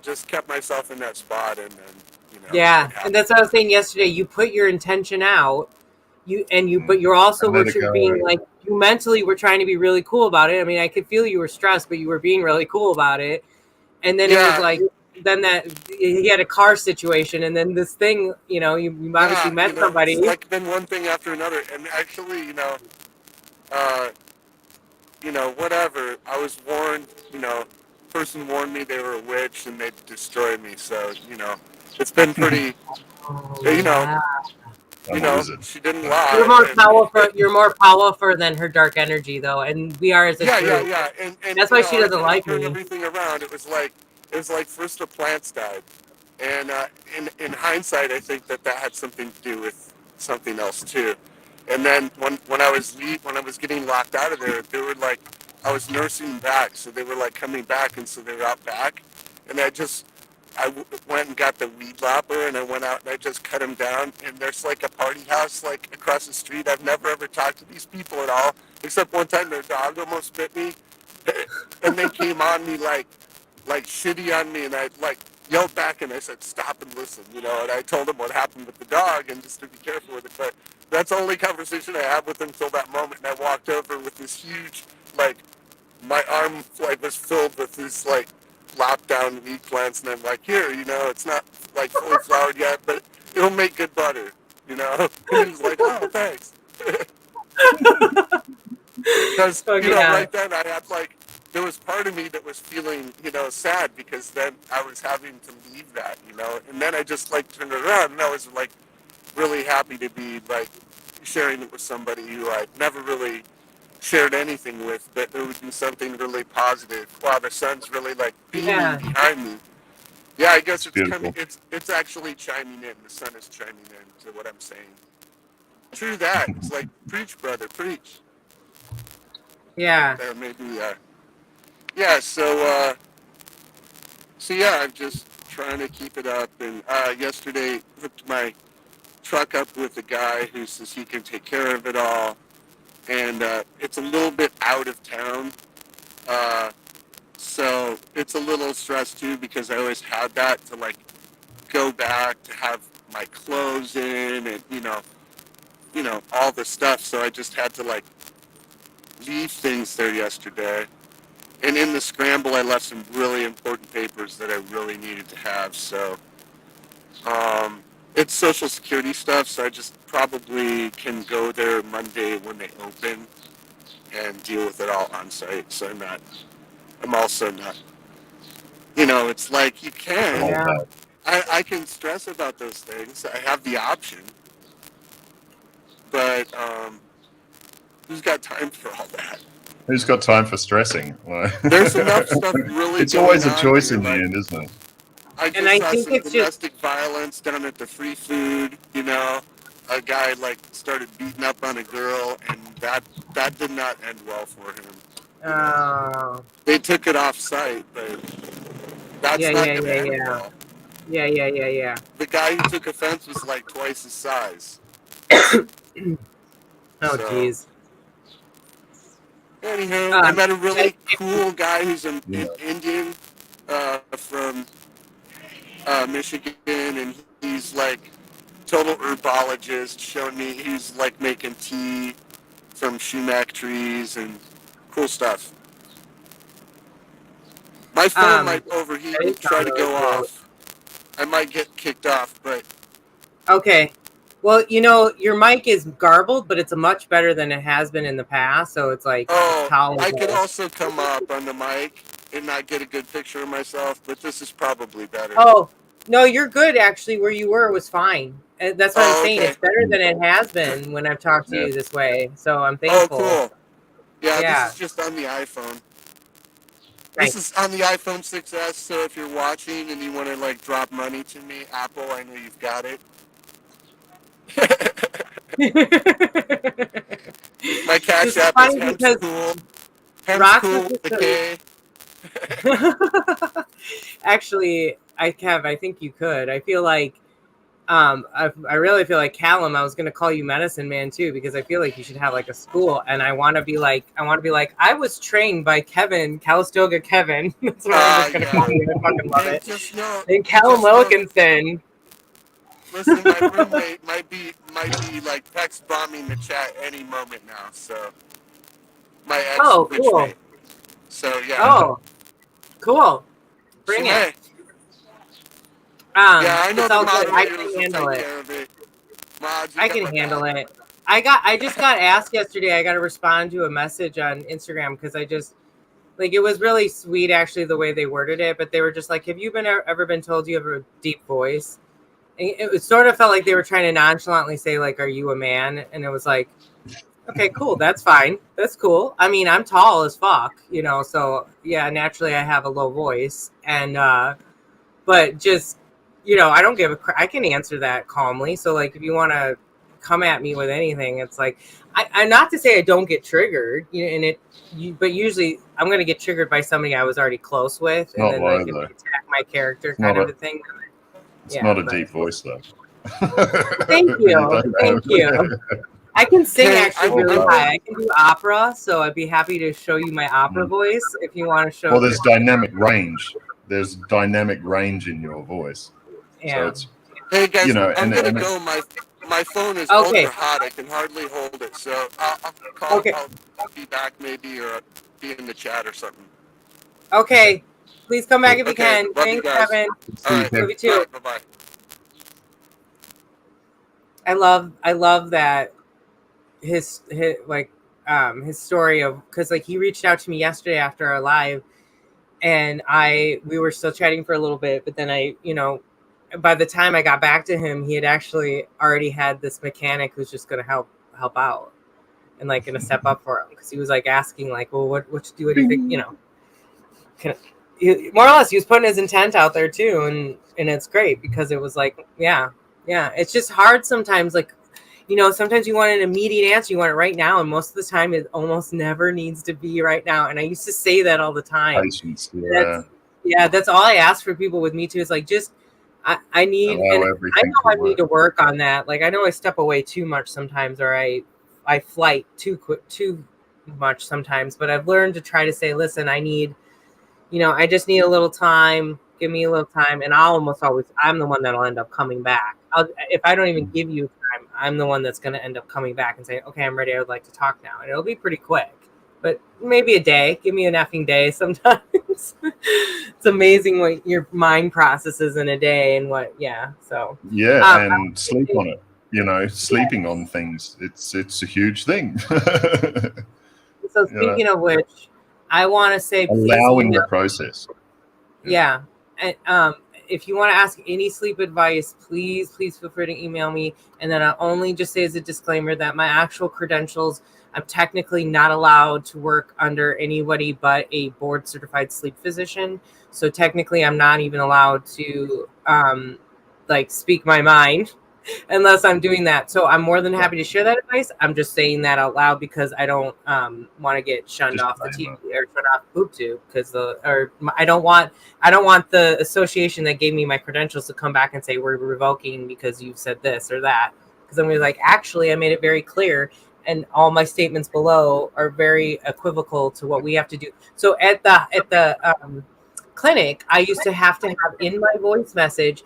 just kept myself in that spot. And then, Yeah. And that's what I was saying yesterday. You put your intention out. But you're also being like, you mentally were trying to be really cool about it. I mean, I could feel you were stressed, but you were being really cool about it. And then it was like, then he had a car situation, and then this thing, you obviously met somebody. It's like been one thing after another, and actually, whatever. I was warned, person warned me they were a witch and they'd destroy me. So, it's been pretty, she didn't lie. You're more powerful. You're more powerful than her dark energy, though, and we are as a group. Yeah. And that's why she doesn't like me. Everything around. It was like first the plants died, and in hindsight, I think that had something to do with something else too. And then when I was getting locked out of there, they were like, I was nursing back, so they were like coming back, and so they were out back, and I went and got the weed lopper, and I went out and I just cut them down. And there's like a party house like across the street. I've never ever talked to these people at all, except one time their dog almost bit me, and they came on me like shitty on me, and I like yelled back and I said stop and listen, and I told them what happened with the dog and just to be careful with it. But that's the only conversation I had with them until that moment. And I walked over with this huge my arm was filled with these lopped down weed plants, and I'm like, here, it's not fully flowered yet, but it'll make good butter, And he's like, oh, thanks. Because right then I had there was part of me that was feeling sad because then I was having to leave that, and then I just turned it around and I was really happy to be sharing it with somebody who I'd never really shared anything with, but it would be something really positive. Wow, the sun's really beaming behind me. Yeah, I guess it's coming. It's actually chiming in. The sun is chiming in to what I'm saying. True that. It's preach, brother, preach. Yeah. There maybe. Yeah. So So yeah, I'm just trying to keep it up. And yesterday hooked my truck up with a guy who says he can take care of it all. And it's a little bit out of town. So it's a little stress too, because I always had that to like go back to have my clothes in and all the stuff. So I just had to like leave things there yesterday. And in the scramble, I left some really important papers that I really needed to have. So it's Social Security stuff. So I just probably can go there Monday when they open and deal with it all on site. So I'm also not, it's like you can. Yeah. I can stress about those things. I have the option. But who's got time for all that? Who's got time for stressing? There's enough stuff really It's always a going on choice here, in the like, end, isn't it? I just And I saw think some it's just domestic violence down at the free food, a guy like started beating up on a girl, and that did not end well for him. They took it off site, but that's not going to end well. Yeah. The guy who took offense was like twice his size. Oh, jeez. Anyhow, I met a really cool guy who's an Indian from Michigan, and he's like total herbologist, showing me he's like making tea from sumac trees and cool stuff. My phone might overheat and try to go off. I might get kicked off, but... Okay. Well, your mic is garbled, but it's much better than it has been in the past, so it's like tolerable. I could also come up on the mic and not get a good picture of myself, but this is probably better. Oh, no, you're good, actually. Where you were was fine. That's what I'm saying. Okay. It's better than it has been when I've talked to you this way, so I'm thankful. Oh, cool. Yeah, this is just on the iPhone. Nice. This is on the iPhone 6S, so if you're watching and you want to like drop money to me, Apple, I know you've got it. My Cash App is Hemp's Cool. Hemp's Cool with the K. Actually, I think you could. I feel like, I really feel like Callum. I was gonna call you Medicine Man too, because I feel like you should have like a school, and I want to be like, I was trained by Calistoga Kevin. That's what I'm just gonna call you. I fucking love it. And Callum Wilkinson. Listen, my roommate might be like text bombing the chat any moment now. So my ex cool. So yeah. Oh, cool. Bring it. Yeah, I know it's all good. I moderators can handle will it. take care of it. Mods, I can handle it. I just got asked yesterday. I got to respond to a message on Instagram because I just like it was really sweet actually the way they worded it. But they were just like, "Have you ever been told you have a deep voice?" And it sort of felt like they were trying to nonchalantly say like, "Are you a man?" And it was like, "Okay, cool. That's fine. That's cool. I mean, I'm tall as fuck, So yeah, naturally I have a low voice, and but just I don't give a crap. I can answer that calmly. So like, if you want to come at me with anything, it's like I'm not to say I don't get triggered, but usually I'm gonna get triggered by somebody I was already close with, and then like if they attack my character kind of a thing. It's not a deep voice though. Thank you. I can sing actually really high. I can do opera, so I'd be happy to show you my opera voice if you want to show. Well, there's dynamic range. There's dynamic range in your voice. Yeah. So it's, hey guys, I'm gonna go. My phone is ultra hot. I can hardly hold it. So I'll call. Okay. I'll be back maybe, or be in the chat or something. Okay. Please come back if you can. Love Thanks, you guys. Kevin. All right. Love you too. Bye bye. I love that his story of, because like he reached out to me yesterday after our live, and we were still chatting for a little bit, but then by the time I got back to him, he had actually already had this mechanic who's just going to help out and like going to step up for him, because he was like asking like, well, what do you think, more or less he was putting his intent out there too, and it's great because it was like yeah, it's just hard sometimes, like sometimes you want an immediate answer, you want it right now, and most of the time it almost never needs to be right now, and I used to say that all the time. Patience, yeah. Yeah, that's all I ask for people with Me Too is like, just I need, Allow and I everything know to I need work. to work on that. Like I know I step away too much sometimes, or I flight too much sometimes. But I've learned to try to say, listen, I need, I just need a little time. Give me a little time, and I'll almost always, I'm the one that'll end up coming back. If I don't even give you time, I'm the one that's going to end up coming back and say, okay, I'm ready. I would like to talk now, and it'll be pretty quick. But maybe a day. Give me an effing day sometimes. It's amazing what your mind processes in a day and what, yeah. So Yeah, and sleep on it. Sleeping on things. It's a huge thing. So speaking of which, I want to say, please allowing email. the process. Yeah. And if you want to ask any sleep advice, please feel free to email me. And then I'll only just say as a disclaimer that my actual credentials, I'm technically not allowed to work under anybody but a board certified sleep physician. So technically I'm not even allowed to speak my mind unless I'm doing that. So I'm more than happy to share that advice. I'm just saying that out loud because I don't want to get shunned off the TV or shut off BoobTube because I don't want the association that gave me my credentials to come back and say we're revoking because you've said this or that. Because I'm gonna be like, actually, I made it very clear, and all my statements below are very equivocal to what we have to do. So at the clinic, I used to have in my voice message,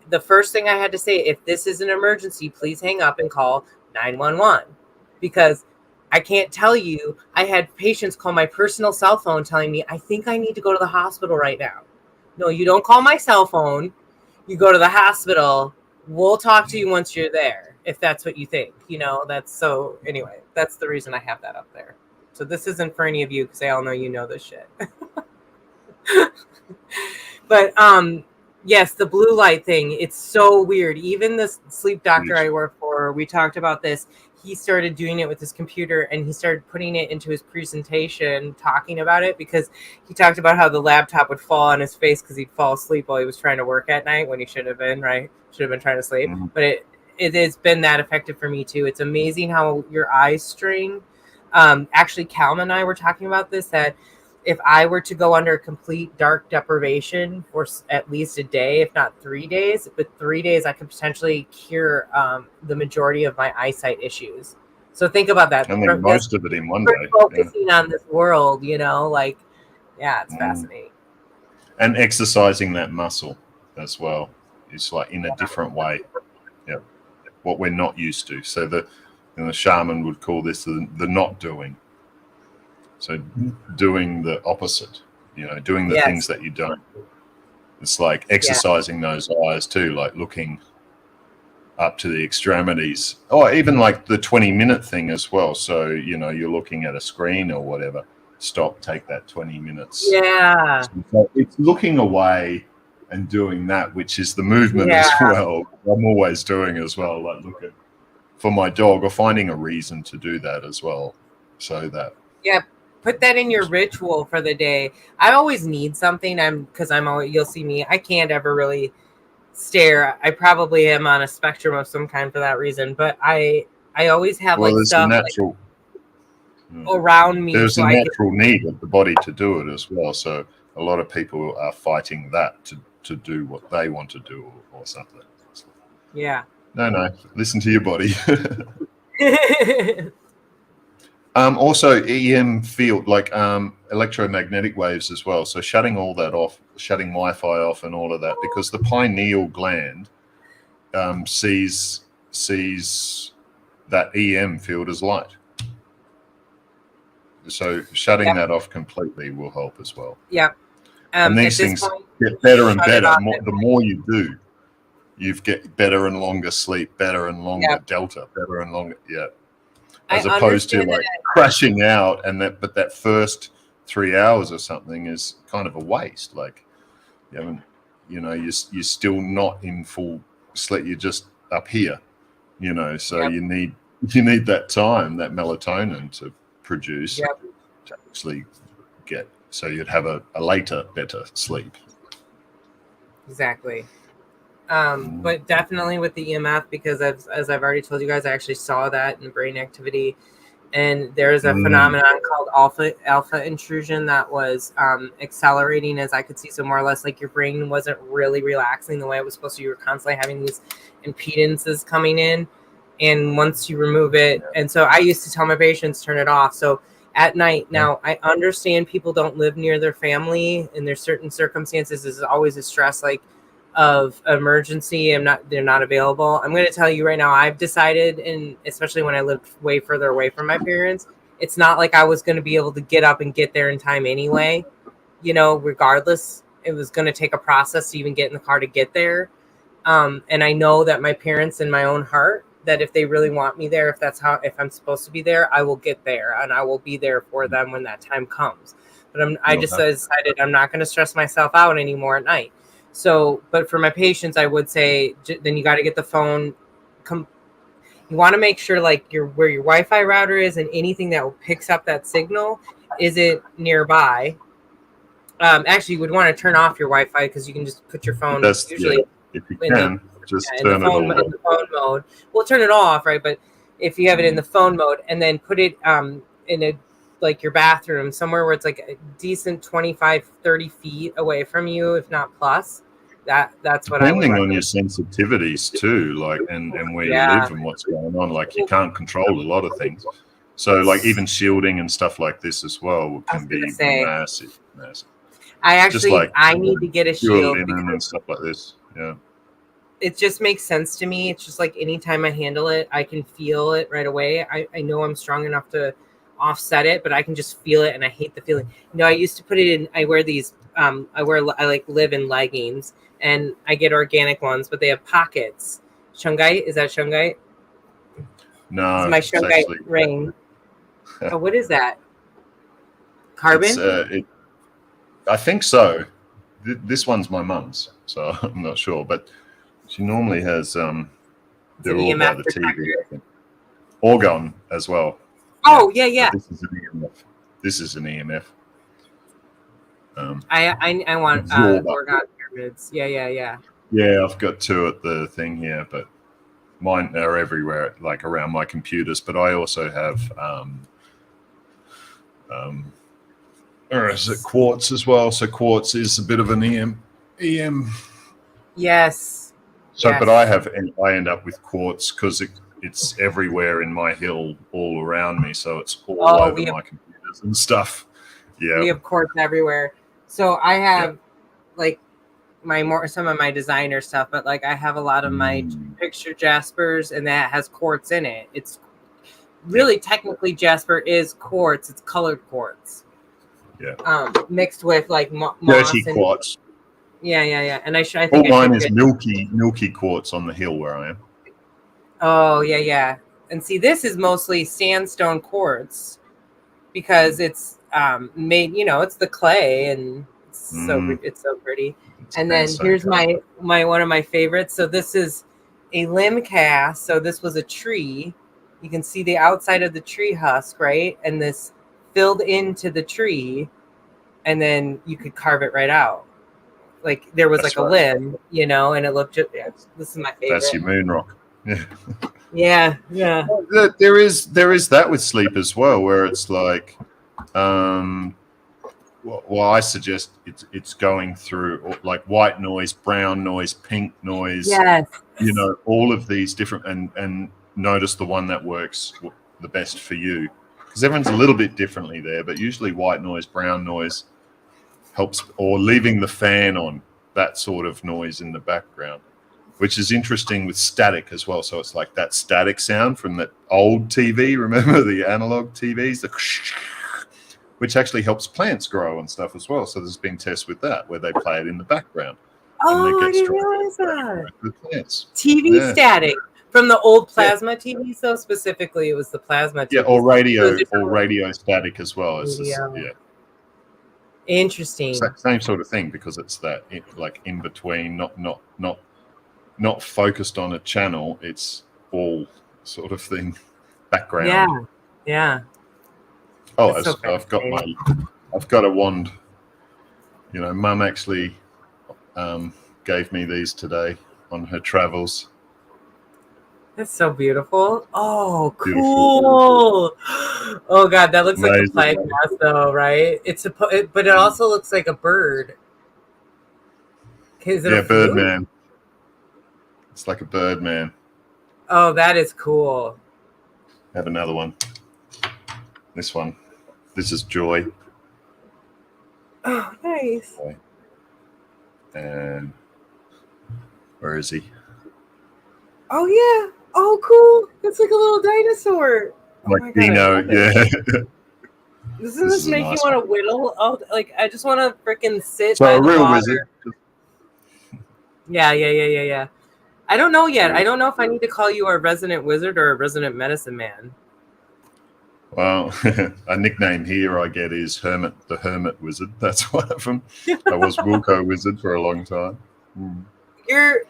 the first thing I had to say, if this is an emergency, please hang up and call 911, because I can't tell you, I had patients call my personal cell phone telling me, I think I need to go to the hospital right now. No, you don't call my cell phone. You go to the hospital. We'll talk to you once you're there, if that's what you think. Anyway, that's the reason I have that up there. So this isn't for any of you because I all know this shit. But yes, the blue light thing, it's so weird. Even this sleep doctor I work for, we talked about this. He started doing it with his computer and he started putting it into his presentation, talking about it, because he talked about how the laptop would fall on his face because he'd fall asleep while he was trying to work at night when he should have been, right? Should have been trying to sleep. Mm-hmm. But it has been that effective for me too. It's amazing how your eyes strain. Actually, Calma and I were talking about this, that if I were to go under complete dark deprivation for at least a day, if not 3 days, but 3 days, I could potentially cure the majority of my eyesight issues. So think about that. I mean, most of it in one day. Focusing on this world, it's fascinating. And exercising that muscle as well. It's like in a different way. Yeah, what we're not used to. So the shaman would call this the not doing. So doing the opposite, doing the things that you don't. It's like exercising those eyes too, like looking up to the extremities, or even like the 20-minute thing as well. So, you're looking at a screen or whatever, stop, take that 20 minutes. Yeah. So it's looking away and doing that, which is the movement as well. I'm always doing as well, like looking for my dog or finding a reason to do that as well. So that. Yeah. Put that in your ritual for the day. I always need something. You'll see me, I can't ever really stare. I probably am on a spectrum of some kind for that reason, but I always have stuff natural, around me. There's a natural need of the body to do it as well. So a lot of people are fighting that to do what they want to do or something. Yeah. No, listen to your body. Also EM field, like electromagnetic waves as well. So shutting all that off, shutting Wi-Fi off and all of that, because the pineal gland sees that EM field as light. So shutting that off completely will help as well. Yeah. And these things get better and better. The more you do, you get better and longer sleep, better and longer delta, better and longer. Yeah. As opposed to like crashing out, but that first 3 hours or something is kind of a waste. Like, you're still not in full sleep. You're just up here, So you need that time, that melatonin to produce to actually get. So you'd have a later, better sleep. Exactly. But definitely with the EMF, because as I've already told you guys, I actually saw that in brain activity. And there's a phenomenon called alpha intrusion that was accelerating as I could see. So more or less like your brain wasn't really relaxing the way it was supposed to. You were constantly having these impedances coming in. And once you remove it, and so I used to tell my patients, turn it off. So at night, now I understand people don't live near their family and there's certain circumstances. There's always a stress like of emergency. They're not available. I'm going to tell you right now, I've decided, and especially when I lived way further away from my parents, it's not like I was going to be able to get up and get there in time anyway. You know, regardless, it was going to take a process to even get in the car to get there. And I know that my parents, in my own heart, that if they really want me there, if I'm supposed to be there, I will get there and I will be there for them when that time comes. But I just decided I'm not going to stress myself out anymore at night. So, but for my patients, I would say, then you got to get the phone. You want to make sure like where your Wi-Fi router is and anything that picks up that signal, is it nearby? Actually, you would want to turn off your Wi-Fi because you can just put your phone if you can, just turn it on. In the phone mode. We'll turn it off, right? But if you have it in the phone mode and then put it in a like your bathroom, somewhere where it's like a decent 25-30 feet away from you, if not plus, that's what I would depending recommend. on your sensitivities too, like and where you live and what's going on, like you can't control a lot of things. So like even shielding and stuff like this as well can be massive. I need to get a shield and stuff like this. Yeah. It just makes sense to me. It's just like anytime I handle it, I can feel it right away. I know I'm strong enough to offset it, but I can just feel it, and I hate the feeling. You know, I used to put it in. I wear these. I like live in leggings, and I get organic ones, but they have pockets. Shungite, is that Shungite? No, it's my Shungite ring. Oh, what is that? Carbon? I think so. This one's my mum's, so I'm not sure, but she normally has. They're all by the TV. I think. Orgone as well. Oh yeah. This is an EMF. This is an EMF. I want Orgone pyramids. Yeah. Yeah, I've got two at the thing here, but mine are everywhere, like around my computers. But I also have or is it quartz as well? So quartz is a bit of an EM. Yes. So, yes. But I end up with quartz because it's everywhere in my hill, all around me. So it's all over my computers and stuff. Yeah, we have quartz everywhere. So I have like some of my designer stuff, but like I have a lot of my picture jaspers, and that has quartz in it. It's really technically jasper is quartz. It's colored quartz. Yeah. Mixed with like moss dirty and quartz. Yeah. And I think all mine is milky quartz on the hill where I am. Oh yeah. And see, this is mostly sandstone quartz because it's made. You know, it's the clay, and it's so pretty. And then here's my one of my favorites. So this is a limb cast. So this was a tree. You can see the outside of the tree husk, right? And this filled into the tree, and then you could carve it right out. Like there was a limb, you know, and it looked just. Yeah, this is my favorite. That's your moon rock. Yeah. There is that with sleep as well, where it's like, well, I suggest it's going through like white noise, brown noise, pink noise. Yes. You know, all of these different and notice the one that works the best for you, because everyone's a little bit differently there, but usually white noise, brown noise helps, or leaving the fan on, that sort of noise in the background, which is interesting with static as well. So it's like that static sound from that old TV, remember the analog TVs, which actually helps plants grow and stuff as well. So there's been tests with that where they play it in the background. Oh, I didn't realize that. With plants. TV static. From the old plasma TVs, though, specifically, it was the plasma TV. Yeah, or radio static as well. It's just, interesting. Same sort of thing, because it's that like in between, not focused on a channel. It's all sort of thing, background. Yeah. Oh, I've got a wand. You know, Mum actually gave me these today on her travels. That's so beautiful. Oh, Beautiful. cool. Oh god, that looks like a Amazing. plague mask though, right? But it also looks like a bird. Is it a flute? Birdman. It's like a Birdman. Oh, that is cool. I have another one. This one. This is Joy. Oh, nice. And where is he? Oh yeah. Oh, cool. It's like a little dinosaur. Like Dino, yeah. Doesn't this make you want to whittle? Oh, like I just want to freaking sit So by a the real water. wizard. Yeah. I don't know yet. I don't know if I need to call you a resident wizard or a resident medicine man. Well, a nickname here I get is Hermit, the Hermit Wizard. That's one of them. I was Wilco Wizard for a long time. You're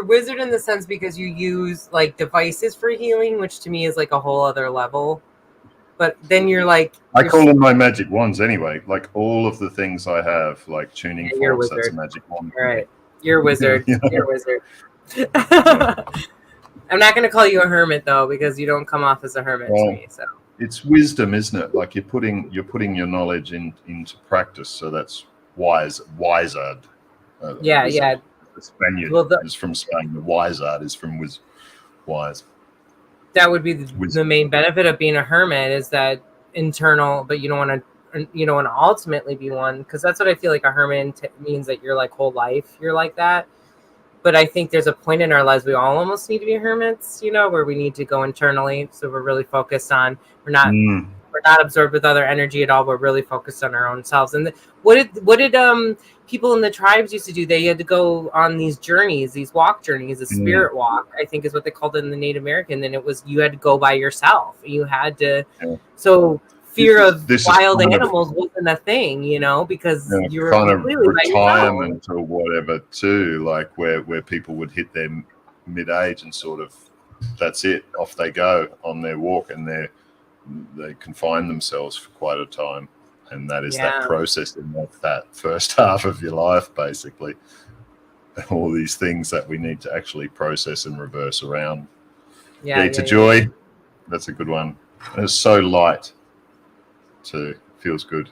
wizard in the sense because you use like devices for healing, which to me is like a whole other level. But then you're like I call them my magic wands anyway. Like all of the things I have, like tuning forks, that's a magic wand. All right, you're a wizard. Yeah. You're a wizard. I'm not going to call you a hermit though, because you don't come off as a hermit to me. So it's wisdom, isn't it? Like you're putting your knowledge into practice. So that's wizard. Yeah. The Spaniard is from Spain. The wizard is from wise. That would be the main benefit of being a hermit is that internal, but you don't want to ultimately be one, because that's what I feel like a hermit means, that your like whole life you're like that. But I think there's a point in our lives we all almost need to be hermits, where we need to go internally. So we're really focused on we're not absorbed with other energy at all. We're really focused on our own selves. And what did people in the tribes used to do? They had to go on these journeys, these walk journeys, a spirit walk, I think is what they called it in the Native American. And it was you had to go by yourself. You had to. So fear of wild animals wasn't a thing, because you were kind of completely retirement or whatever too, like where people would hit their mid-age and sort of that's it, off they go on their walk, and they confine themselves for quite a time, and that is that processing of that first half of your life, basically. All these things that we need to actually process and reverse around. Joy, that's a good one. And it's so light too. Feels good.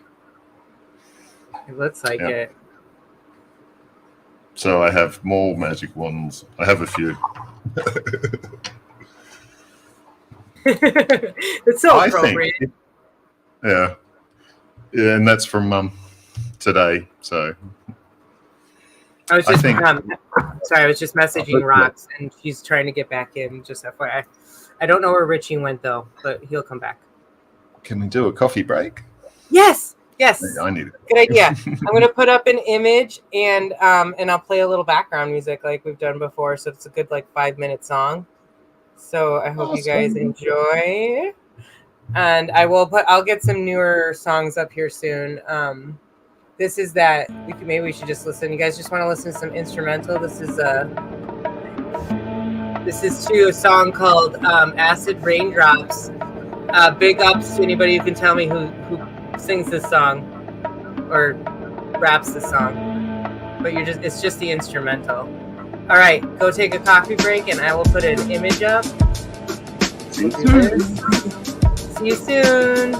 It looks like it. So I have more magic wands. I have a few. It's so appropriate. Yeah, and that's from Mum today. So I was just I was just messaging Rox, and she's trying to get back in. Just FYI, I don't know where Richie went though, but he'll come back. Can we do a coffee break? Yes. I need it. Good idea. I'm going to put up an image and I'll play a little background music like we've done before. So it's a good 5-minute song. So I hope you guys enjoy. And I'll get some newer songs up here soon. This is that maybe we should just listen. You guys just want to listen to some instrumental. This is to a song called Acid Raindrops. Big ups to anybody who can tell me who sings this song or raps this song, but it's just the instrumental. All right, go take a coffee break and I will put an image up. See you soon.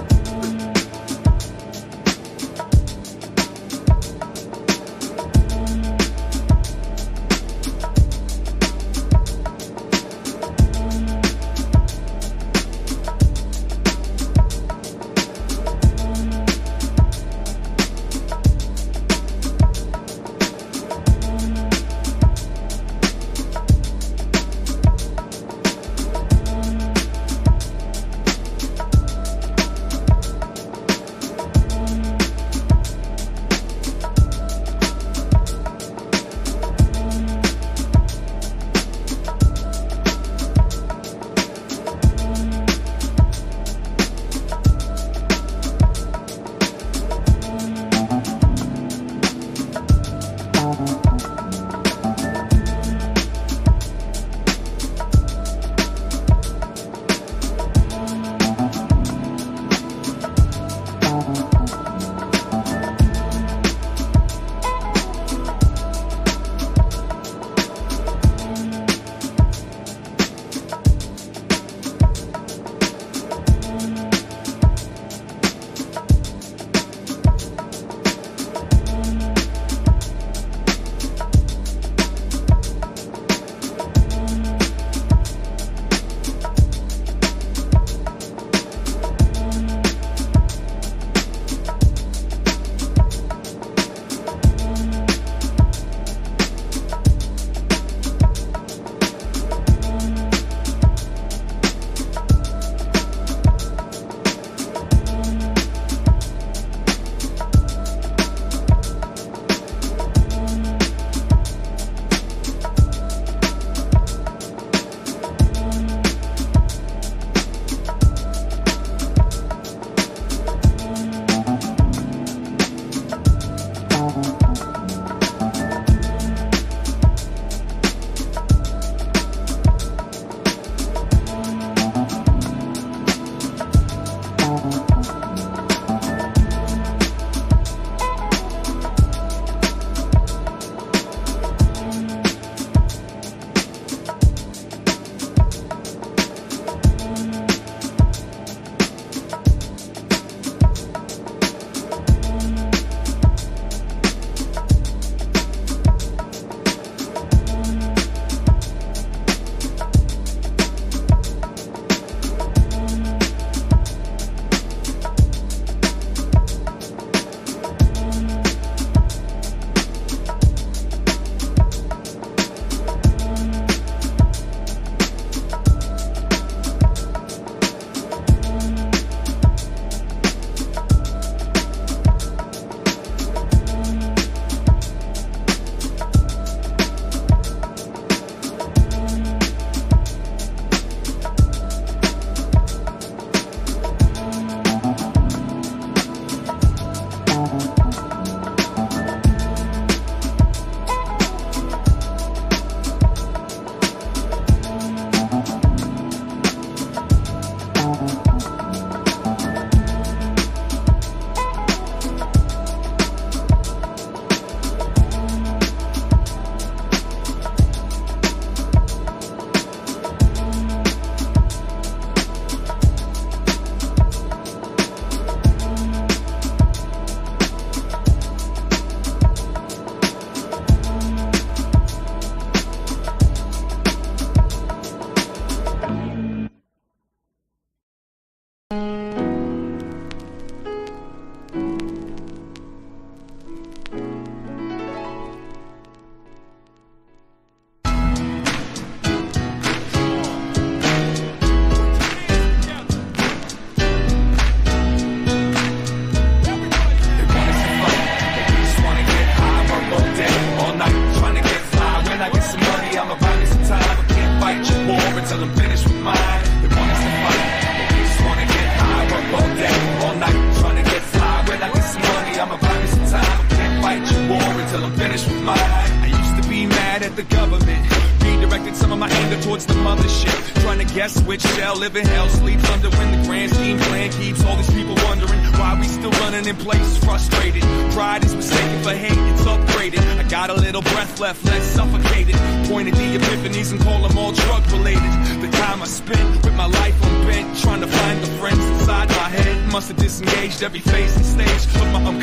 government. Redirected some of my anger towards the mothership. Trying to guess which shall live in hell, sleep under when the grand scheme plan keeps all these people wondering why we still running in place, frustrated. Pride is mistaken for hate, it's upgraded. I got a little breath left, let's suffocate it. Pointed the epiphanies and call them all drug related. The time I spent with my life on bent, trying to find the friends inside my head. Must have disengaged every phase and stage of my I'm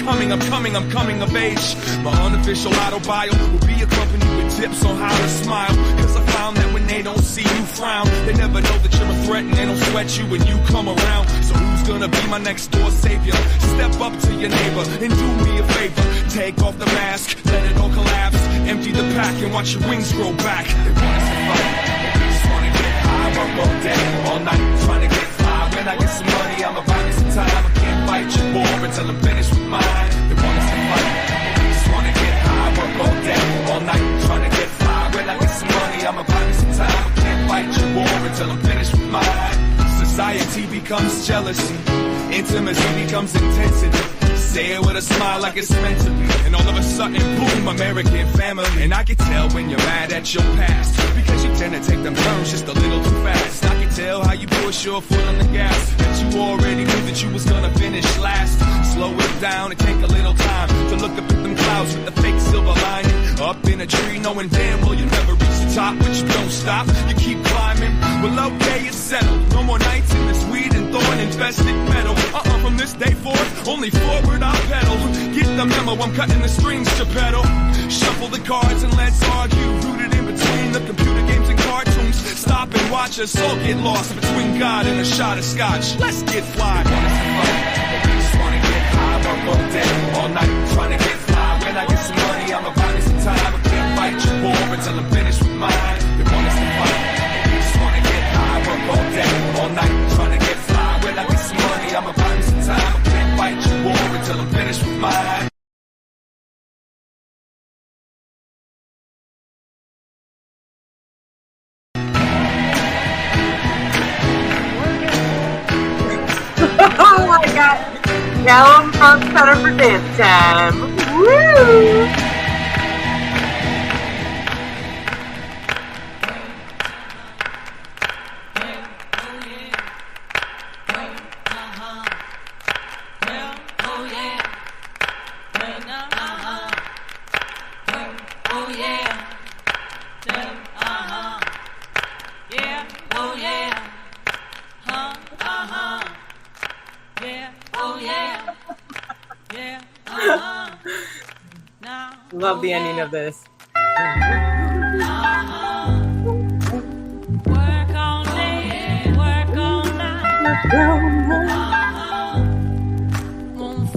coming of age. My unofficial auto bio will be accompanied with tips on how to smile. Cause I found that when they don't see you frown, they never know that you're a threat and they don't sweat you when you come around. So who's gonna be my next door savior? Step up to your neighbor and do me a favor. Take off the mask, let it all collapse. Empty the pack and watch your wings grow back. They want us to fight, but we just wanna get high. Work all day, all night, trying to get fly. When I get some money, I'ma buy me some time. I can't fight your war until I'm finished with mine. They want us to fight, but we just wanna get high. Work all day, all night, trying to get fly. When I get some money, I'ma buy me some time. I can't fight your war until I'm finished with mine. Society becomes jealousy, intimacy becomes intensity. Say it with a smile like it's meant to be. And all of a sudden, boom, American family. And I can tell when you're mad at your past, because you tend to take them turns just a little too fast. I can tell how you push your foot on the gas, that you already knew that you was gonna finish last. Slow it down and take a little time to look up at them clouds with the fake silver lining. Up in a tree knowing damn well you'll never reach the top, but you don't stop, you keep climbing. Well, okay, it's settled. No more nights in this weed and thorn infested metal. From this day forth, only forward I'll pedal. Get the memo, I'm cutting the strings to pedal. Shuffle the cards and let's argue. Rooted in between the computer games and cartoons. Stop and watch us all get lost between God and a shot of scotch. Let's get fly. We just wanna get high, work all day, all night, trying to get fly. When I get some money, I'ma buy me some time. I can't fight your war until I'm finished with mine. They want us to fight. We just wanna get high, work all day, all night, trying to get fly. When I get some money, I'ma buy me some time. I can't fight your war until I'm finished with mine. Oh my god. Callum front center for dance time. Woo! Love the ending of this.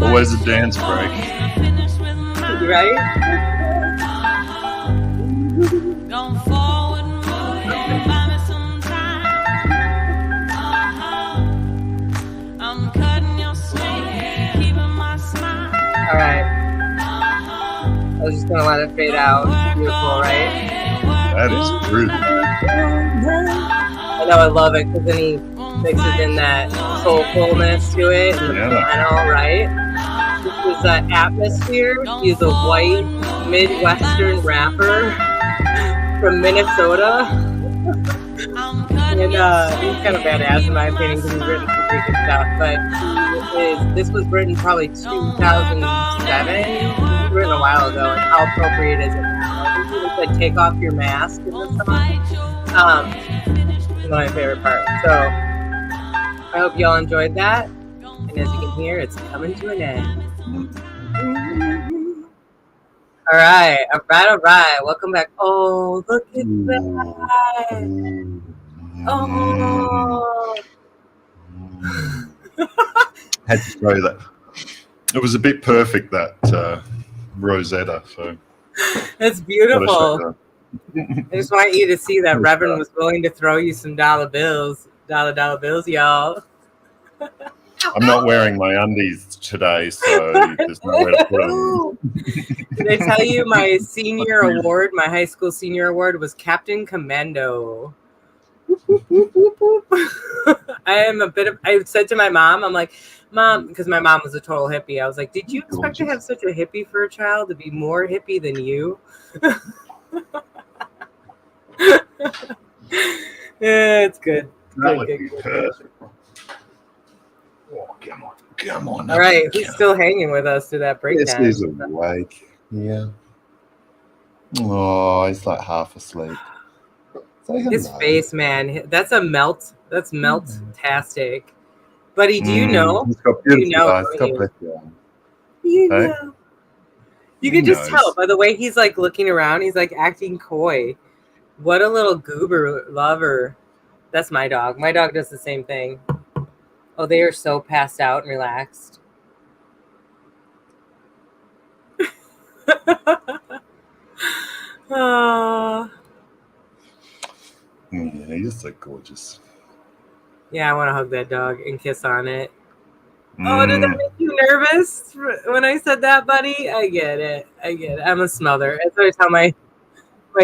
Always a dance break. You ready? All right. I was just gonna let it fade out. Beautiful, right? That is true. I know, I love it because then he mixes in that soulfulness to it and the piano, right? This is Atmosphere. He's a white Midwestern rapper from Minnesota. And he's kind of badass in my opinion because he's written some pretty good stuff. But this was written probably 2007. Written a while ago, and how appropriate is it now? I think he said "Take off your mask" in the song. It's my favorite part. So I hope y'all enjoyed that. And as you can hear, it's coming to an end. All right. Welcome back. Oh, look at that. Oh. Had to throw that. It was a bit perfect, that Rosetta. So that's beautiful. I just want you to see that Reverend was willing to throw you some dollar bills, y'all. I'm not wearing my undies today, so there's nowhere to put them. Did I tell you my senior award, my high school senior award was Captain Commando? I said to my mom, I'm like, Mom, because my mom was a total hippie. I was like, did you expect to have such a hippie for a child to be more hippie than you? Yeah, it's good. That Good, would good, be good. perfect. Oh, come on. All right, who's still hanging with us through that This breakdown? is awake. Yeah. Oh, he's like half asleep. Say hello. His face, man, that's a melt. That's melt-tastic. Buddy, do you know? He's got You beautiful know, eyes. don't God you? bless you. You Hey? know. You He can just knows. tell by the way he's like looking around. He's like acting coy. What a little goober lover. That's my dog. My dog does the same thing. Oh, they are so passed out and relaxed. Oh. Yeah, he's so gorgeous. Yeah, I want to hug that dog and kiss on it. Oh, did that make you nervous when I said that, buddy? I get it. I'm a smother. That's what I tell my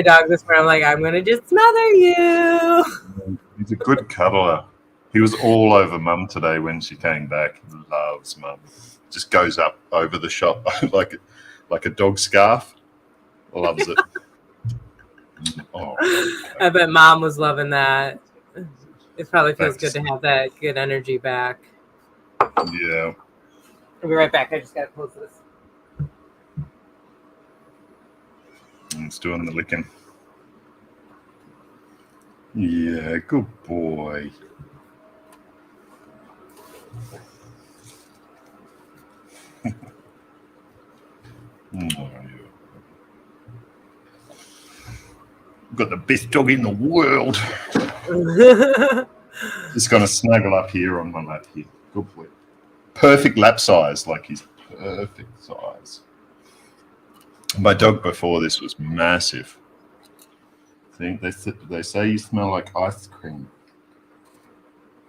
dog this morning. I'm like, I'm gonna just smother you. He's a good cuddler. He was all over Mum today when she came back. He loves Mum. Just goes up over the shop like a dog scarf. Loves it. Oh, I bet Mom was loving that. It probably feels Thanks. good to have that good energy back. yeah. I'll be right back. I just gotta close this. He's doing the licking. Yeah, good boy. Oh, yeah. Got the best dog in the world. Just gonna snuggle up here on my lap here. Good boy. Perfect lap size, like he's perfect size. My dog before this was massive. See, they say you smell like ice cream.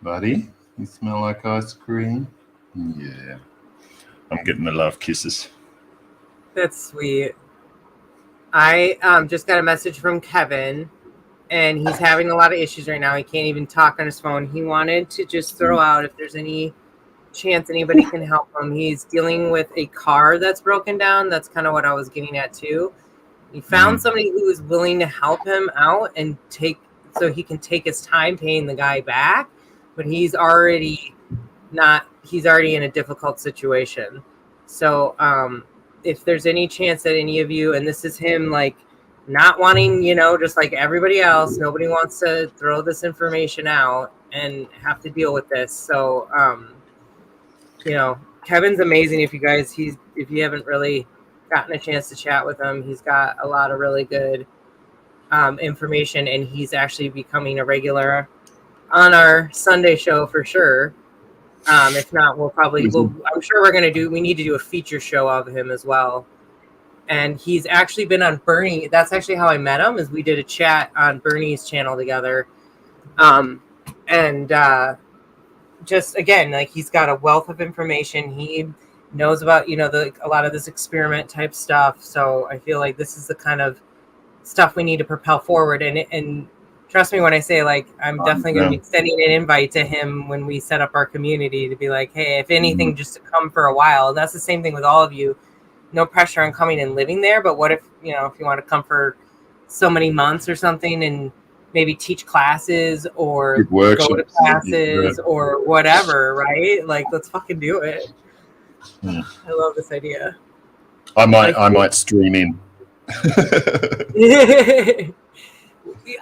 Buddy, you smell like ice cream? Yeah. I'm getting the love kisses. That's sweet. I just got a message from Kevin, and he's having a lot of issues right now. He can't even talk on his phone. He wanted to just throw out if there's any chance anybody can help him. He's dealing with a car that's broken down. That's kind of what I was getting at too. He found somebody who is willing to help him out and so he can take his time paying the guy back, but he's already in a difficult situation. So if there's any chance that any of you, and this is him like not wanting, just like everybody else, nobody wants to throw this information out and have to deal with this. So Kevin's amazing. If you haven't really gotten a chance to chat with him, he's got a lot of really good information, and he's actually becoming a regular on our Sunday show for sure. If not, I'm sure we need to do a feature show of him as well. And he's actually been on Bernie. That's actually how I met him, is we did a chat on Bernie's channel together. Just again, like, he's got a wealth of information. He knows about, a lot of this experiment type stuff. So I feel like this is the kind of stuff we need to propel forward. And trust me when I say, like, I'm definitely going to be sending an invite to him when we set up our community to be like, hey, if anything, just to come for a while. And that's the same thing with all of you. No pressure on coming and living there. But what if you want to come for so many months or something and maybe teach classes or go to classes or whatever, right? Like, let's fucking do it. I love this idea. I might stream in.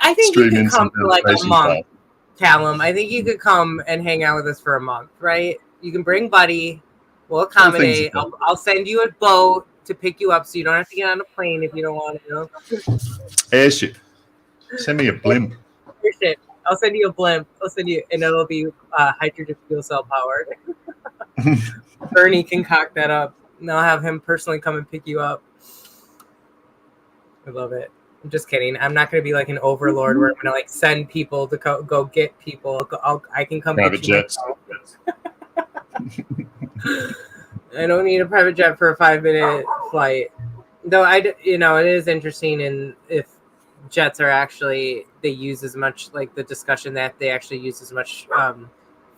I think you could come for like a month, Callum. I think you could come and hang out with us for a month, right? You can bring Buddy. We'll accommodate. I'll send you a boat to pick you up so you don't have to get on a plane if you don't want to. Airship. Send me a blimp. Airship. I'll send you a blimp. And it'll be hydrogen fuel cell powered. Bernie can cock that up, and I'll have him personally come and pick you up. I love it. I'm just kidding. I'm not going to be like an overlord where I'm going to like send people to go get people. I can come private get you jets. I don't need a private jet for a 5-minute flight. Though it is interesting, and if jets are actually, they use as much, like the discussion that they actually use as much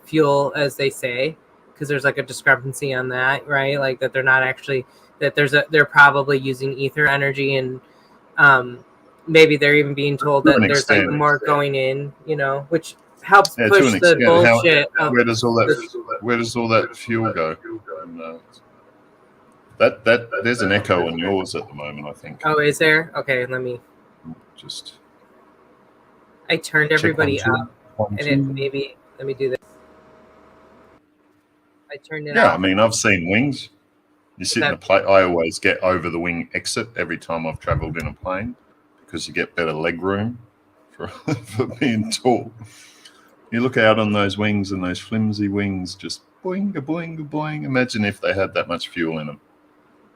fuel as they say, because there's like a discrepancy on that, right? Like that they're not actually, that they're probably using ether energy and maybe they're even being told To that an there's like extent. more going in, which helps Yeah, to push an the extent. bullshit. Where does all that fuel go? And, that there's an echo on yours at the moment, I think. Oh, is there? Okay, let me. Just. I turned everybody up, and it two. maybe let me do this. I turned it Yeah, off. I mean, I've seen wings. You sit in a plane. I always get over the wing exit every time I've travelled in a plane because you get better leg room for being tall. You look out on those wings and those flimsy wings, just boing, boing, boing. Imagine if they had that much fuel in them.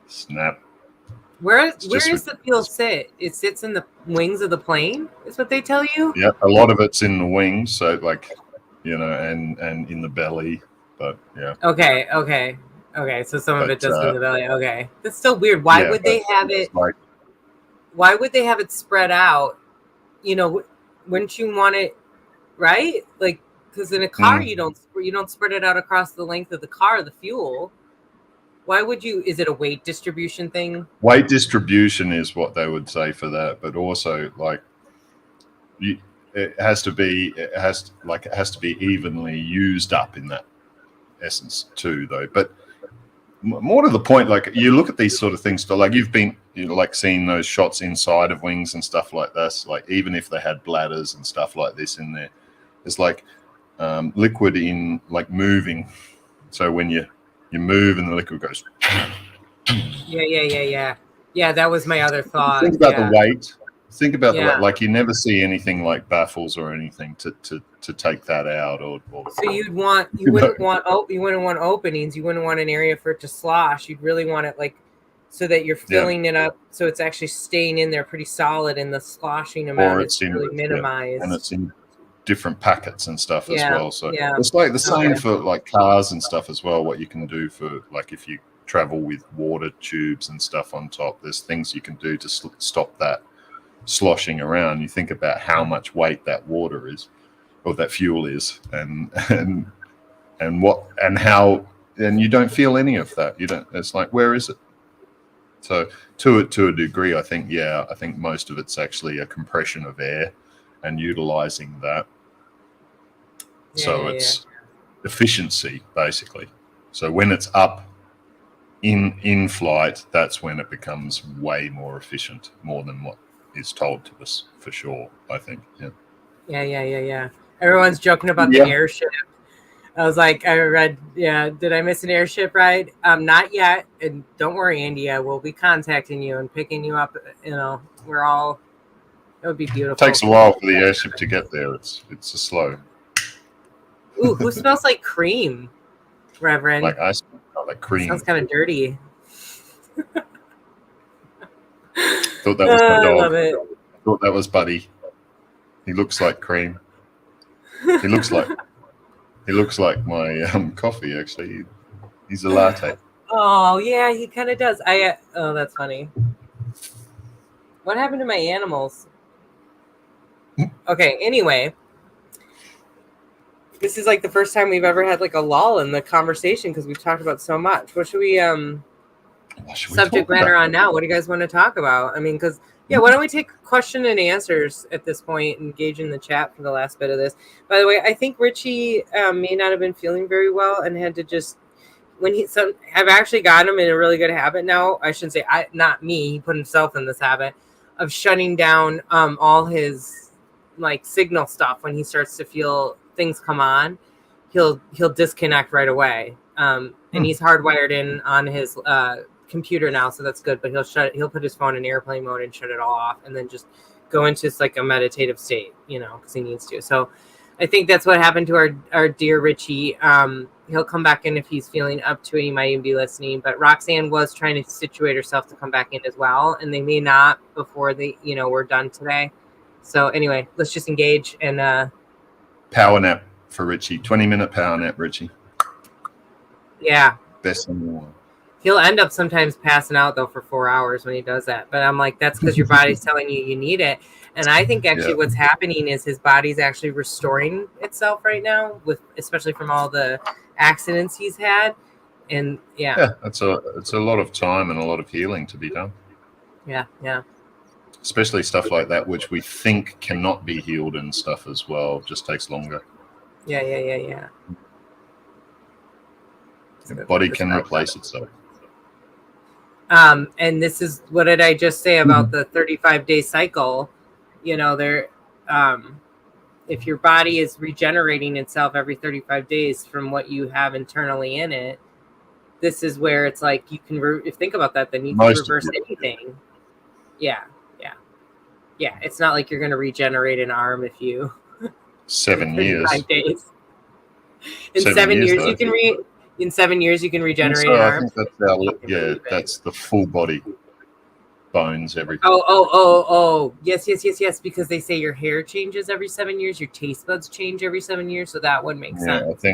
Snap. Where does the fuel sit? It sits in the wings of the plane. Is what they tell you? Yeah, a lot of it's in the wings, so and in the belly. But yeah. Okay. So some of it does go in the belly. Okay, that's still weird. Why would they have it? Why would they have it spread out? Wouldn't you want it right? Like, because in a car you don't spread it out across the length of the car. The fuel. Why would you? Is it a weight distribution thing? Weight distribution is what they would say for that, but also it has to be evenly used up in that essence too, though. But more to the point, like you look at these sort of things, like you've been seeing those shots inside of wings and stuff like this. Like even if they had bladders and stuff like this in there, it's like liquid in moving. So when you move and the liquid goes. Yeah, that was my other thought. Think about the weight. Think about the weight. Like you never see anything like baffles or anything to take that out or so you wouldn't want openings. You wouldn't want an area for it to slosh. You'd really want it so that you're filling it up so it's actually staying in there pretty solid and the sloshing amount is really minimized. And it's in different packets and stuff as well. So it's it's like the same for cars and stuff as well. What you can do for if you travel with water tubes and stuff on top, there's things you can do to stop that sloshing around. You think about how much weight that water is or that fuel is and how you don't feel any of that. You don't. It's like, where is it? So to a degree, I think most of it's actually a compression of air and utilizing that. It's efficiency basically. So when it's up in flight, that's when it becomes way more efficient, more than what is told to us, for sure, I think. Yeah. Everyone's joking about the airship. I was like, I read, did I miss an airship ride? Not yet. And don't worry, Andy, I will be contacting you and picking you up. It would be beautiful. It takes a while for the airship to get there. It's a slow. Ooh, who smells like cream, Reverend? Like ice cream, like cream. Sounds kind of dirty. Thought that was my dog. I love it. Thought that was Buddy. He looks like cream. He looks like my coffee. Actually, he's a latte. Oh yeah, he kind of does. Oh, that's funny. What happened to my animals? Okay. Anyway, this is like the first time we've ever had a lull in the conversation because we've talked about so much. What should we subject matter on now? What do you guys want to talk about? I mean, because why don't we take question and answers at this point, engage in the chat for the last bit of this. By the way, I think Richie may not have been feeling very well and had to just I've actually got him in a really good habit now. I shouldn't say not me. He put himself in this habit of shutting down all his signal stuff when he starts to feel things come on. He'll disconnect right away. And he's hardwired in on his computer now, so that's good. But he'll put his phone in airplane mode and shut it all off, and then just go into a meditative state, because he needs to. So I think that's what happened to our dear Richie. He'll come back in if he's feeling up to it. He might even be listening. But Roxanne was trying to situate herself to come back in as well, and they may not before we're done today. So anyway, let's just engage and power nap for Richie. 20-minute power nap, Richie. Yeah. Best in the world. He'll end up sometimes passing out though for 4 hours when he does that. But I'm like, that's because your body's telling you need it. And I think actually what's happening is his body's actually restoring itself right now, especially from all the accidents he's had. And it's a lot of time and a lot of healing to be done. Yeah. especially stuff like that, which we think cannot be healed and stuff as well, just takes longer. Yeah. The body can replace itself. And this is, what did I just say about the 35-day cycle? You know, if your body is regenerating itself every 35 days from what you have internally in it, this is where it's like you can, if you think about that, then you can reverse anything. Yeah. It's not like you're going to regenerate an arm if you 7 years. 5 days. In 7 years, you can in 7 years you can regenerate an arm. I think that's that's the full body, bones, everything. Oh, yes, because they say your hair changes every 7 years, your taste buds change every 7 years, so that would make sense.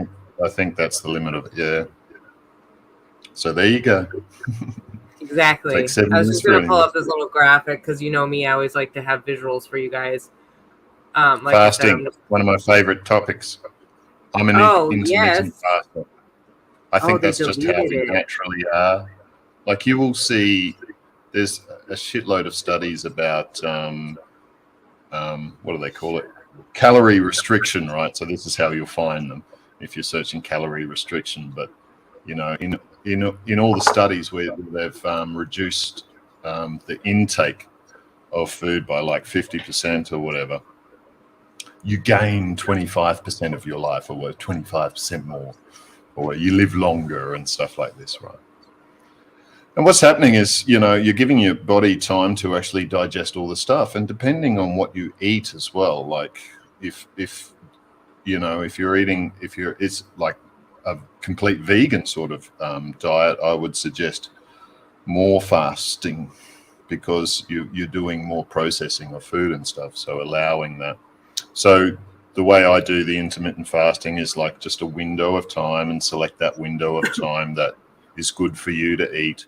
I think that's the limit of it. Yeah. So there you go. Exactly. I was just going to pull up this little graphic because you know me, I always like to have visuals for you guys. Like fasting, one of my favorite topics. I'm an intermittent faster. I think that's just how we naturally are. Like you will see, there's a shitload of studies about what do they call it? Calorie restriction, right? So this is how you'll find them if you're searching calorie restriction. But you know, in all the studies where they've reduced the intake of food by like 50% or whatever, you gain 25% of your life, or 25% more, or you live longer and stuff like this, right? And what's happening is, you know, you're giving your body time to actually digest all the stuff, and depending on what you eat as well, like if you know, if it's like a complete vegan sort of diet, I would suggest more fasting because you're doing more processing of food and stuff, so allowing that. So the way I do the intermittent fasting is like just a window of time, and select that window of time that is good for you to eat.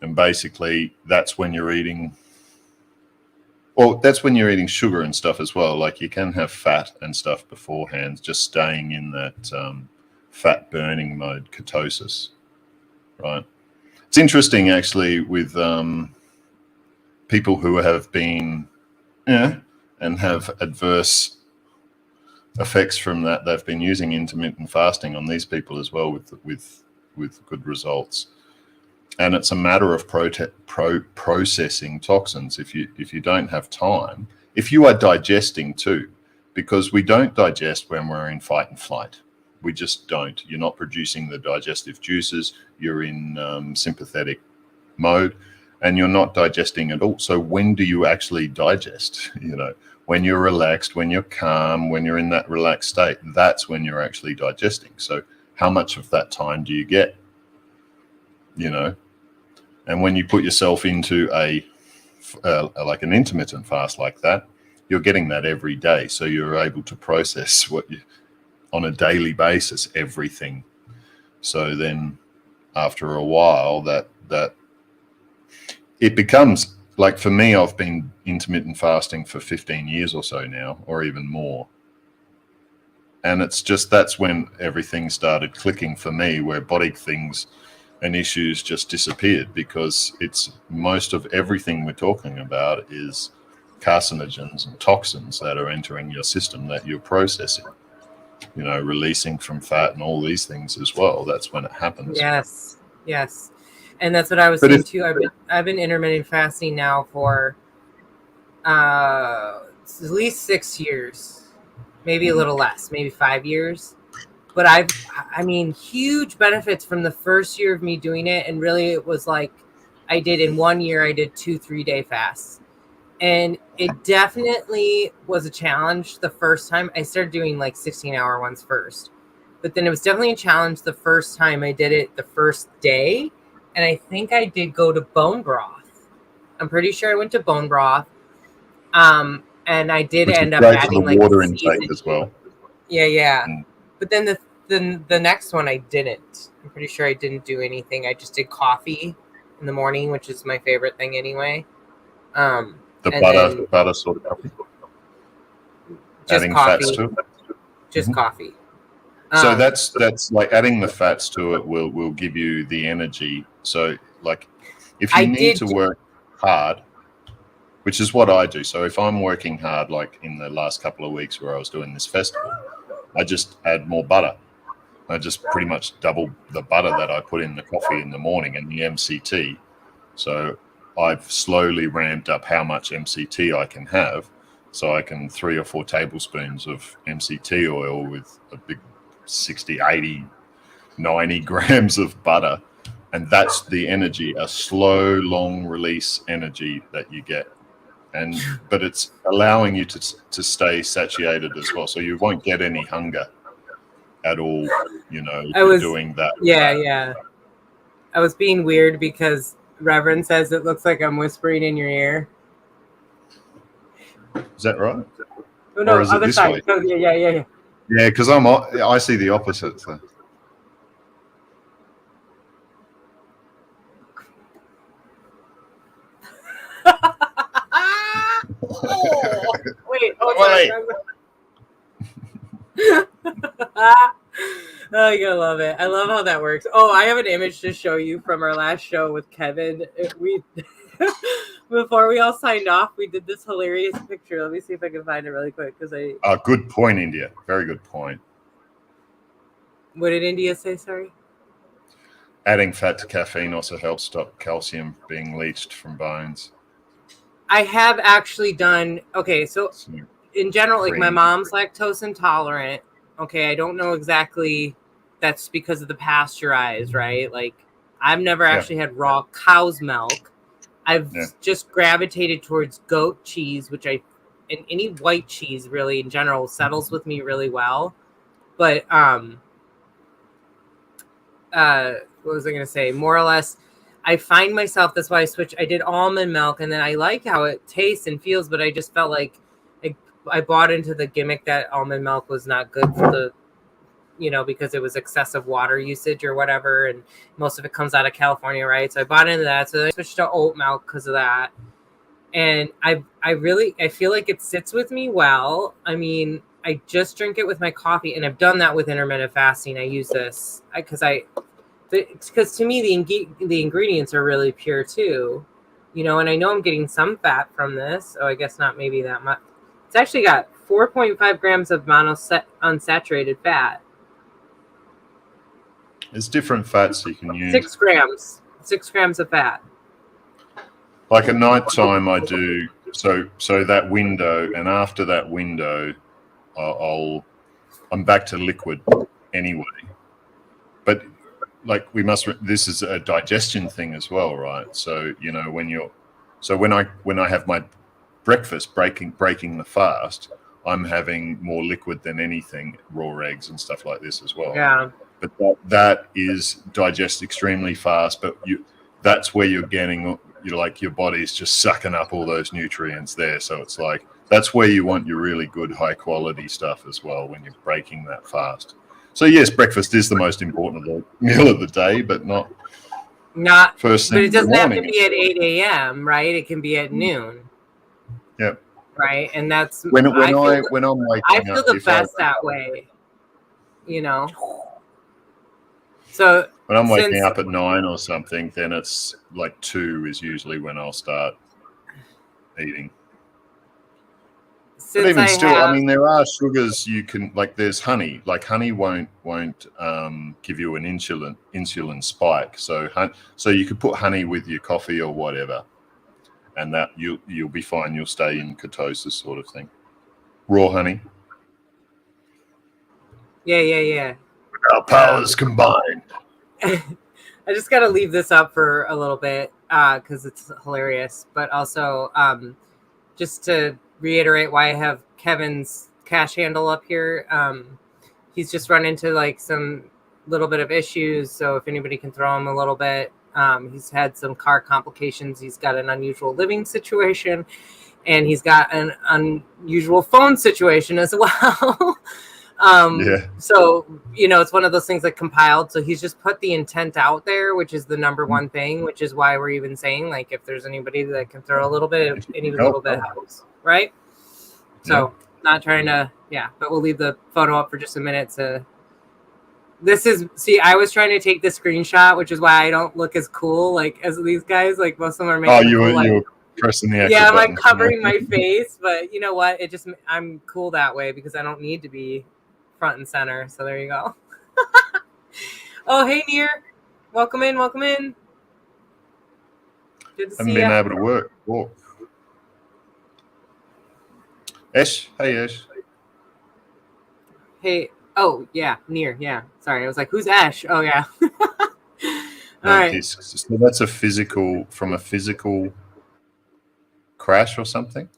And basically that's when you're eating, well, that's when you're eating sugar and stuff as well. Like you can have fat and stuff beforehand, just staying in that fat burning mode, ketosis, right? It's interesting actually with people who have been, and have adverse effects from that. They've been using intermittent fasting on these people as well with good results. And it's a matter of processing toxins. If you don't have time, if you are digesting too, because we don't digest when we're in fight and flight. We just don't. You're not producing the digestive juices. You're in sympathetic mode, and you're not digesting at all. So when do you actually digest? You know, when you're relaxed, when you're calm, when you're in that relaxed state, that's when you're actually digesting. So how much of that time do you get? You know, and when you put yourself into like an intermittent fast like that, you're getting that every day. So you're able to process on a daily basis, everything. So then after a while that it becomes like, for me, I've been intermittent fasting for 15 years or so now, or even more. And it's just, that's when everything started clicking for me, where body things and issues just disappeared, because it's most of everything we're talking about is carcinogens and toxins that are entering your system that you're processing, you know, releasing from fat and all these things as well. That's when it happens. Yes. And that's what I was saying too. I've been intermittent fasting now for at least 6 years, maybe a little less, maybe 5 years. But I mean, huge benefits from the first year of me doing it. And really it was like, in 1 year, I did 2-3 day fasts. And it definitely was a challenge the first time. I started doing like 16-hour ones first. But then it was definitely a challenge the first time I did it, the first day. And I think I did go to bone broth. I'm pretty sure I went to bone broth. And I did end up adding like water intake as well. Yeah. But then the next one I didn't. I'm pretty sure I didn't do anything. I just did coffee in the morning, which is my favorite thing anyway. The butter sort of coffee. Adding coffee. Fats to it. Just coffee. So that's like adding the fats to it will give you the energy. So like if you need to work hard, which is what I do. So if I'm working hard, like in the last couple of weeks where I was doing this festival, I just add more butter. I just pretty much double the butter that I put in the coffee in the morning and the MCT. So I've slowly ramped up how much MCT I can have. So I can 3 or 4 tablespoons of MCT oil with a big 60, 80, 90 grams of butter. And that's the energy, a slow, long release energy that you get. But it's allowing you to stay satiated as well. So you won't get any hunger at all, doing that. Yeah. I was being weird because Reverend says it looks like I'm whispering in your ear. Is that right? Oh, no, or is it other this side. way? Oh, yeah. Yeah, because I see the opposite. So. Wait. Wait. Oh, you gotta love it. I love how that works. Oh, I have an image to show you from our last show with Kevin. We before we all signed off, we did this hilarious picture. Let me see if I can find it really quick because Good point, India. Very good point. What did India say? Sorry. Adding fat to caffeine also helps stop calcium being leached from bones. I have actually done. Okay, so in general, like my mom's lactose intolerant. Okay, I don't know exactly. That's because of the pasteurized, right? Like, I've never actually had raw cow's milk. I've just gravitated towards goat cheese, which and any white cheese really in general settles with me really well. But what was I going to say? More or less, I find myself, that's why I did almond milk, and then I like how it tastes and feels, but I just felt like I bought into the gimmick that almond milk was not good for the, because it was excessive water usage or whatever, and most of it comes out of California, right? So I bought into that. So then I switched to oat milk because of that. And I feel like it sits with me well. I mean, I just drink it with my coffee, and I've done that with intermittent fasting. I use this because to me the ingredients are really pure too, and I know I'm getting some fat from this. Oh, I guess not maybe that much. It's actually got 4.5 grams of unsaturated fat. There's different fats you can use. 6 grams. 6 grams of fat. Like at night time, I do so that window, and after that window, I'm back to liquid anyway. But like this is a digestion thing as well, right? So when I have my breakfast breaking the fast, I'm having more liquid than anything, raw eggs and stuff like this as well. Yeah. But that is digest extremely fast. But that's where you're getting, your body's just sucking up all those nutrients there. So it's like that's where you want your really good high quality stuff as well when you're breaking that fast. So yes, breakfast is the most important meal of the day, but not first thing. But it doesn't in the have morning. to be at 8 a.m., right? It can be at noon. Yep. Right, and that's when I'm waking I feel up, the best that way. So when I'm waking up at 9 or something, then it's like 2 is usually when I'll start eating. But even still, I mean, there are sugars you can, like there's honey. Like honey won't give you an insulin spike. So you could put honey with your coffee or whatever, and that you'll be fine. You'll stay in ketosis sort of thing. Raw honey. Yeah. Our powers combined. I just got to leave this up for a little bit because it's hilarious, but also just to reiterate why I have Kevin's cash handle up here. He's just run into like some little bit of issues, so if anybody can throw him a little bit. He's had some car complications. He's got an unusual living situation, and he's got an unusual phone situation as well. So it's one of those things that compiled. So he's just put the intent out there, which is the number one thing, which is why we're even saying, like, if there's anybody that can throw a little bit, any little bit helps, right? So not trying to, but we'll leave the photo up for just a minute. I was trying to take the screenshot, which is why I don't look as cool, like, as these guys. Like, most of them are making pressing the actual Yeah, I'm like buttons, covering my face, but you know what? I'm cool that way because I don't need to be front and center. So there you go. Oh, hey, Neer. Welcome in. Welcome in. Good to Haven't see been you. able to walk. Ash, hey Ash. Hey. Oh, yeah, Neer. Yeah. Sorry, I was like, who's Ash? Oh, yeah. All right. Discs. So that's a physical crash or something.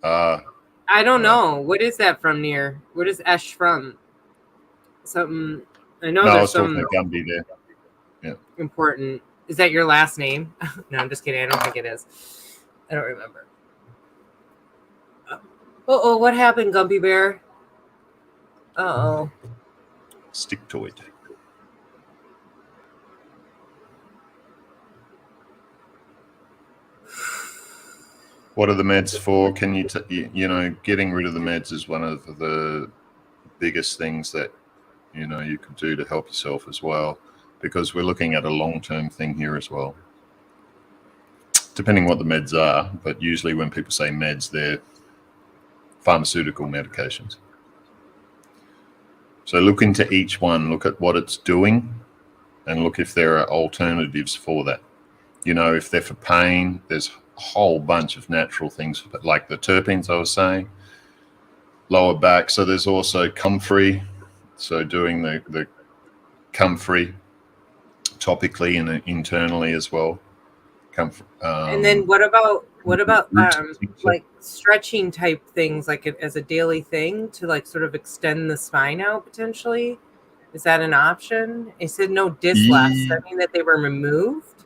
I don't know. What is that from, Neer? What is Ash from? Something. I know No, I there's was talking some to Gumby there. Yeah. important. Is that your last name? No, I'm just kidding. I don't think it is. I don't remember. Oh, what happened, Gumpy Bear? Uh-oh. Stictoid. What are the meds for? Can you, getting rid of the meds is one of the biggest things that, you can do to help yourself as well, because we're looking at a long-term thing here as well. Depending what the meds are, but usually when people say meds, they're pharmaceutical medications. So look into each one, look at what it's doing, and look if there are alternatives for that. If they're for pain, there's a whole bunch of natural things, like the terpenes I was saying, lower back. So there's also comfrey. So doing the comfrey topically and internally as well. And then what about like stretching type things, like as a daily thing to like sort of extend the spine out potentially? Is that an option? It said no disc left. Does that mean that they were removed,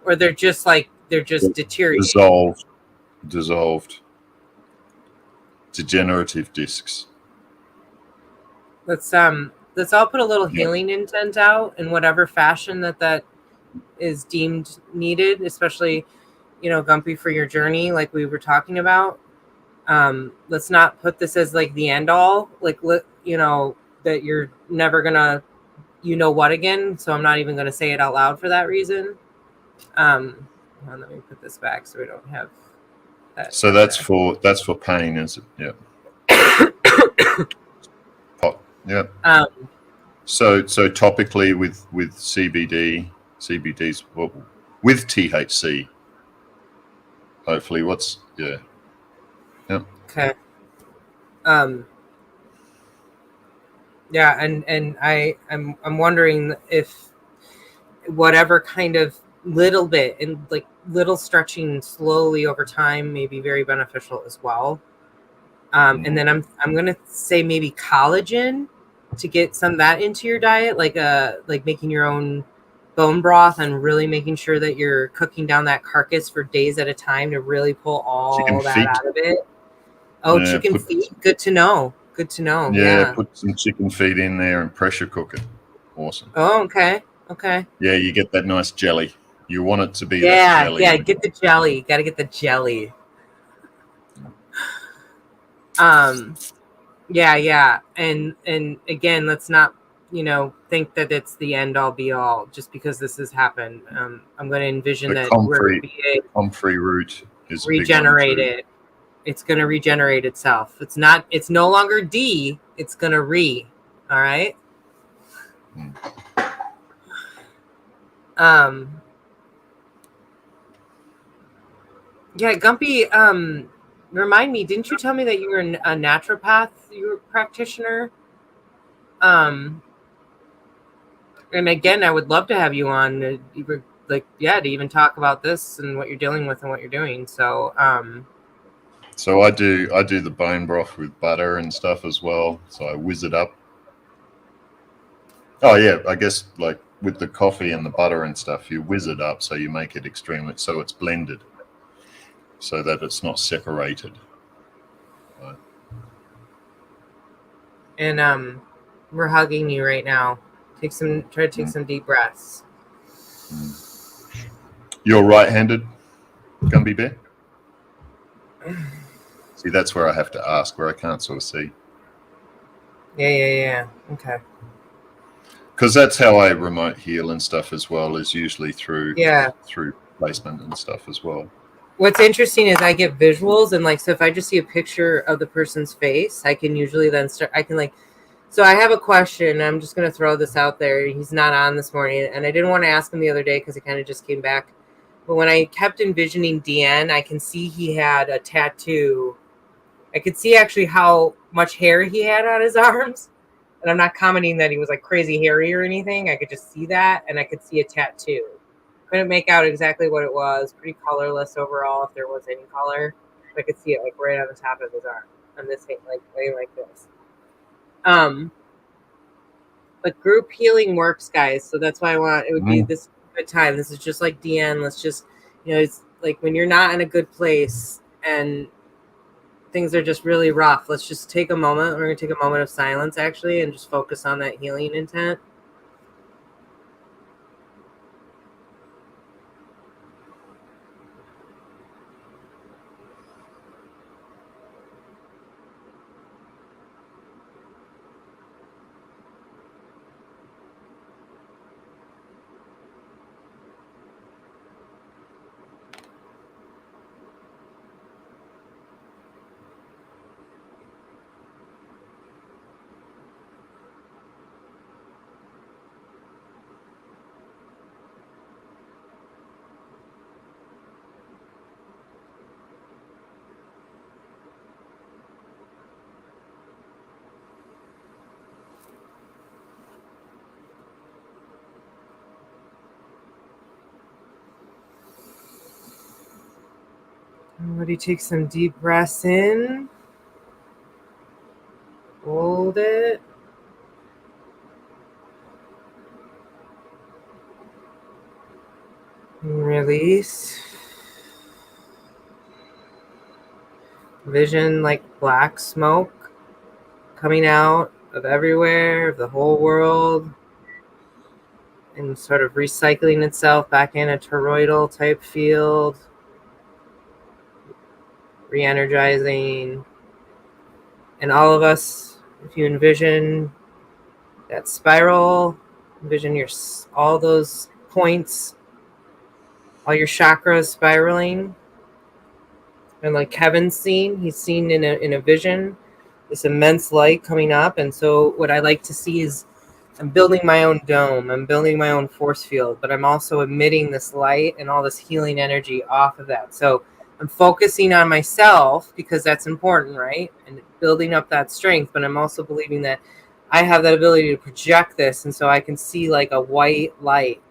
or they're just deteriorating? Dissolved. Degenerative discs. Let's all put a little healing intent out in whatever fashion that is deemed needed, especially, Gumpy, for your journey, like we were talking about. Let's not put this as like the end all, like, that you're never gonna, what again. So I'm not even gonna say it out loud for that reason. Let me put this back so we don't have that. So that's for pain, is it? Yeah. Yeah. So topically with CBDs, with THC, hopefully. Yeah. Okay. Yeah, and I'm wondering if whatever kind of little bit and like little stretching slowly over time may be very beneficial as well. And then I'm gonna say maybe collagen to get some of that into your diet, like making your own bone broth and really making sure that you're cooking down that carcass for days at a time to really pull all that out of it. Oh, yeah, chicken feet. Good to know. Good to know. Yeah. Put some chicken feet in there and pressure cook it. Awesome. Oh, okay. Okay. Yeah, you get that nice jelly. You want it to be that jelly. Yeah, get the jelly. Got to get the jelly. Yeah. And again, let's not, think that it's the end all be all just because this has happened. I'm going to envision that we're going to be a comfrey root is regenerated. It's going to regenerate itself. It's no longer D, it's going to all right. Yeah, Gumpy, remind me, didn't you tell me that you were a naturopath, you were a practitioner? And again, I would love to have you on, to even talk about this and what you're dealing with and what you're doing. So, so I do the bone broth with butter and stuff as well. So I whiz it up. Oh yeah, I guess like with the coffee and the butter and stuff, you whiz it up so you make it so it's blended, so that it's not separated. Right. And we're hugging you right now. Try to take some deep breaths. You're right-handed, Gumby Bear? See, that's where I have to ask, where I can't sort of see. Yeah. Okay. because that's how I remote heal and stuff as well, is usually through placement and stuff as well. What's interesting is I get visuals, and like, so if I just see a picture of the person's face, I can usually then start, I can like, so I have a question. I'm just going to throw this out there. He's not on this morning, and I didn't want to ask him the other day because he kind of just came back. But when I kept envisioning DN, I can see he had a tattoo. I could see actually how much hair he had on his arms. And I'm not commenting that he was like crazy hairy or anything. I could just see that, and I could see a tattoo. Couldn't make out exactly what it was. Pretty colorless overall, if there was any color. But I could see it like right on the top of his arm, on this thing, like laying like this. But group healing works, guys. So that's why I want, it would be this good time. This is just like DN. Let's just, it's like when you're not in a good place and things are just really rough. Let's just take a moment. We're going to take a moment of silence, actually, and just focus on that healing intent. Everybody take some deep breaths in. Hold it. And release. Vision like black smoke coming out of everywhere, of the whole world, and sort of recycling itself back in a toroidal type field. Re-energizing. And all of us, if you envision that spiral, envision all those points, all your chakras spiraling. And like Kevin's seen, he's seen in a vision this immense light coming up. And so what I like to see is I'm building my own dome. I'm building my own force field, but I'm also emitting this light and all this healing energy off of that. So I'm focusing on myself because that's important, right? And building up that strength, but I'm also believing that I have that ability to project this. And so I can see like a white light,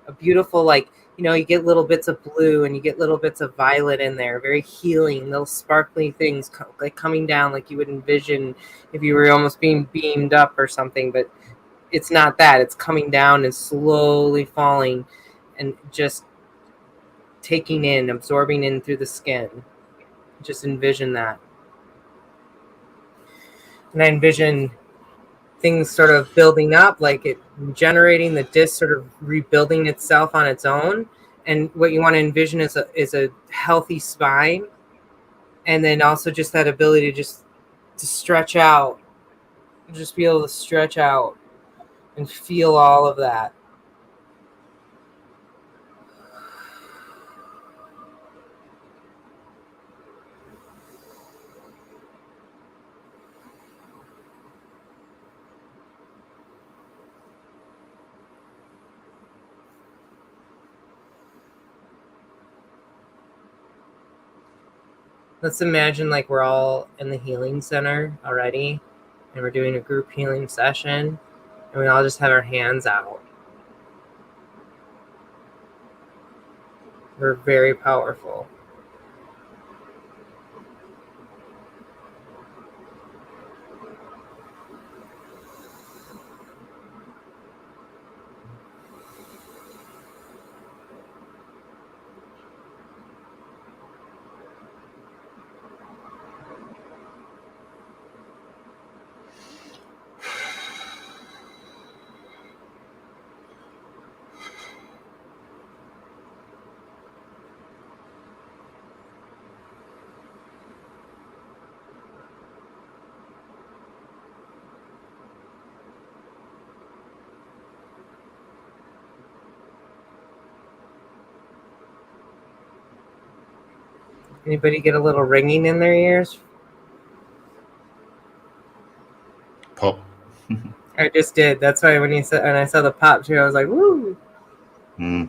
a beautiful, like, you get little bits of blue and you get little bits of violet in there, very healing, little sparkly things like coming down like you would envision if you were almost being beamed up or something. But it's not that. It's coming down and slowly falling and just taking in, absorbing in through the skin. Just envision that. And I envision things sort of building up, like it generating the disc sort of rebuilding itself on its own. And what you want to envision is a healthy spine. And then also just that ability just to stretch out, just be able to stretch out and feel all of that. Let's imagine like we're all in the healing center already, and we're doing a group healing session, and we all just have our hands out. We're very powerful. Anybody get a little ringing in their ears? Pop. I just did. That's why when I saw the pop too, I was like, woo. Mm.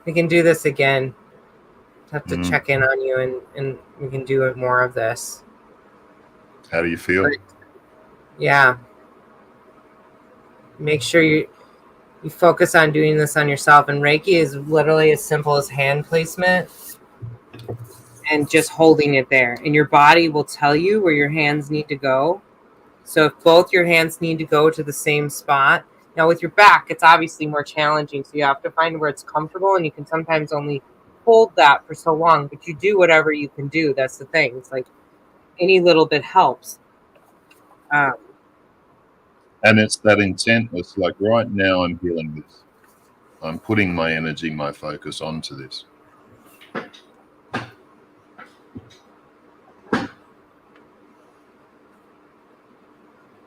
We can do this again. Have to check in on you, and we can do more of this. How do you feel? But, yeah. Make sure you focus on doing this on yourself. And Reiki is literally as simple as hand placement and just holding it there. And your body will tell you where your hands need to go. So if both your hands need to go to the same spot, now with your back, it's obviously more challenging. So you have to find where it's comfortable, and you can sometimes only hold that for so long, but you do whatever you can do. That's the thing. It's like any little bit helps. And it's that intent. It's like right now I'm feeling this. I'm putting my energy, my focus onto this.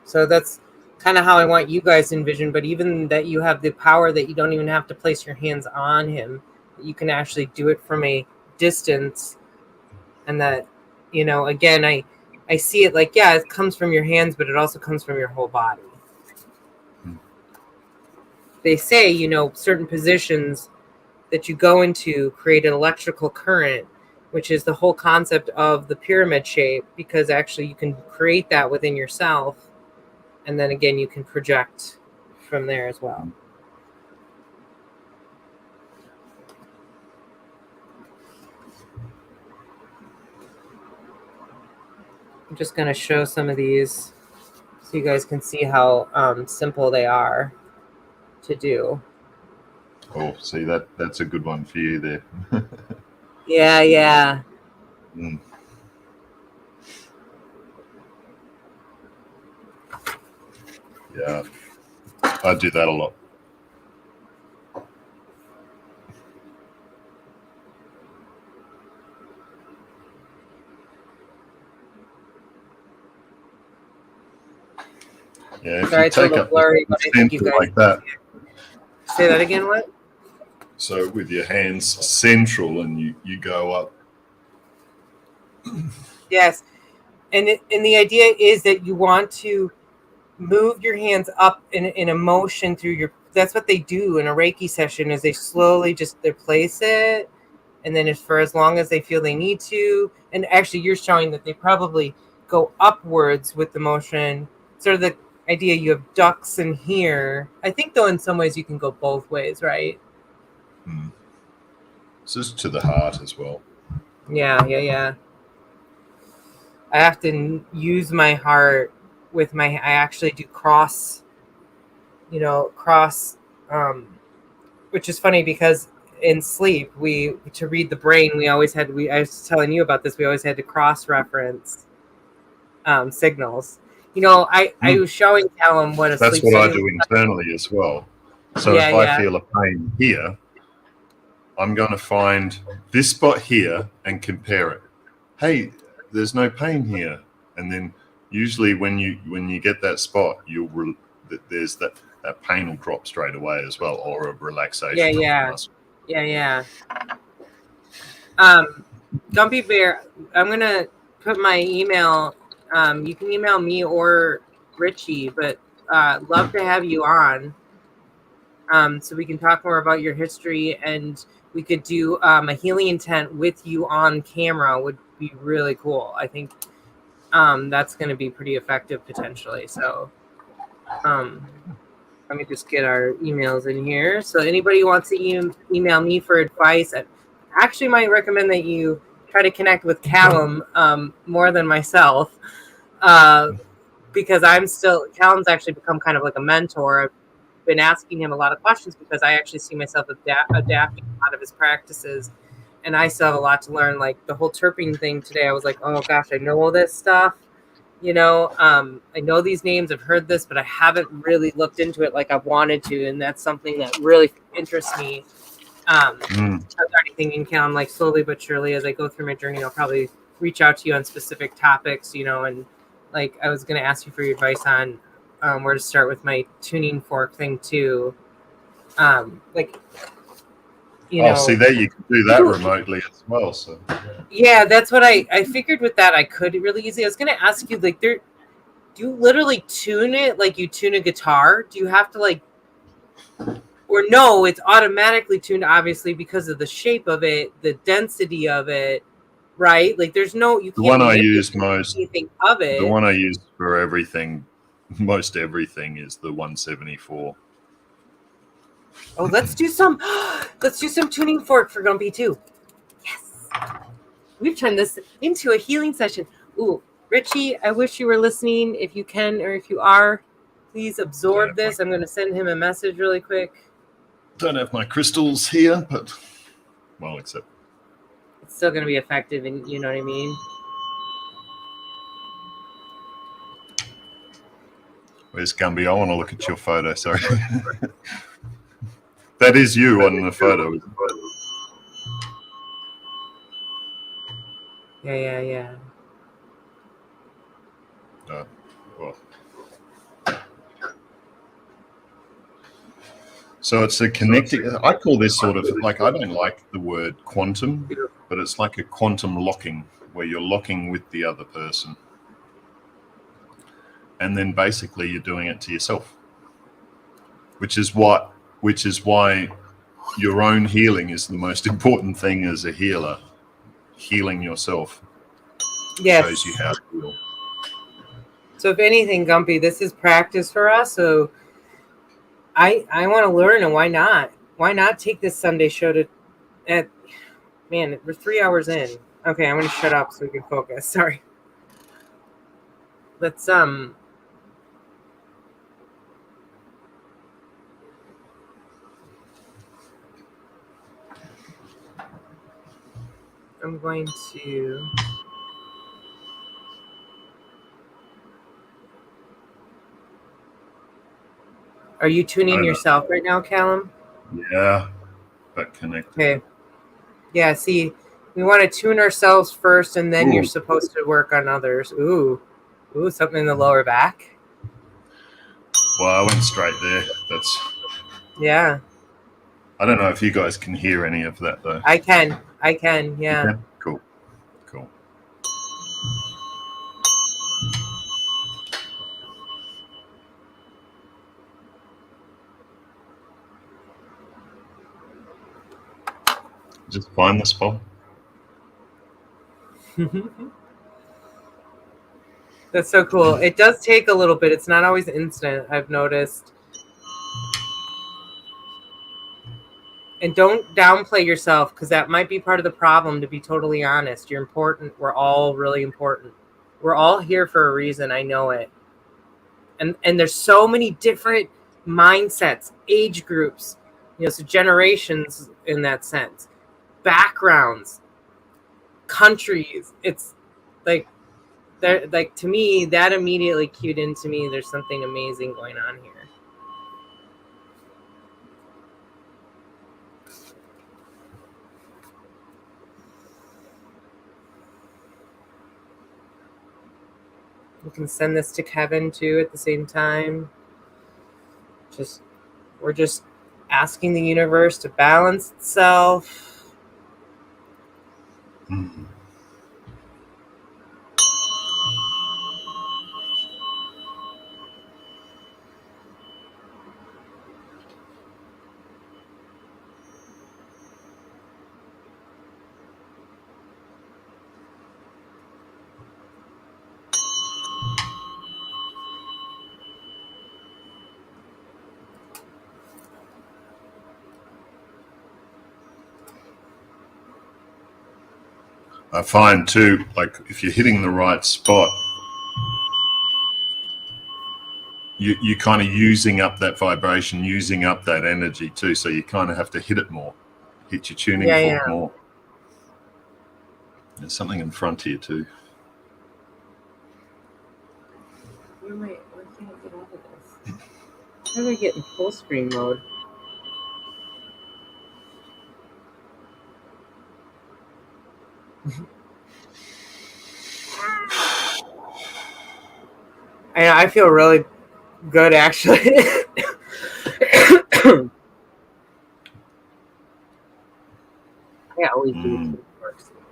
So that's kind of how I want you guys to envision, but even that you have the power that you don't even have to place your hands on him. You can actually do it from a distance. And that, you know, again, I see it like, yeah, it comes from your hands, but it also comes from your whole body. They say, you know, certain positions that you go into create an electrical current, which is the whole concept of the pyramid shape, because actually you can create that within yourself. And then again, you can project from there as well. I'm just going to show some of these so you guys can see how simple they are to do. Oh, see, that's a good one for you there. Yeah. Mm. Yeah, I do that a lot. Yeah, if Sorry, you it's a take little up blurry, but I think you center guys like that. Say that again, what? So with your hands central and you go up. Yes. And the idea is that you want to move your hands up in a motion through your, that's what they do in a Reiki session, is they slowly just they place it, and then for as long as they feel they need to. And actually you're showing that they probably go upwards with the motion, sort of the idea you have ducks in here. I think though in some ways you can go both ways, right? It's just to the heart as well. Yeah. I have to use my heart with I actually do cross, which is funny because in sleep, to read the brain, I was telling you about this, we always had to cross-reference signals. I was showing Callum what a That's sleep what I study do internally as well. So Yeah, if I feel a pain here, I'm going to find this spot here and compare it. Hey, there's no pain here. And then usually when you get that spot, there's that pain will drop straight away as well, or a relaxation. Yeah. Gumpy Bear, I'm gonna put my email. You can email me or Richie, but love to have you on. So we can talk more about your history, and we could do a healing intent with you on camera. Would be really cool. I think that's going to be pretty effective potentially. So let me just get our emails in here. So anybody who wants to email me for advice, I actually might recommend that you try to connect with Callum more than myself, because Callum's actually become kind of like a mentor. I've been asking him a lot of questions because I actually see myself adapting a lot of his practices, and I still have a lot to learn. Like the whole terpene thing today, I was like, oh gosh, I know all this stuff. I know these names, I've heard this, but I haven't really looked into it like I've wanted to, and that's something that really interests me regarding thinking, Callum, like slowly but surely as I go through my journey, I'll probably reach out to you on specific topics, you know, and like I was going to ask you for your advice on where to start with my tuning fork thing too. Like, you know, see, there you can do that remotely as well. So yeah, that's what I figured with that. I could really easily. I was going to ask you, like, do you literally tune it like you tune a guitar? Do you have to like, or no, it's automatically tuned, obviously, because of the shape of it, the density of it, right? Like there's no, you the can't one I manipulate use most, anything of it. the one I use for everything, most everything, is the 174. Oh, let's do some tuning fork for Gumpy too. Yes. We've turned this into a healing session. Ooh, Richie, I wish you were listening. If you can, or if you are, please absorb this. I'm going to send him a message really quick. Don't have my crystals here, but well, except it's still going to be effective, and you know what I mean? Where's Gumby? I want to look at your photo. Sorry. That is you on the photo. Yeah. Well. So it's a connecting. I call this sort of like, I don't like the word quantum, but it's like a quantum locking where you're locking with the other person. And then basically you're doing it to yourself, which is why your own healing is the most important thing as a healer. Healing yourself shows you how to heal. So if anything, Gumpy, this is practice for us. So I want to learn, and why not? Why not take this Sunday show man, we're 3 hours in. Okay, I'm going to shut up so we can focus. Sorry. Let's, I'm going to... Are you tuning yourself right now, Callum? Yeah, but connect. Okay. Yeah, see, we want to tune ourselves first, and then you're supposed to work on others. Ooh, something in the lower back. Well, I went straight there. Yeah. I don't know if you guys can hear any of that, though. I can, yeah. Okay. Cool. Just find the spot. That's so cool. It does take a little bit. It's not always instant, I've noticed. And don't downplay yourself, because that might be part of the problem, to be totally honest. You're important. We're all really important. We're all here for a reason. I know it. And there's so many different mindsets, age groups, so generations in that sense, backgrounds, countries. It's like to me, that immediately cued into me, there's something amazing going on here. You can send this to Kevin too at the same time. We're just asking the universe to balance itself. Mm-hmm. I find too, like if you're hitting the right spot, you're kind of using up that vibration, using up that energy too. So you kind of have to hit it more, hit your tuning fork more. There's something in front of you too. Why can't I get out of this? How do I get in full screen mode? I feel really good, actually. I always do.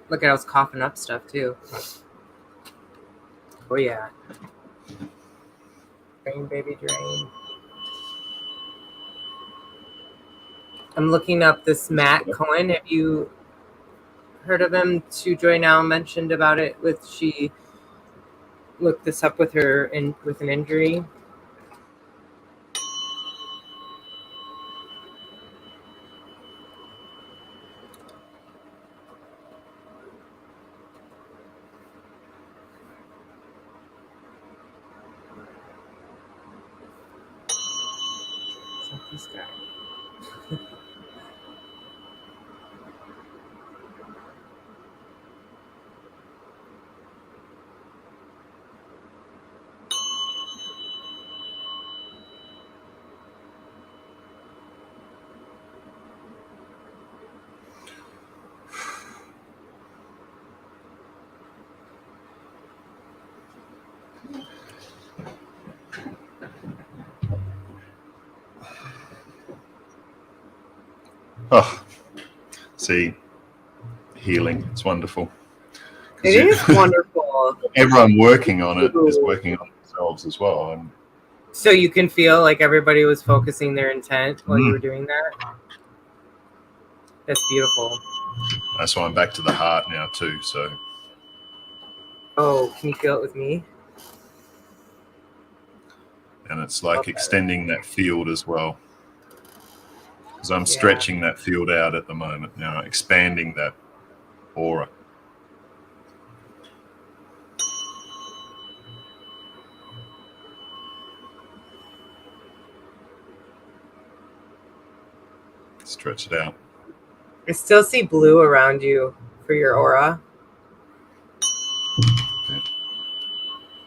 Look at I was coughing up stuff too. Oh yeah. Drain, baby, drain. I'm looking up this Matt Cohen. Have you heard of him? Sue Joy now mentioned about it. She looked this up with her with an injury. This guy. Oh, see, healing. It's wonderful. It is wonderful. Everyone working on it is working on themselves as well. And so you can feel like everybody was focusing their intent while you were doing that. That's beautiful. That's why I'm back to the heart now too. So. Oh, can you feel it with me? And it's like extending that field as well. Because I'm stretching that field out at the moment now, expanding that aura. Stretch it out. I still see blue around you for your aura.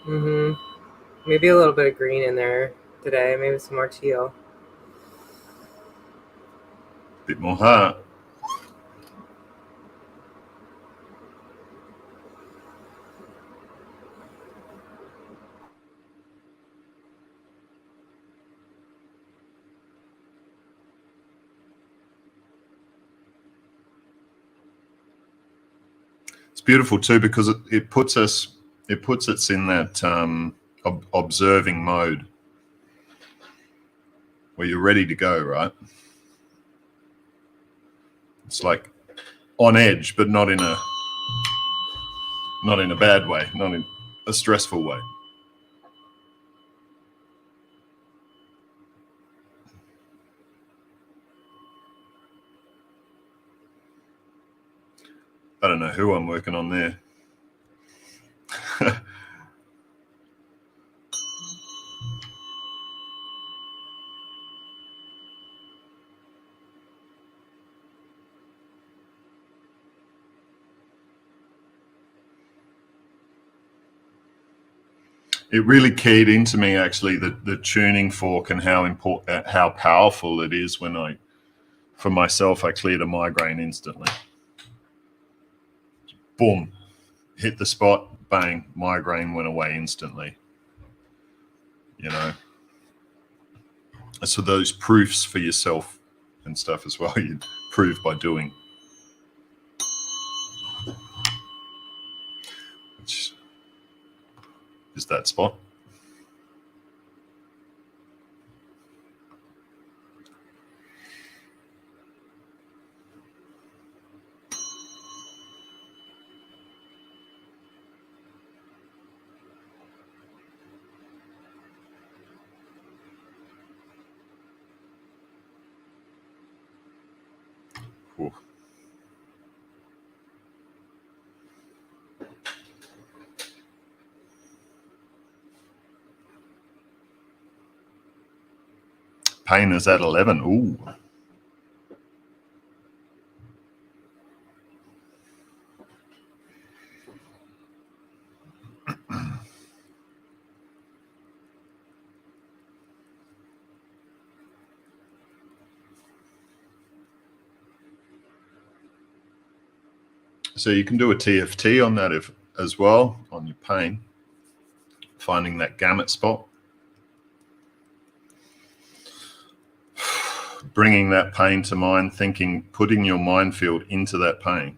Mm-hmm. Maybe a little bit of green in there today. Maybe some more teal. Bit more heart. It's beautiful too because it puts us in that observing mode where you're ready to go, right? It's like on edge, but not in a bad way, not in a stressful way. I don't know who I'm working on there. It really keyed into me actually the tuning fork and how powerful it is when for myself, I cleared a migraine instantly. Boom, hit the spot, bang, migraine went away instantly. You know, so those proofs for yourself and stuff as well, you prove by doing. Which is that spot. Ooh. Pain is at 11. Ooh. So you can do a TFT on that as well, on your pain, finding that gamut spot, bringing that pain to mind, thinking, putting your mind field into that pain,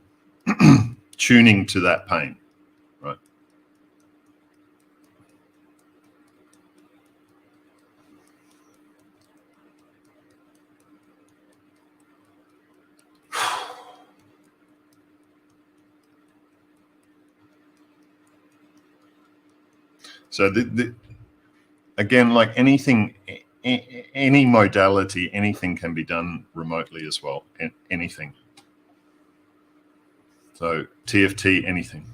tuning to that pain, right? So again, like anything, any modality, anything can be done remotely as well. Anything. So TFT, anything.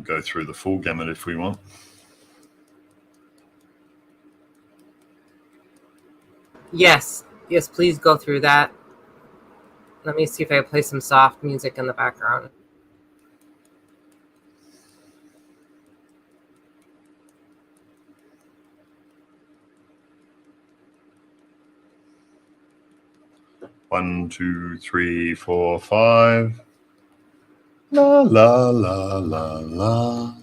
Go through the full gamut if we want. Yes, please go through that. Let me see if I play some soft music in the background. One, two, three, four, five. La la la la la.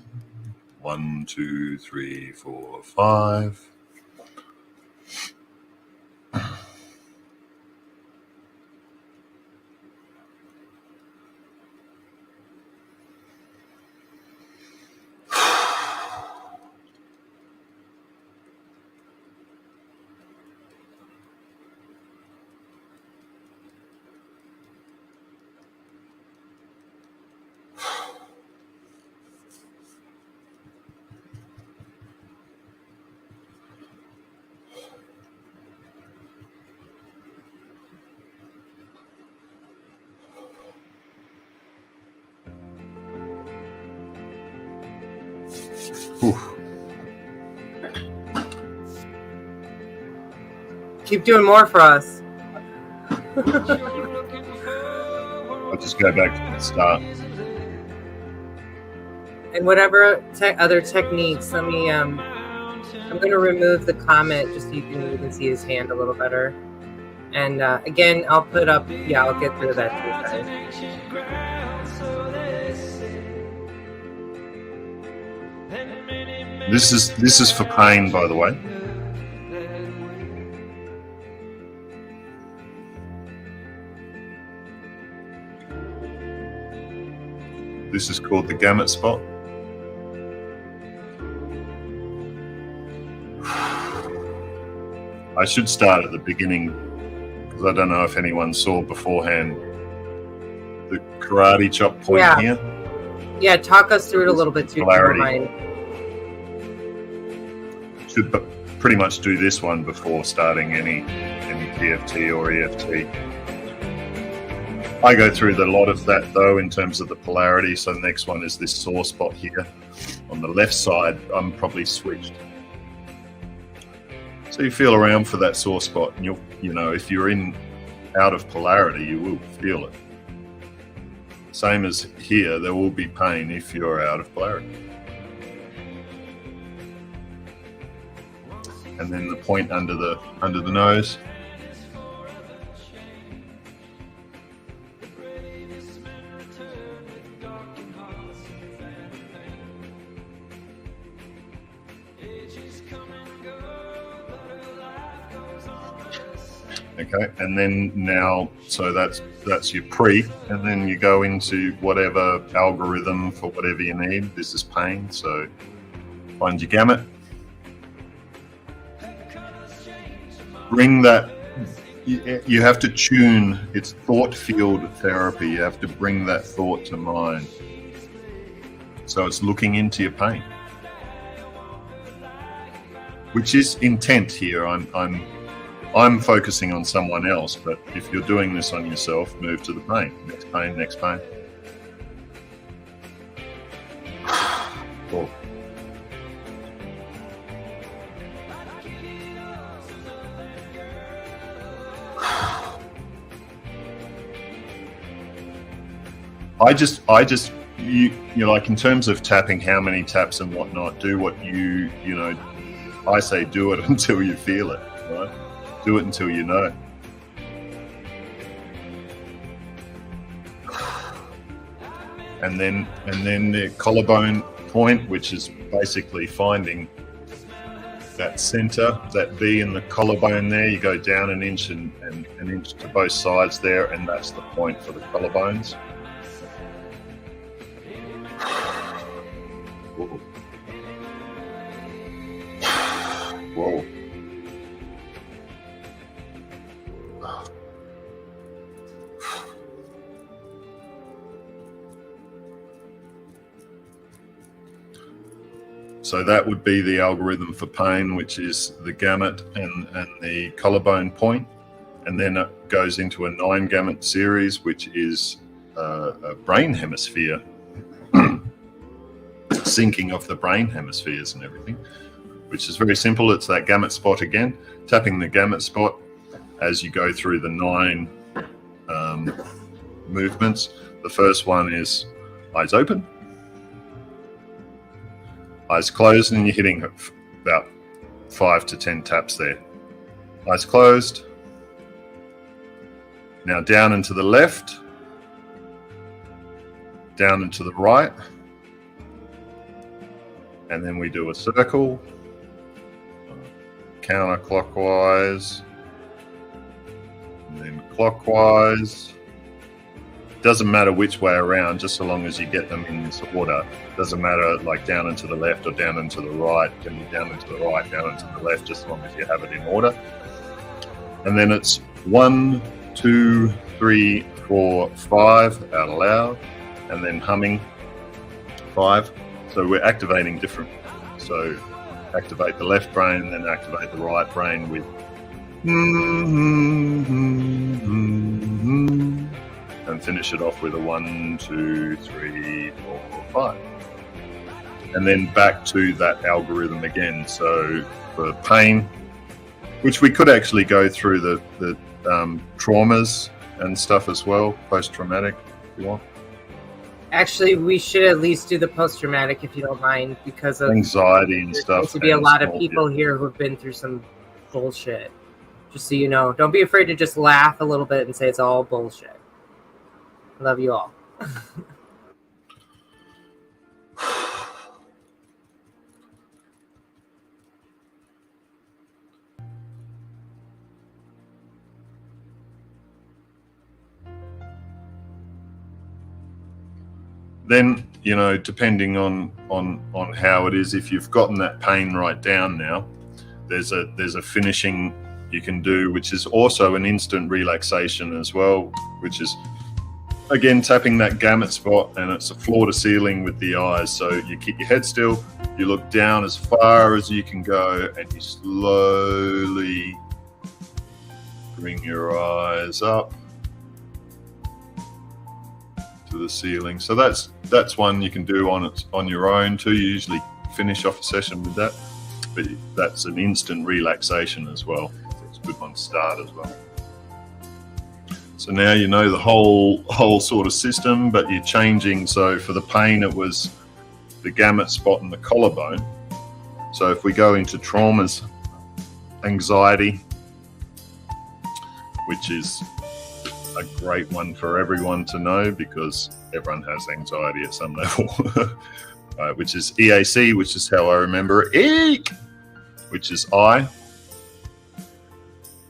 1, 2, 3, 4, 5. Keep doing more for us. I'll just go back to the start. And whatever other techniques, let me. I'm going to remove the comment just so you can see his hand a little better. And again, I'll put up. Yeah, I'll get through that too. This is for pain, by the way. This is called the gamut spot. I should start at the beginning because I don't know if anyone saw beforehand the karate chop point here. Yeah, talk us through it a little bit too. Polarity. Should pretty much do this one before starting any PFT or EFT. I go through a lot of that though in terms of the polarity. So the next one is this sore spot here on the left side. I'm probably switched. So you feel around for that sore spot, and if you're out of polarity, you will feel it. Same as here, there will be pain if you're out of polarity. And then the point under the nose. Okay, and then now, so that's your pre, and then you go into whatever algorithm for whatever you need. This is pain, so find your gamut. Bring that, you have to tune, it's thought field therapy. You have to bring that thought to mind. So it's looking into your pain. which is intent here. I'm focusing on someone else, but if you're doing this on yourself, move to the pain. Next pain, next pain. Cool. I just you know, like in terms of tapping, how many taps and whatnot, do what you know. I say do it until you feel it, right? Do it until you know. And then the collarbone point, which is basically finding that center, that V in the collarbone there. You go down an inch and an inch to both sides there, and that's the point for the collarbones. Whoa. Whoa. So that would be the algorithm for pain, which is the gamut and the collarbone point. And then it goes into a 9 gamut series, which is a brain hemisphere, syncing of the brain hemispheres and everything, which is very simple. It's that gamut spot again, tapping the gamut spot as you go through the 9 movements. The first one is eyes open, eyes closed, and you're hitting about 5 to 10 taps there. Eyes closed. Now down and to the left, down and to the right, and then we do a circle, counterclockwise, and then clockwise. Doesn't matter which way around, just so long as you get them in this order. Doesn't matter like down and to the left or down and to the right, then down and to the right, down and to the left, just as long as you have it in order. And then it's 1, 2, 3, 4, 5 out loud, and then humming 5. So we're activating different. So activate the left brain, then activate the right brain with and finish it off with a 1, 2, 3, 4, 5. And then back to that algorithm again. So for pain, which we could actually go through the traumas and stuff as well, post-traumatic, if you want. Actually, we should at least do the post-traumatic, if you don't mind, because of anxiety and stuff. There seems to be a lot of people here who have been through some bullshit. Just so you know, don't be afraid to just laugh a little bit and say it's all bullshit. I love you all. Then, you know, depending on how it is, if you've gotten that pain right down now, there's a finishing you can do, which is also an instant relaxation as well, which is again tapping that gamut spot, and it's a floor to ceiling with the eyes. So you keep your head still, you look down as far as you can go, and you slowly bring your eyes up to the ceiling. So that's one you can do on your own too. You usually finish off a session with that, but that's an instant relaxation as well. It's a good one to start as well. So now you know the whole sort of system, but you're changing. So for the pain, it was the gamut spot and the collarbone. So if we go into traumas, anxiety, which is a great one for everyone to know because everyone has anxiety at some level, which is EAC, which is how I remember it, eek, which is eye.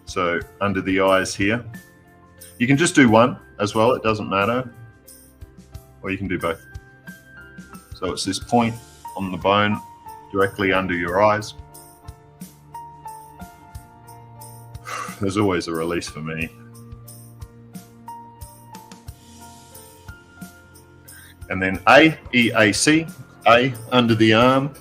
So under the eyes here. You can just do one as well, it doesn't matter, or you can do both. So it's this point on the bone directly under your eyes. There's always a release for me. And then A, EAC, A under the arm.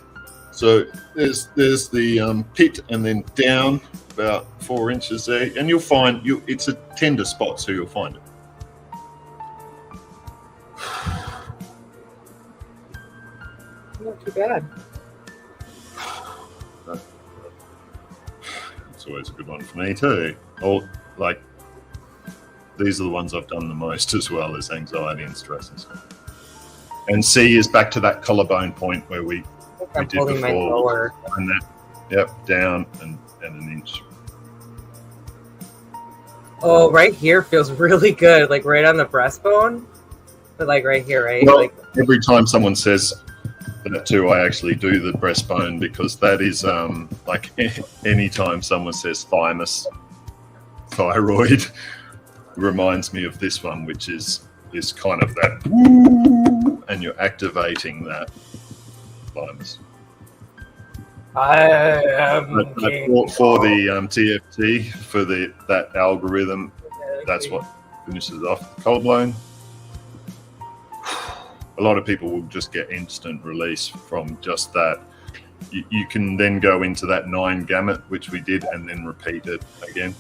So there's the pit, and then down about 4 inches there, and you'll find it's a tender spot, so you'll find it. Not too bad. It's always a good one for me too. Or like these are the ones I've done the most as well, as anxiety and stress and stuff. And C is back to that collarbone point where we did before. My lower. And that, yep, down and an inch. Oh, right here feels really good, like right on the breastbone, but like right here, right? Well, like every time someone says that too, I actually do the breastbone, because that is like anytime someone says thymus, thyroid, reminds me of this one, which is kind of that woo, and you're activating that thymus. I am for the TFT, for that algorithm, that's what finishes off the collarbone. A lot of people will just get instant release from just that. You can then go into that 9 gamut, which we did, and then repeat it again.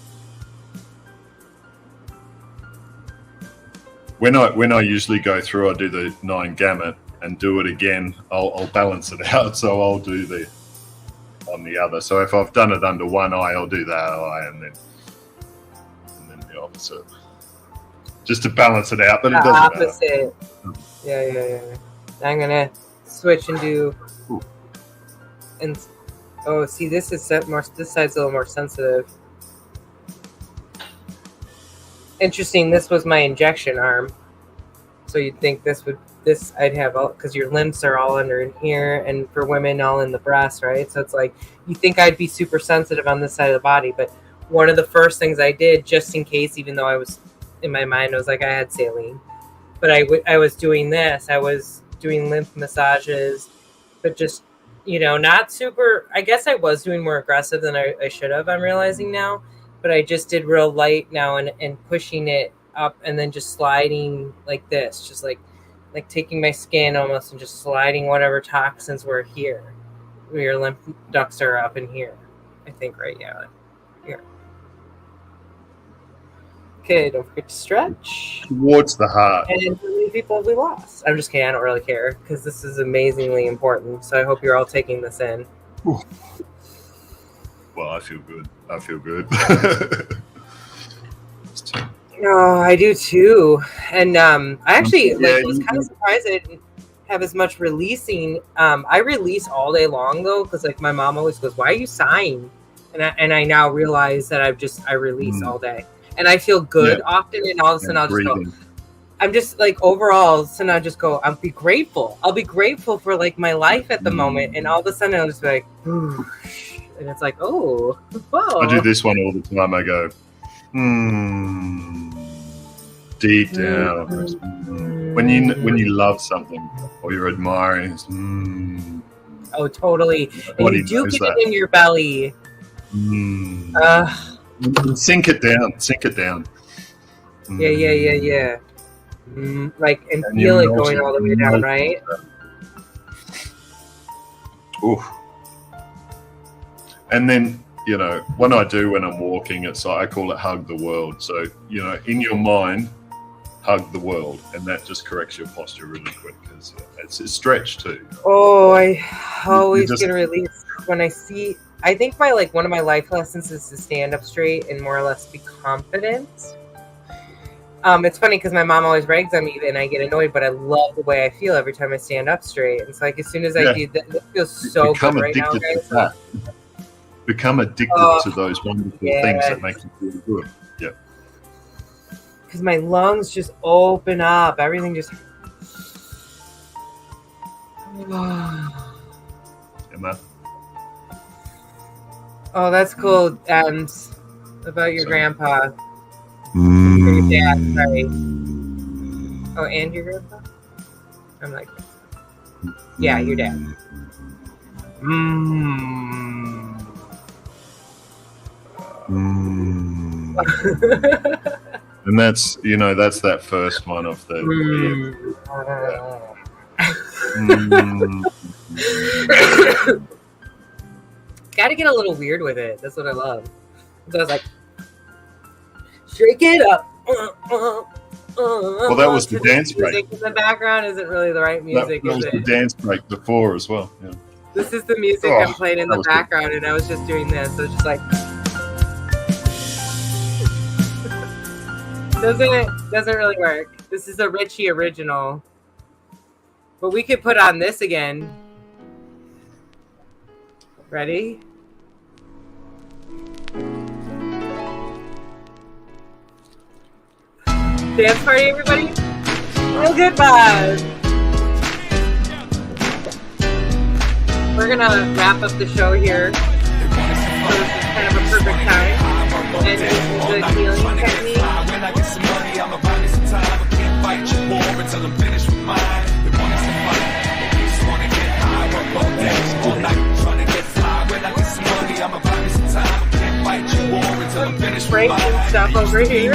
When I usually go through, I do the 9 gamut and do it again. I'll balance it out, so I'll do the on the other. So if I've done it under one eye, I'll do that eye, and then the opposite, just to balance it out. But it doesn't opposite. Yeah. I'm gonna switch and do. And oh, see, this is more. This side's a little more sensitive. Interesting. This was my injection arm, so you'd think this I'd have all, because your limbs are all under in here, and for women all in the breast, right? So it's like you think I'd be super sensitive on this side of the body, but one of the first things I did, just in case, even though I was in my mind, I was like I had saline, but I was doing this. I was doing lymph massages, but just not super. I guess I was doing more aggressive than I should have. I'm realizing now, but I just did real light now and pushing it up, and then just sliding like this, just like taking my skin almost and just sliding whatever toxins were here. Your lymph ducts are up in here, I think, right? Yeah, here. Okay, don't forget to stretch. Towards the heart. And how many people have we lost? I'm just kidding. I don't really care, because this is amazingly important. So I hope you're all taking this in. Ooh. Well, I feel good. No, I do too. And I actually was kind of surprised I didn't have as much releasing. I release all day long though, because like my mom always goes, "Why are you sighing?" And I now realize that I release all day, and I feel good often. And all of a sudden I'll just go. I'm just like overall, so now I just go. I'll be grateful. I'll be grateful for like my life at the moment, and all of a sudden I'll just be like, whoosh, and it's like, oh, whoa. I do this one all the time. I go, deep down. When you love something or you're admiring, oh, totally. And you do get it in your belly. Sink it down. Yeah. Like, and feel it going all the way down, right? Ooh. And then, when I'm walking, it's like, I call it hug the world. So, in your mind, hug the world, and that just corrects your posture really quick, because it's a stretch too. Oh, I always get a release when I see. I think one of my life lessons is to stand up straight and more or less be confident. It's funny because my mom always rags on me and I get annoyed, but I love the way I feel every time I stand up straight. And so like as soon as I do that, it feels so good right now, guys. Become addicted to those wonderful things that make you feel good. Yeah. Because my lungs just open up. Everything just. Emma. Oh, that's cool. About your grandpa. Or your dad, sorry. Oh, and your grandpa? I'm like, yeah, your dad. And that's that first one of the got to get a little weird with it. That's what I love. So I was like, shake it up. Well, that was the dance break. Music in the background isn't really the right music, that was the dance break before as well. Yeah. This is the music I'm playing in the background, and I was just doing this. So it's just like doesn't really work. This is a Richie original, but we could put on this again. Ready? Dance party, everybody. Real good vibes. We're gonna wrap up the show here. So this is kind of a perfect time. And this is the healing technique. Breaking stuff over here.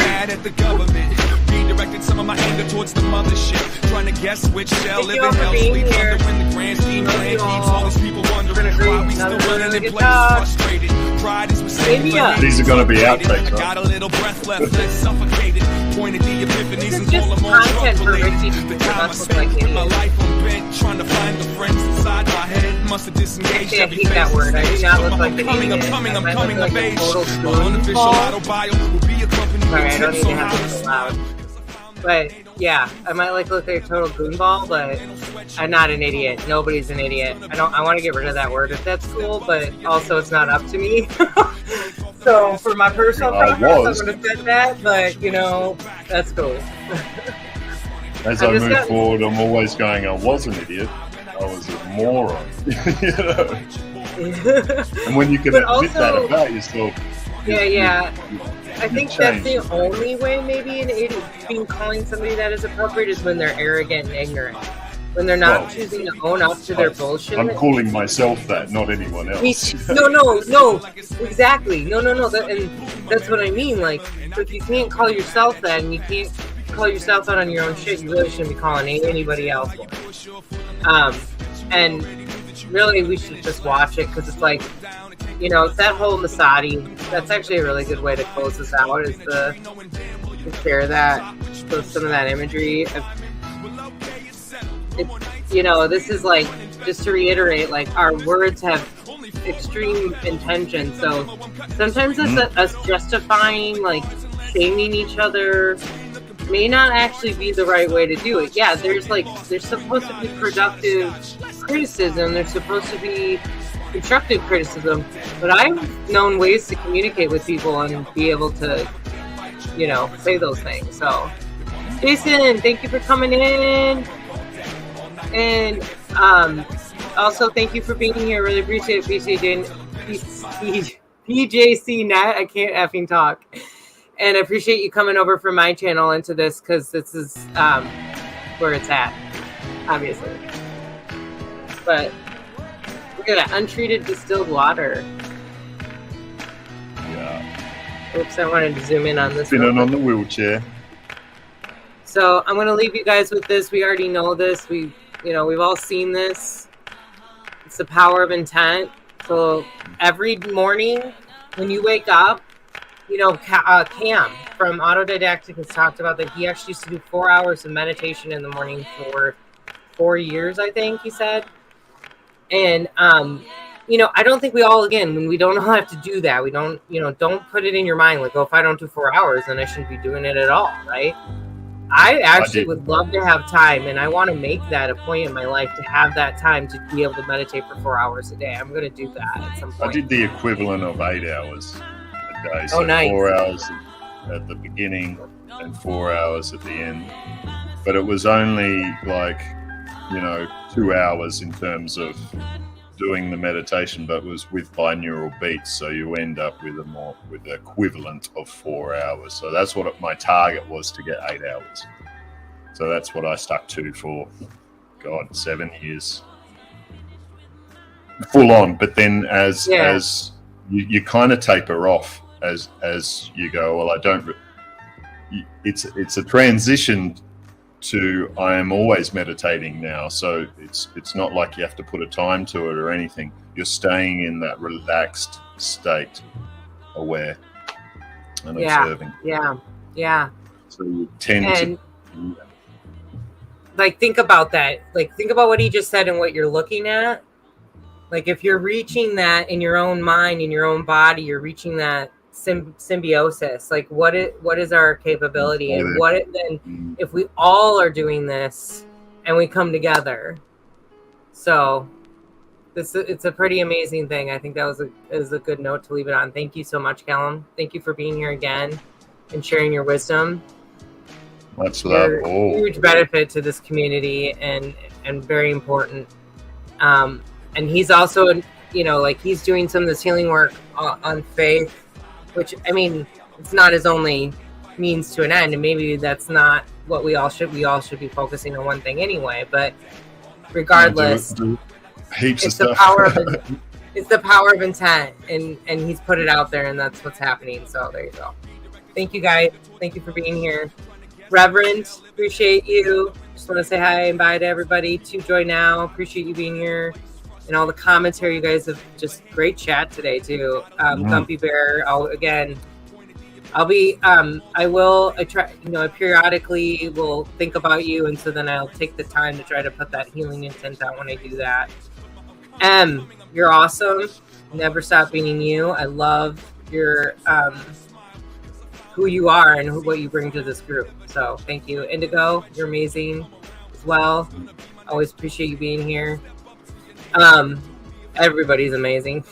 Redirected some of my anger towards the mothership. Trying to guess which shell live in hell sleep under when the grand scheme plan keeps all these people wondering why we still running in place frustrated. Pride is mistaken. These are going to be outtakes, right? Got a little breath left, less suffocated. Pointed the epiphanies and just call them all content for Richie. The time I spent with my life on bed, trying to find the friends inside my head. Must have disengaged every face. That word. I do not look like I'm coming of age. My unofficial auto bio will be accompanied with tips on how to so loud. But yeah, I might look like a total goonball, but I'm not an idiot. Nobody's an idiot. I want to get rid of that word if that's cool, but also it's not up to me. So for my personal preference, I would have said that, but that's cool. As I move forward, I'm always going, I was an idiot. I was a moron. And when you can admit that about yourself. Yeah. I think that's the only way maybe an idiot being calling somebody that is appropriate is when they're arrogant and ignorant. When they're not choosing to own up to their bullshit. I'm calling myself that, not anyone else. No, exactly. No. And that's what I mean. Like, if you can't call yourself that and you can't call yourself out on your own shit, you really shouldn't be calling anybody else. And really, we should just watch it because it's like, it's that whole Masadi. That's actually a really good way to close this out. Is to share some of that imagery. This is like, just to reiterate, like, our words have extreme intention. So sometimes us justifying, like, shaming each other may not actually be the right way to do it. Yeah, there's supposed to be productive criticism. There's supposed to be constructive criticism. But I've known ways to communicate with people and be able to, say those things. So, Jason, thank you for coming in. And also, thank you for being here. Really appreciate it, PJC Net. I can't effing talk. And I appreciate you coming over from my channel into this because this is where it's at, obviously. But look at that, untreated distilled water. Yeah. Oops, I wanted to zoom in on this. Sitting on the wheelchair. So I'm going to leave you guys with this. We already know this. We've all seen this. It's the power of intent. So every morning when you wake up, Cam from Autodidactic has talked about that he actually used to do 4 hours of meditation in the morning for 4 years, I think he said. And, I don't think we all, again, when we don't all have to do that, we don't, don't put it in your mind like, if I don't do 4 hours, then I shouldn't be doing it at all, right? I actually would love to have time, and I want to make that a point in my life to have that time to be able to meditate for 4 hours a day. I'm going to do that at some point. I did the equivalent of 8 hours a day. So nice. 4 hours at the beginning and 4 hours at the end. But it was only 2 hours in terms of doing the meditation, but was with binaural beats, so you end up with the equivalent of 4 hours. So that's what my target was, to get 8 hours. So that's what I stuck to for 7 years, full on. But then as you kind of taper off as you go, well, I don't. It's a transition to I am always meditating now, so it's not like you have to put a time to it or anything. you're staying in that relaxed state, aware and observing. Yeah. So you tend And to. like, think about that. Like, think about what he just said and what you're looking at. Like, if you're reaching that in your own mind, in your own body, you're reaching that symbiosis. Like, what is our capability? And then if we all are doing this and we come together. So it's a pretty amazing thing. I think that is a good note to leave it on. Thank you so much, Callum. Thank you for being here again and sharing your wisdom. Much love. Huge benefit to this community and very important. And he's also, like, he's doing some of this healing work on faith, which, I mean, it's not his only means to an end, and maybe that's not what we all should be focusing on one thing anyway. But regardless, it's the power of intent, and he's put it out there, and that's what's happening. So there you go. Thank you, guys. Thank you for being here. Reverend, appreciate you. Just want to say hi and bye to everybody. To Joy Now, appreciate you being here. And all the commentary, you guys have just great chat today too. Gumpy Bear, I periodically will think about you, and so then I'll take the time to try to put that healing intent out when I do that. You're awesome. Never stop being you. I love your who you are and what you bring to this group. So thank you. Indigo, you're amazing as well. Always appreciate you being here. Everybody's amazing.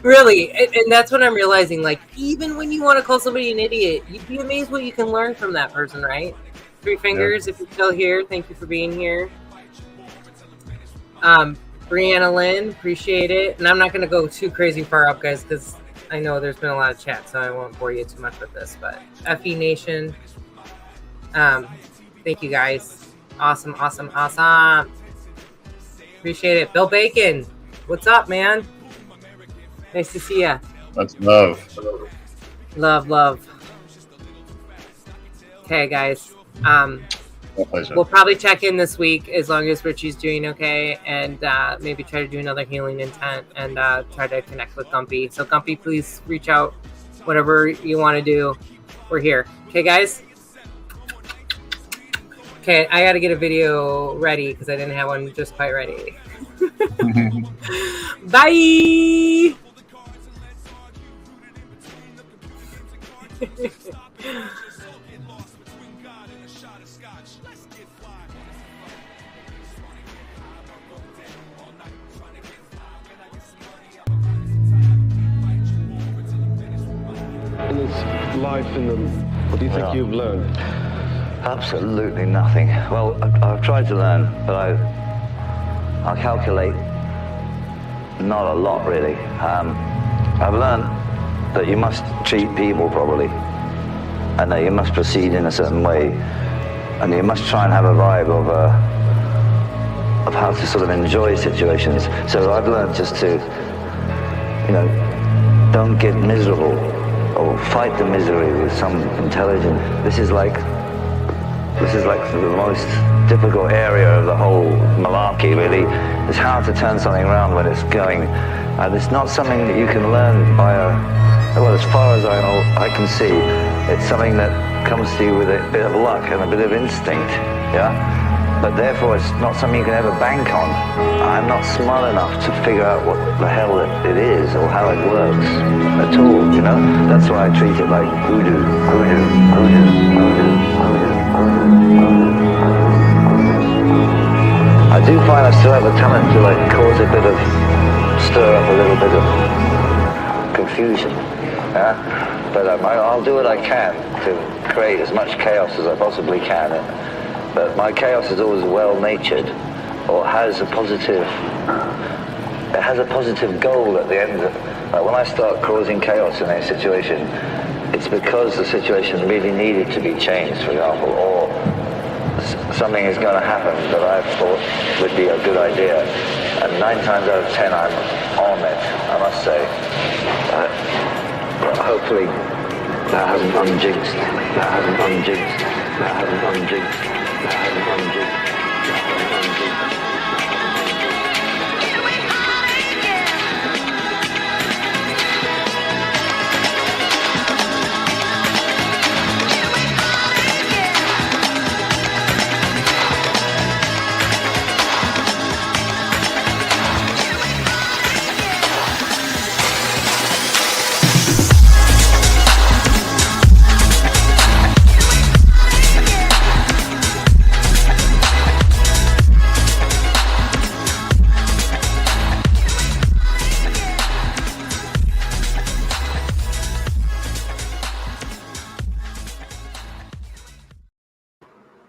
Really. And that's what I'm realizing. Like, even when you want to call somebody an idiot, you'd be amazed what you can learn from that person, right? Three Fingers, if you're still here, thank you for being here. Brianna Lynn, appreciate it. And I'm not going to go too crazy far up, guys, because I know there's been a lot of chat, so I won't bore you too much with this. But FE Nation, thank you, guys. Awesome. Appreciate it. Bill Bacon, what's up, man? Nice to see ya. That's love. Love. Okay, guys. My pleasure. We'll probably check in this week as long as Richie's doing okay, and maybe try to do another healing intent and try to connect with Gumpy. So Gumpy, please reach out. Whatever you want to do, we're here. Okay, guys? Okay, I got to get a video ready because I didn't have one just quite ready. Bye! In this life in the, what do you think you've learned? Absolutely nothing. Well, I've tried to learn, but I calculate not a lot really. I've learned that you must treat people properly, and that you must proceed in a certain way, and you must try and have a vibe of how to sort of enjoy situations. So I've learned just to, don't get miserable or fight the misery with some intelligence. This is like the most difficult area of the whole malarkey, really. It's hard to turn something around when it's going. And it's not something that you can learn by well, as far as I can see, it's something that comes to you with a bit of luck and a bit of instinct, yeah? But therefore, it's not something you can ever bank on. I'm not smart enough to figure out what the hell it is or how it works at all, That's why I treat it like hoodoo. I do find I still have a talent to stir up a little bit of confusion, yeah? But I'll do what I can to create as much chaos as I possibly can. But my chaos is always well-natured, or has a positive goal at the end of it. Like when I start causing chaos in a situation, it's because the situation really needed to be changed, for example, or something is going to happen that I thought would be a good idea. And 9 times out of 10, I'm on it, I must say. Hopefully, that hasn't unjinxed. That hasn't unjinxed.